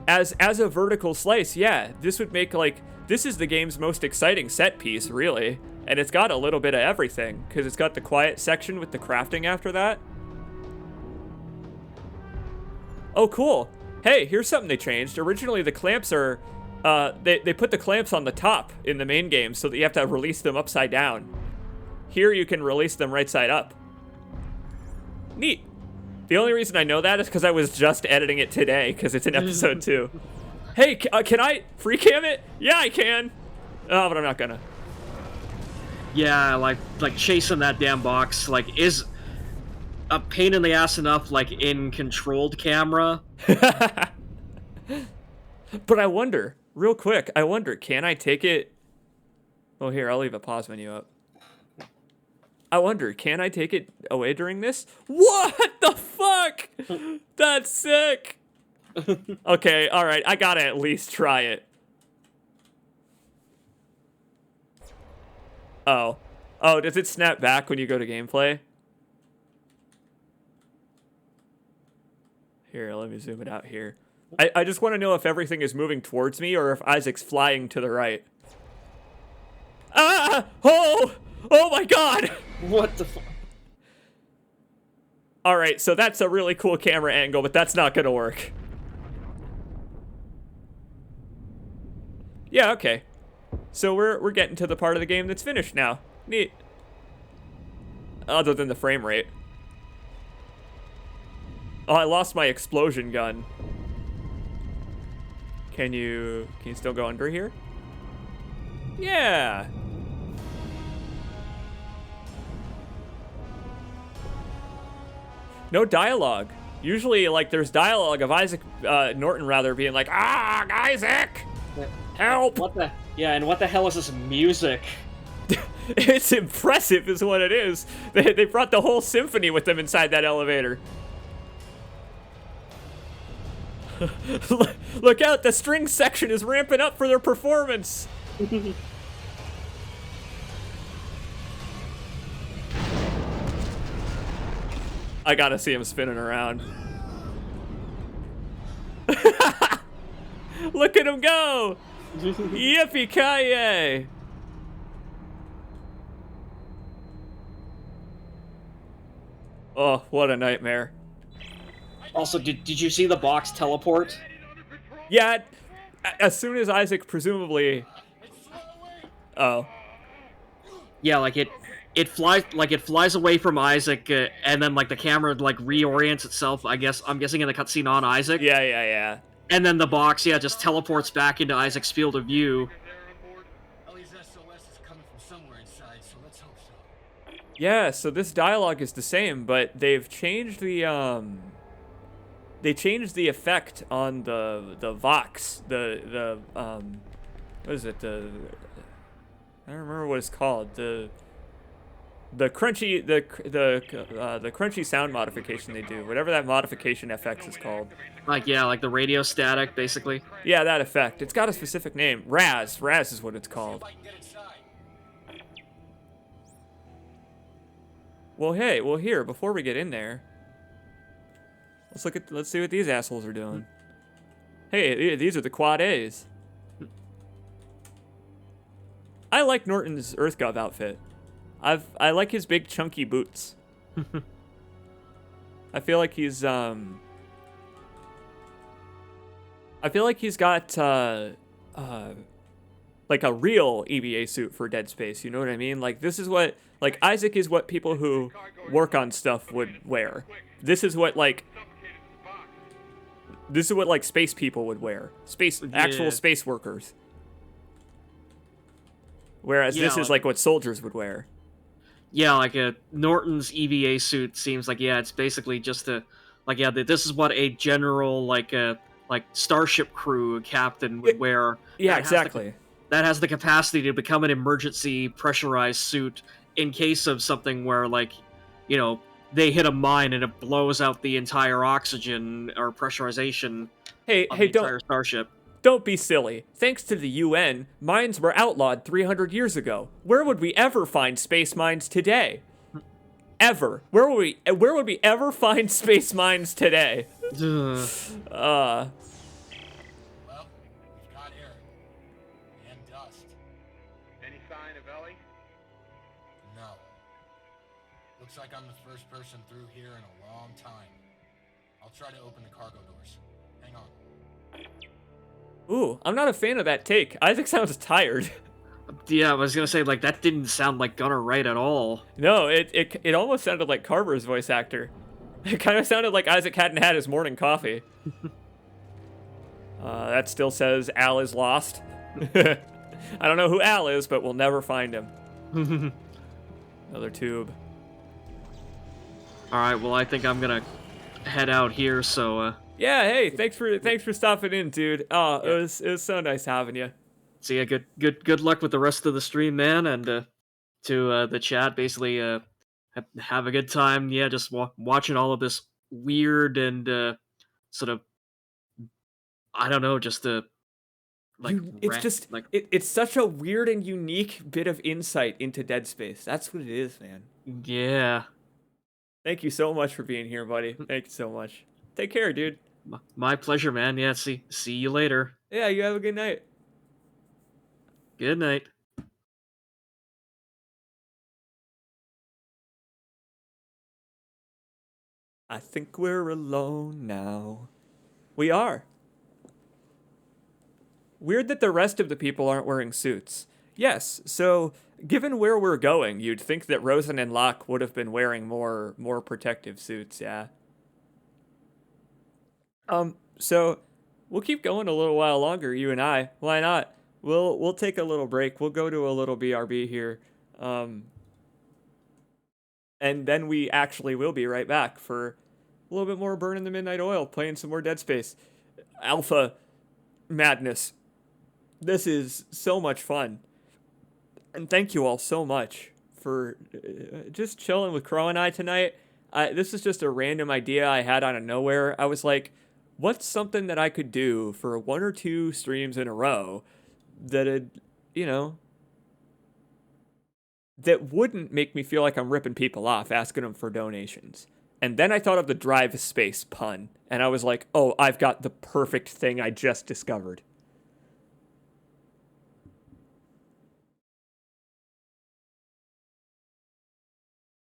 As a vertical slice, yeah, this would make, like, this is the game's most exciting set piece, really. And it's got a little bit of everything, because it's got the quiet section with the crafting after that. Oh, cool. Hey, here's something they changed. Originally, the clamps are, they put the clamps on the top in the main game so that you have to release them upside down. Here, you can release them right side up. Neat. The only reason I know that is because I was just editing it today, because it's in episode 2. Hey, can I free cam it? Yeah, I can. Oh, but I'm not gonna. Yeah, like chasing that damn box, like, is a pain in the ass enough, like, in controlled camera. But I wonder, real quick, can I take it? Oh, here, I'll leave a pause menu up. I wonder, can I take it away during this? What the fuck? That's sick. Okay, all right, I gotta at least try it. Oh, does it snap back when you go to gameplay? Here, let me zoom it out here. I just want to know if everything is moving towards me or if Isaac's flying to the right. Ah! Oh my god! What the fuck? All right, so that's a really cool camera angle, but that's not gonna work. Yeah, okay. So we're getting to the part of the game that's finished now. Neat. Other than the frame rate. Oh, I lost my explosion gun. Can you still go under here? Yeah. No dialogue. Usually, like, there's dialogue of Norton rather being like, "Ah, Isaac, help!" What the? Yeah, and what the hell is this music? It's impressive, is what it is. They brought the whole symphony with them inside that elevator. Look out! The string section is ramping up for their performance. I gotta see him spinning around. Look at him go! Yippee-ki-yay! Oh, what a nightmare. Also, did you see the box teleport? Yeah, as soon as Isaac presumably... Oh. Yeah, like it flies away from Isaac, and then like the camera like reorients itself. I'm guessing in the cutscene on Isaac. Yeah. And then the box, yeah, just teleports back into Isaac's field of view. Ellie's SOS is coming from somewhere inside, so let's hope so. Yeah, so this dialogue is the same, but they've changed the effect on the Vox, what is it, I don't remember what it's called, the crunchy crunchy sound modification they do, whatever that modification FX is called. Like, yeah, like the radio static, basically. Yeah, that effect. It's got a specific name. Raz is what it's called. Well, hey, here, before we get in there, let's see what these assholes are doing. Hey, these are the Quad A's. I like Norton's EarthGov outfit. I like his big chunky boots. I feel like he's got like a real EVA suit for Dead Space, you know what I mean? Like this is what Isaac is what people who work on stuff would wear. This is what like space people would wear. Actual space workers. Whereas this is like what soldiers would wear. Yeah, like Norton's EVA suit seems like, yeah, it's basically just this is what a general like starship crew captain would wear. Yeah, exactly. That has the capacity to become an emergency pressurized suit in case of something where, like, you know, they hit a mine and it blows out the entire oxygen or pressurization of the entire starship. Don't be silly. Thanks to the UN, mines were outlawed 300 years ago. Where would we ever find space mines today? Ever. Where would we ever find space mines today? Well, we've got air. And dust. Any sign of Ellie? No. Looks like I'm the first person through here in a long time. I'll try to open the cargo doors. Hang on. Ooh, I'm not a fan of that take. Isaac sounds tired. Yeah, I was gonna say, like, that didn't sound like Gunnar Wright at all. No, it almost sounded like Carver's voice actor. It kind of sounded like Isaac hadn't had his morning coffee. That still says Al is lost. I don't know who Al is, but we'll never find him. Another tube. Alright, well, I think I'm gonna head out here, so, Yeah, hey, thanks for stopping in, dude. Oh, yeah. It was so nice having you. So yeah, good luck with the rest of the stream, man, and to the chat, basically have a good time. Yeah, just watching all of this weird and sort of, I don't know, just like it's such a weird and unique bit of insight into Dead Space. That's what it is, man. Yeah. Thank you so much for being here, buddy. Thank you so much. Take care, dude. My pleasure, man. Yeah, see you later. Yeah, you have a good night. Good night. I think we're alone now. We are. Weird that the rest of the people aren't wearing suits. Yes, so given where we're going, you'd think that Rosen and Locke would have been wearing more protective suits, yeah. So we'll keep going a little while longer, you and I. Why not? We'll take a little break. We'll go to a little BRB here. And then we actually will be right back for A little bit more Burning the Midnight Oil, playing some more Dead Space. Alpha madness. This is so much fun. And thank you all so much for just chilling with Crow and I tonight. This is just a random idea I had out of nowhere. I was like, what's something that I could do for 1 or 2 streams in a row that'd, you know, that wouldn't make me feel like I'm ripping people off, asking them for donations. And then I thought of the drive space pun, and I was like, oh, I've got the perfect thing I just discovered.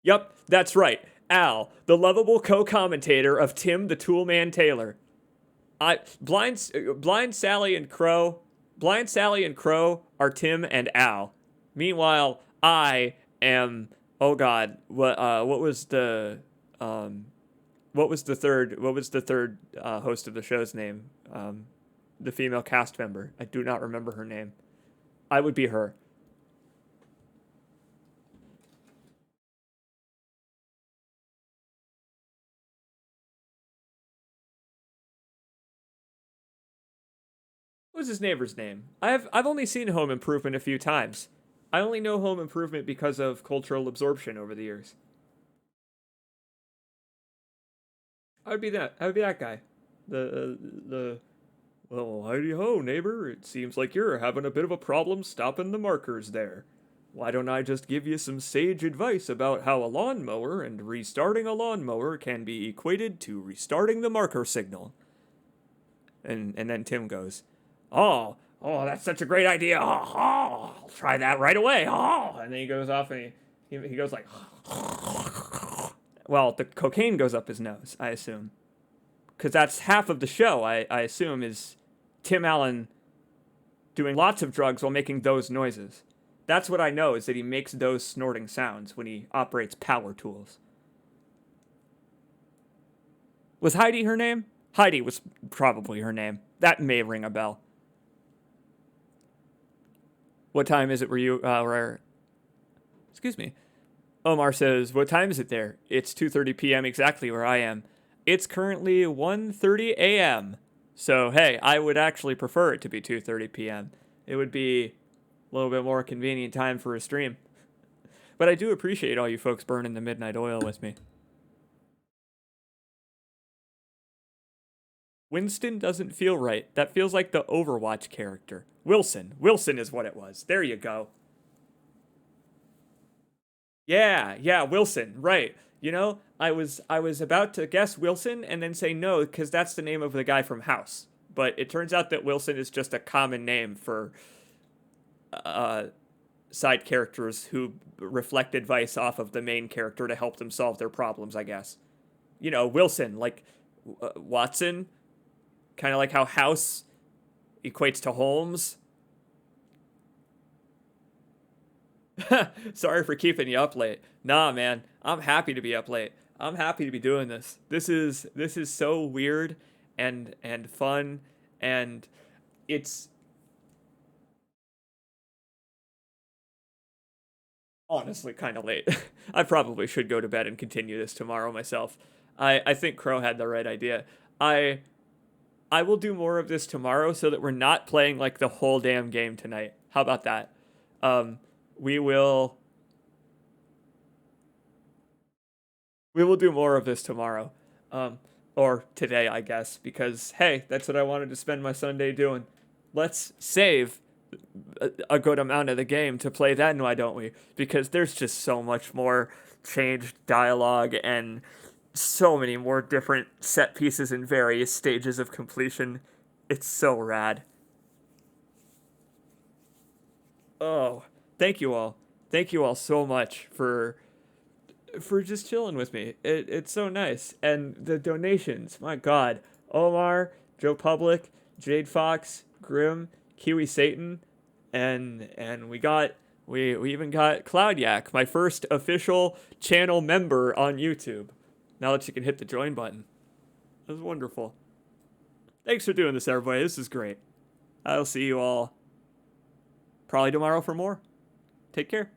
Yep, that's right. Al, the lovable co-commentator of Tim the Toolman Taylor. Blind Sally and Crow are Tim and Al. Meanwhile, I am, oh god, what was the third host of the show's name? The female cast member. I do not remember her name. I would be her. What was his neighbor's name? I've only seen Home Improvement a few times. I only know Home Improvement because of cultural absorption over the years. I would be that guy. Well, howdy ho, neighbor. It seems like you're having a bit of a problem stopping the markers there. Why don't I just give you some sage advice about how a lawnmower and restarting a lawnmower can be equated to restarting the marker signal? And then Tim goes, Oh, that's such a great idea. I'll try that right away. And then he goes off and he goes like, well, the cocaine goes up his nose, I assume. Because that's half of the show, I assume, is Tim Allen doing lots of drugs while making those noises. That's what I know, is that he makes those snorting sounds when he operates power tools. Was Heidi her name? Heidi was probably her name. That may ring a bell. What time is it where you, excuse me. Omar says, what time is it there? It's 2:30 p.m. exactly where I am. It's currently 1:30 a.m. So, hey, I would actually prefer it to be 2:30 p.m. It would be a little bit more convenient time for a stream. But I do appreciate all you folks burning the midnight oil with me. Winston doesn't feel right. That feels like the Overwatch character. Wilson. Wilson is what it was. There you go. Yeah, Wilson. Right. You know, I was about to guess Wilson and then say no, because that's the name of the guy from House. But it turns out that Wilson is just a common name for side characters who reflect advice off of the main character to help them solve their problems, I guess. You know, Wilson, like Watson, kind of like how House equates to Holmes. Sorry for keeping you up late. Nah, man, I'm happy to be up late. I'm happy to be doing this. This is so weird and fun, and it's honestly kind of late. I probably should go to bed and continue this tomorrow myself. I think Crow had the right idea. I will do more of this tomorrow so that we're not playing like the whole damn game tonight. How about that? We will do more of this tomorrow. Or today, I guess, because, hey, that's what I wanted to spend my Sunday doing. Let's save a good amount of the game to play then, why don't we? Because there's just so much more changed dialogue and so many more different set pieces in various stages of completion. It's so rad. Oh, thank you all. Thank you all so much for just chilling with me. It's so nice. And the donations, my god. Omar, Joe Public, Jade Fox, Grim, Kiwi Satan, and we even got Cloud Yak, my first official channel member on YouTube. Now that you can hit the join button. That was wonderful. Thanks for doing this, everybody. This is great. I'll see you all probably tomorrow for more. Take care.